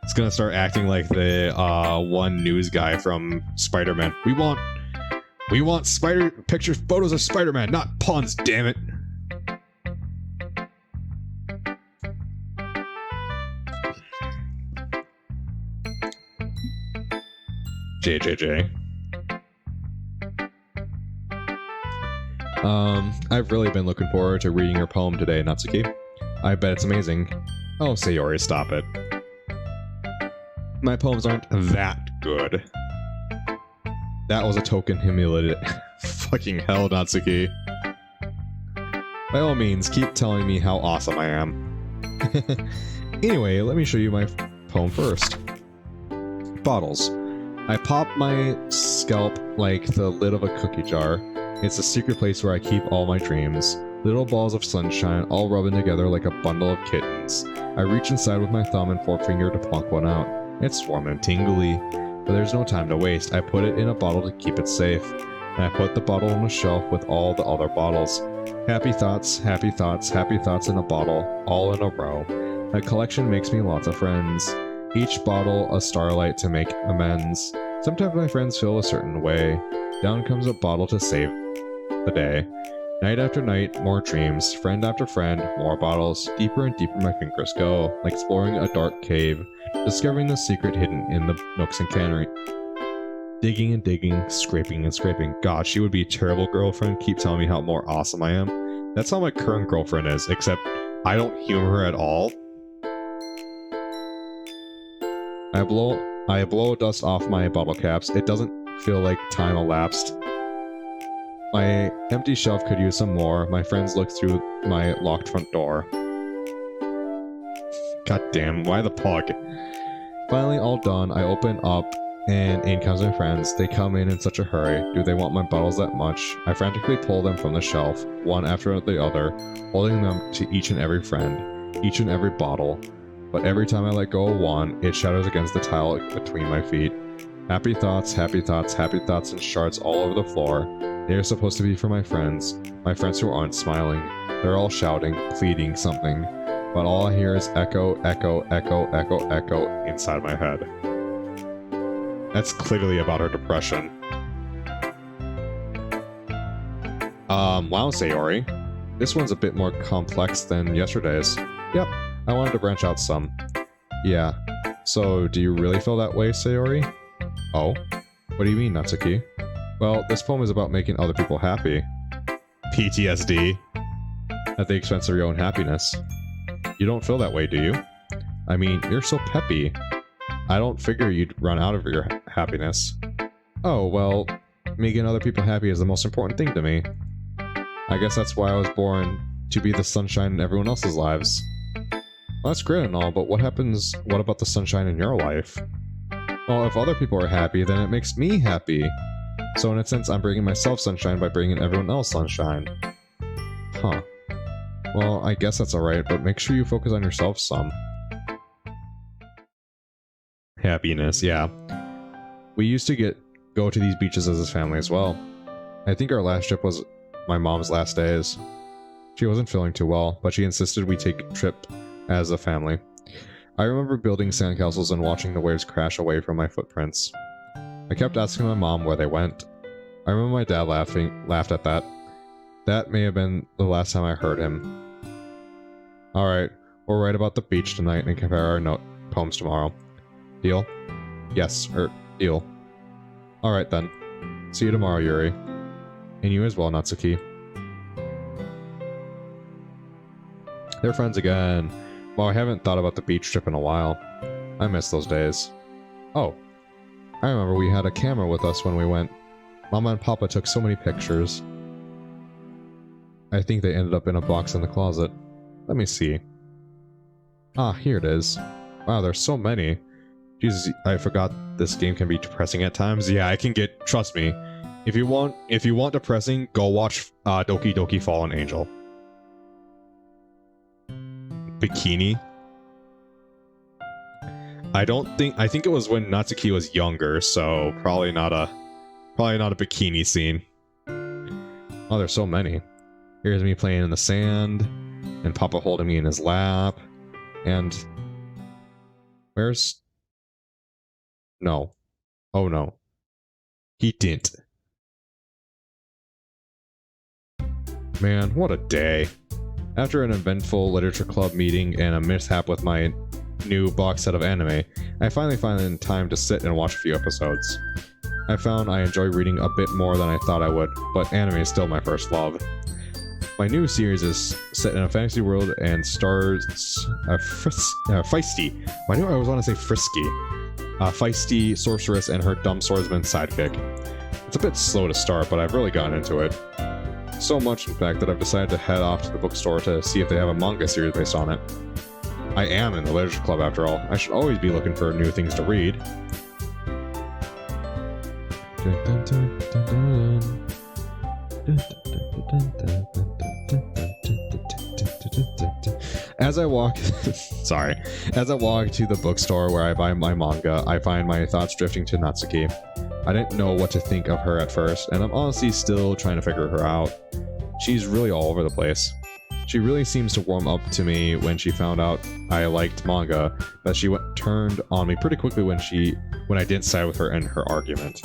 It's gonna start acting like the one news guy from Spider-Man. We want spider pictures, photos of Spider-Man, not puns, damn it. JJJ. I've really been looking forward to reading your poem today, Natsuki. I bet it's amazing. Oh, Sayori, stop it. My poems aren't that good. That was a token humiliated. Fucking hell, Natsuki. By all means, keep telling me how awesome I am. Anyway, let me show you my poem first. Bottles. I pop my scalp like the lid of a cookie jar. It's a secret place where I keep all my dreams. Little balls of sunshine all rubbing together like a bundle of kittens. I reach inside with my thumb and forefinger to plunk one out. It's warm and tingly, but there's no time to waste. I put it in a bottle to keep it safe, and I put the bottle on a shelf with all the other bottles. Happy thoughts, happy thoughts, happy thoughts in a bottle, all in a row. My collection makes me lots of friends. Each bottle a starlight to make amends. Sometimes my friends feel a certain way. Down comes a bottle to save the day. Night after night, more dreams. Friend after friend, more bottles. Deeper and deeper my fingers go, like exploring a dark cave. Discovering the secret hidden in the nooks and crannies. Digging and digging, scraping and scraping. God, she would be a terrible girlfriend. Keep telling me how more awesome I am. That's how my current girlfriend is, except I don't humor her at all. I blow dust off my bottle caps. It doesn't feel like time elapsed. My empty shelf could use some more. My friends look through my locked front door. God damn, why the pug? Finally all done, I open up, and in comes my friends. They come in such a hurry. Do they want my bottles that much? I frantically pull them from the shelf, one after the other, holding them to each and every friend, each and every bottle. But every time I let go of one, it shatters against the tile between my feet. Happy thoughts, happy thoughts, happy thoughts in shards all over the floor. They are supposed to be for my friends who aren't smiling. They're all shouting, pleading something. But all I hear is echo, echo, echo, echo, echo inside my head. That's clearly about her depression. Wow, Sayori. This one's a bit more complex than yesterday's. Yep, I wanted to branch out some. Yeah. So, do you really feel that way, Sayori? Oh? What do you mean, Natsuki? Well, this poem is about making other people happy. PTSD. At the expense of your own happiness. You don't feel that way, do you? I mean, you're so peppy. I don't figure you'd run out of your happiness. Oh, well, making other people happy is the most important thing to me. I guess that's why I was born, to be the sunshine in everyone else's lives. Well, that's great and all, but what about the sunshine in your life? Well, if other people are happy, then it makes me happy. So in a sense, I'm bringing myself sunshine by bringing everyone else sunshine. Huh. Well, I guess that's alright, but make sure you focus on yourself some. Happiness, yeah. We used to go to these beaches as a family as well. I think our last trip was my mom's last days. She wasn't feeling too well, but she insisted we take a trip as a family. I remember building sandcastles and watching the waves crash away from my footprints. I kept asking my mom where they went. I remember my dad laughed at that. That may have been the last time I heard him. Alright, we'll write about the beach tonight and compare our poems tomorrow. Deal? Yes, deal. Alright then. See you tomorrow, Yuri. And you as well, Natsuki. They're friends again. Well, I haven't thought about the beach trip in a while. I miss those days. Oh. I remember we had a camera with us when we went. Mama and Papa took so many pictures. I think they ended up in a box in the closet. Let me see. Ah, here it is. Wow, there's so many. Jesus, I forgot this game can be depressing at times. Yeah, I can get, trust me. If you want depressing, go watch Doki Doki Fallen Angel. Bikini. I think it was when Natsuki was younger, so probably not a bikini scene. Oh, there's so many. Here's me playing in the sand, and Papa holding me in his lap, and where's... No. Oh no. He didn't. Man, what a day. After an eventful literature club meeting and a mishap with my new box set of anime, I finally found time to sit and watch a few episodes. I found I enjoy reading a bit more than I thought I would, but anime is still my first love. My new series is set in a fantasy world and stars a feisty. Why do I always want to say frisky? A feisty sorceress and her dumb swordsman sidekick. It's a bit slow to start, but I've really gotten into it. So much, in fact, that I've decided to head off to the bookstore to see if they have a manga series based on it. I am in the literature club after all. I should always be looking for new things to read. As I walk to the bookstore where I buy my manga, I find my thoughts drifting to Natsuki. I didn't know what to think of her at first, and I'm honestly still trying to figure her out. She's really all over the place. She really seems to warm up to me when she found out I liked manga, but she turned on me pretty quickly when I didn't side with her in her argument.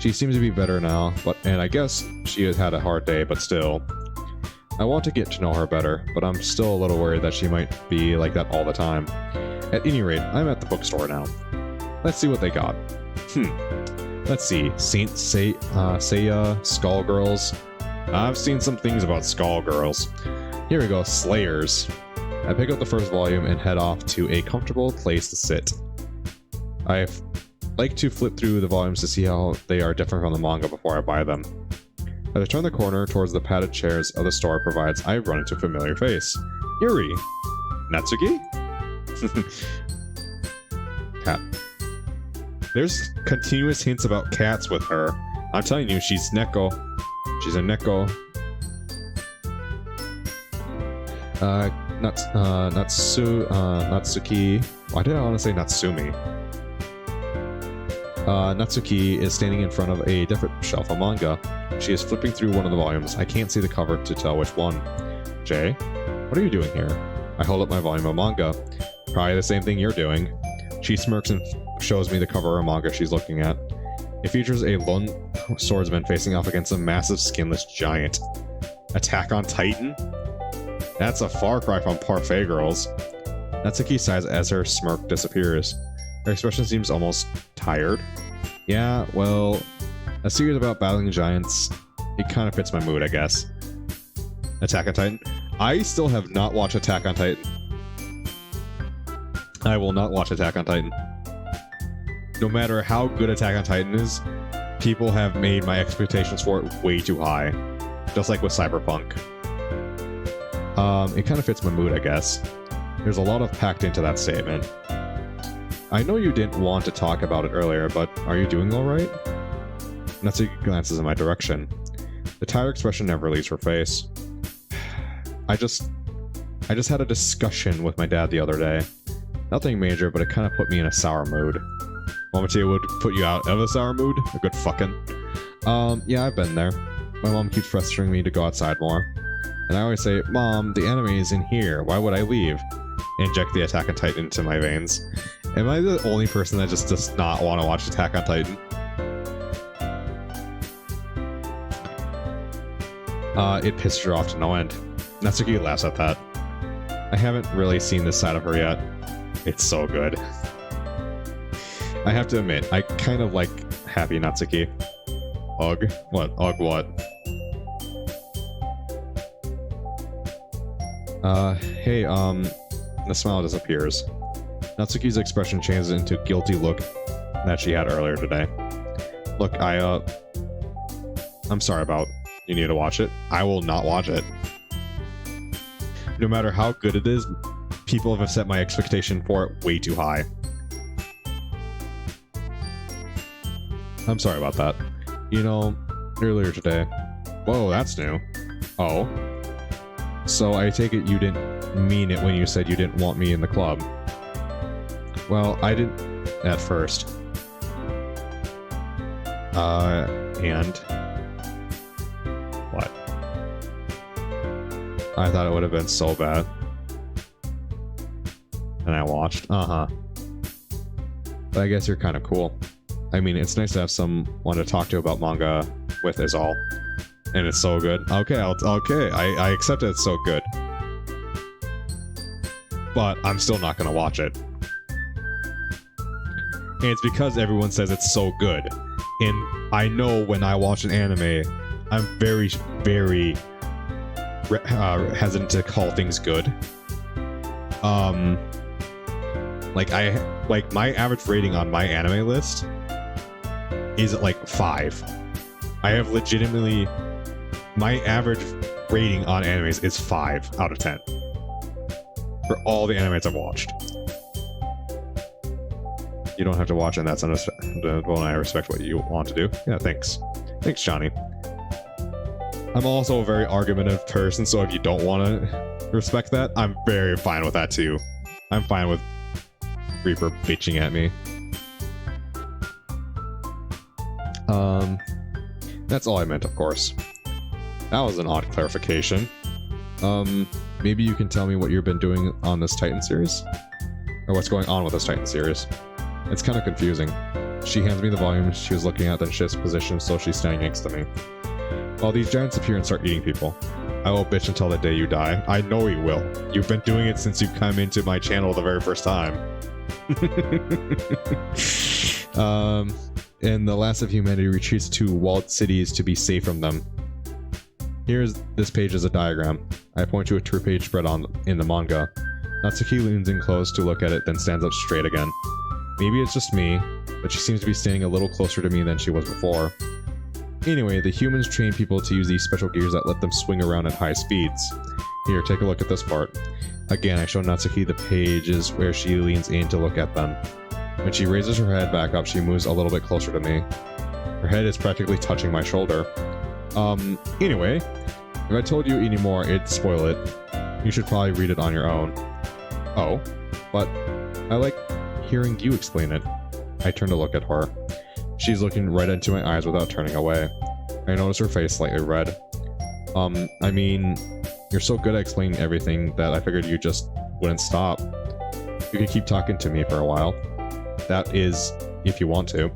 She seems to be better now, and I guess she had a hard day, but still. I want to get to know her better, but I'm still a little worried that she might be like that all the time. At any rate, I'm at the bookstore now. Let's see what they got. Let's see. Saint Seiya, Skullgirls. I've seen some things about Skullgirls. Here we go, Slayers. I pick up the first volume and head off to a comfortable place to sit. I like to flip through the volumes to see how they are different from the manga before I buy them. As I turn the corner towards the padded chairs of the store provides, I run into a familiar face. Yuri! Natsuki? Cat. There's continuous hints about cats with her. I'm telling you, she's Neko. She's a Neko. Natsuki. Why did I want to say Natsumi? Natsuki is standing in front of a different shelf of manga. She is flipping through one of the volumes. I can't see the cover to tell which one. Jay, what are you doing here? I hold up my volume of manga. Probably the same thing you're doing. She smirks and shows me the cover of manga she's looking at. It features a lone swordsman facing off against a massive skinless giant. Attack on Titan? That's a far cry from Parfait Girls. Natsuki sighs as her smirk disappears. Her expression seems almost tired. Yeah, well, a series about battling giants, it kind of fits my mood, I guess. Attack on Titan? I still have not watched Attack on Titan. I will not watch Attack on Titan. No matter how good Attack on Titan is, people have made my expectations for it way too high. Just like with Cyberpunk. It kind of fits my mood, I guess. There's a lot of packed into that statement. I know you didn't want to talk about it earlier, but are you doing alright? Natsuki glances in my direction. The tired expression never leaves her face. I just had a discussion with my dad the other day. Nothing major, but it kind of put me in a sour mood. Want me to would put you out of a sour mood? A good fucking. Yeah, I've been there. My mom keeps pressuring me to go outside more. And I always say, Mom, the enemy is in here. Why would I leave? Inject the Attack on Titan into my veins. Am I the only person that just does not want to watch Attack on Titan? It pisses her off to no end. Natsuki laughs at that. I haven't really seen this side of her yet. It's so good. I have to admit, I kind of like Happy Natsuki. Ugh. What? Ugh what? Hey, the smile disappears. Natsuki's expression changes into a guilty look that she had earlier today. Look, I'm sorry about you need to watch it. I will not watch it. No matter how good it is, people have set my expectation for it way too high. I'm sorry about that. You know, earlier today... Whoa, that's new. Oh. So I take it you didn't mean it when you said you didn't want me in the club. Well, I didn't at first. And... What? I thought it would have been so bad. And I watched. Uh-huh. But I guess you're kind of cool. I mean, it's nice to have someone to talk to about manga with is all. And it's so good. Okay, I accept that it's so good. But I'm still not going to watch it. And it's because everyone says it's so good. And I know when I watch an anime, I'm very, very hesitant to call things good. Like my average rating on my anime list is at like 5. I have legitimately... My average rating on animes is 5 out of 10. For all the animes I've watched. You don't have to watch it, and that's understandable, and I respect what you want to do. Yeah, thanks. Thanks, Johnny. I'm also a very argumentative person, so if you don't want to respect that, I'm very fine with that too. I'm fine with Reaper bitching at me. That's all I meant, of course. That was an odd clarification. Maybe you can tell me what you've been doing on this Titan series? Or what's going on with this Titan series? It's kind of confusing. She hands me the volume she was looking at, then shifts position so she's standing next to me. Well, these giants appear and start eating people. I will bitch until the day you die. I know you will. You've been doing it since you come into my channel the very first time. And the last of humanity retreats to walled cities to be safe from them. This page is a diagram. I point to a 2-page spread in the manga. Natsuki leans in close to look at it, then stands up straight again. Maybe it's just me, but she seems to be standing a little closer to me than she was before. Anyway, the humans train people to use these special gears that let them swing around at high speeds. Here, take a look at this part. Again, I show Natsuki the pages where she leans in to look at them. When she raises her head back up, she moves a little bit closer to me. Her head is practically touching my shoulder. Anyway, if I told you any more, it'd spoil it. You should probably read it on your own. Oh, but I like hearing you explain it. I turn to look at her. She's looking right into my eyes without turning away. I notice her face slightly red. I mean, you're so good at explaining everything that I figured you just wouldn't stop. You can keep talking to me for a while. That is, if you want to.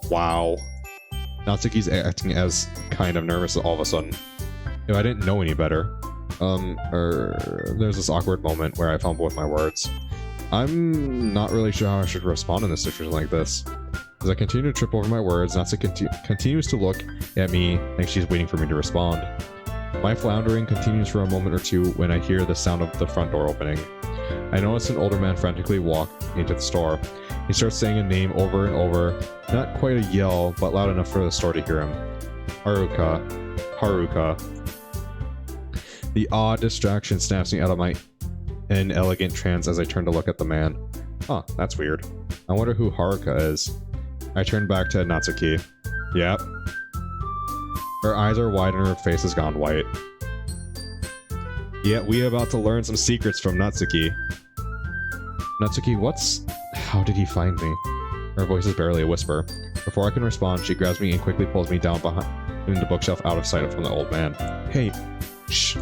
Wow. Natsuki's acting as kind of nervous all of a sudden. If I didn't know any better. There's this awkward moment where I fumble with my words. I'm not really sure how I should respond in a situation like this. As I continue to trip over my words, Natsuki continues to look at me like she's waiting for me to respond. My floundering continues for a moment or two when I hear the sound of the front door opening. I notice an older man frantically walk into the store. He starts saying a name over and over, not quite a yell, but loud enough for the store to hear him. Haruka. Haruka. The odd distraction snaps me out of my inelegant trance as I turn to look at the man. Huh, that's weird. I wonder who Haruka is. I turn back to Natsuki. Yep. Her eyes are wide and her face has gone white. Yeah, we are about to learn some secrets from Natsuki. Natsuki, how did he find me? Her voice is barely a whisper. Before I can respond, she grabs me and quickly pulls me down behind the bookshelf out of sight from the old man. Hey, shh.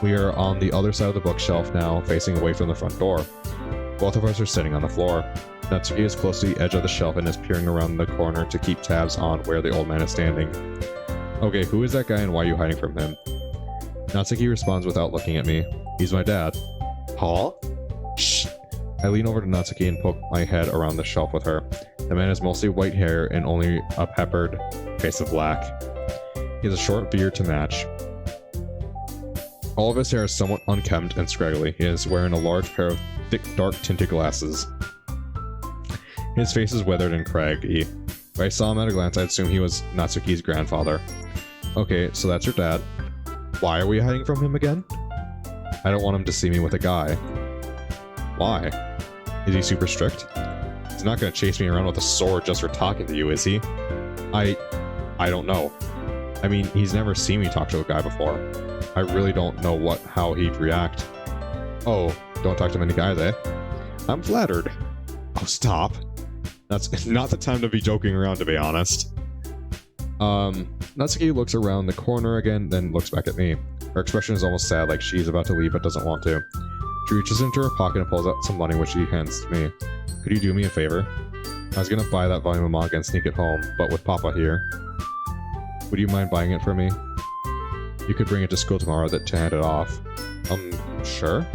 We are on the other side of the bookshelf now, facing away from the front door. Both of us are sitting on the floor. Natsuki is close to the edge of the shelf and is peering around the corner to keep tabs on where the old man is standing. Okay, who is that guy and why are you hiding from him? Natsuki responds without looking at me. He's my dad. Huh? Shh. I lean over to Natsuki and poke my head around the shelf with her. The man has mostly white hair and only a peppered face of black. He has a short beard to match. All of his hair is somewhat unkempt and scraggly. He is wearing a large pair of thick, dark tinted glasses. His face is withered and craggy. If I saw him at a glance, I'd assume he was Natsuki's grandfather. Okay, so that's your dad. Why are we hiding from him again? I don't want him to see me with a guy. Why? Is he super strict? He's not gonna chase me around with a sword just for talking to you, is he? I don't know. I mean, he's never seen me talk to a guy before. I really don't know how he'd react. Oh, don't talk to many guys, eh? I'm flattered. Oh, stop. That's not the time to be joking around, to be honest. Natsuki looks around the corner again, then looks back at me. Her expression is almost sad, like she's about to leave but doesn't want to. She reaches into her pocket and pulls out some money, which she hands to me. Could you do me a favor? I was gonna buy that volume of manga and sneak it home, but with Papa here. Would you mind buying it for me? You could bring it to school tomorrow to hand it off. Sure?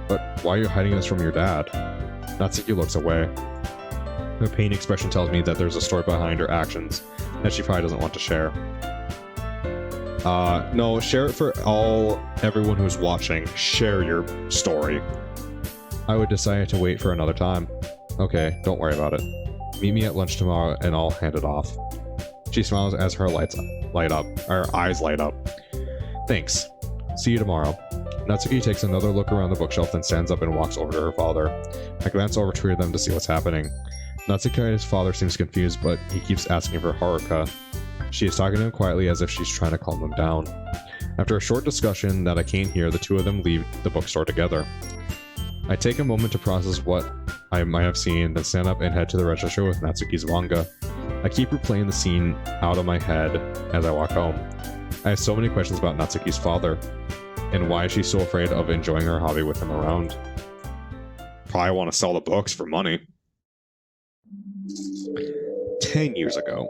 But why are you hiding this from your dad? Natsuki looks away. Her pain expression tells me that there's a story behind her actions that she probably doesn't want to share. No, share it for everyone who's watching. Share your story. I would decide to wait for another time. Okay, don't worry about it. Meet me at lunch tomorrow and I'll hand it off. She smiles as her eyes light up. Thanks. See you tomorrow. Natsuki takes another look around the bookshelf, then stands up and walks over to her father. I glance over to them to see what's happening. Natsuki's father seems confused, but he keeps asking for Haruka. She is talking to him quietly as if she's trying to calm him down. After a short discussion that I can't hear, the two of them leave the bookstore together. I take a moment to process what I might have seen, then stand up and head to the register with Natsuki's manga. I keep replaying the scene out of my head as I walk home. I have so many questions about Natsuki's father, and why she's so afraid of enjoying her hobby with him around. Probably want to sell the books for money. 10 years ago.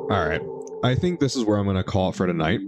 Alright. I think this is where I'm going to call it for tonight.